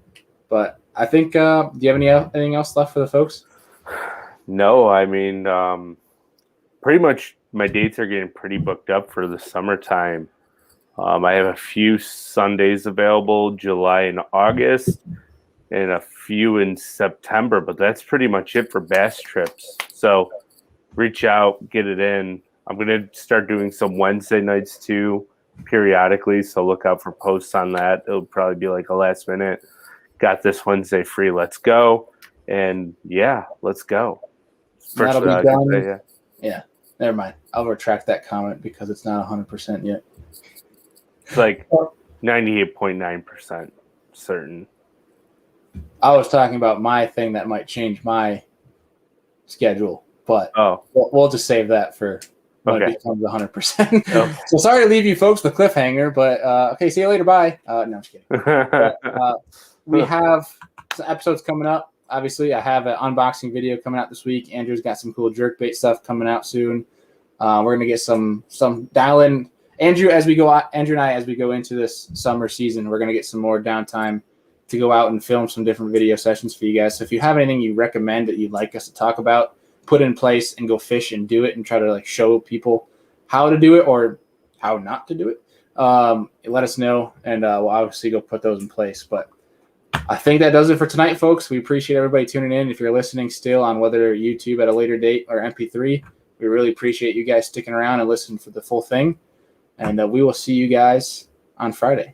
but I think. Do you have anything else left for the folks? No, I mean, pretty much my dates are getting pretty booked up for the summertime. I have a few Sundays available, July and August, and a few in September, but that's pretty much it for bass trips. So reach out, get it in. I'm going to start doing some Wednesday nights too, periodically, so look out for posts on that. It'll probably be like a last minute, got this Wednesday free, let's go. And yeah, let's go. That'll be done. Say, Yeah, never mind. I'll retract that comment because it's not 100% yet. It's like 98.9% certain. I was talking about my thing that might change my schedule, but we'll just save that for when it becomes 100%. Okay. So sorry to leave you folks the cliffhanger, but okay, see you later. Bye. No, I'm just kidding. But, we have some episodes coming up. Obviously, I have an unboxing video coming out this week. Andrew's got some cool jerkbait stuff coming out soon. We're gonna get some dial in. Andrew and I, as we go into this summer season, we're going to get some more downtime to go out and film some different video sessions for you guys. So if you have anything you recommend that you'd like us to talk about, put in place and go fish and do it and try to like show people how to do it or how not to do it, let us know. And we'll obviously go put those in place. But I think that does it for tonight, folks. We appreciate everybody tuning in. If you're listening still on whether YouTube at a later date or MP3, we really appreciate you guys sticking around and listening for the full thing. And we will see you guys on Friday.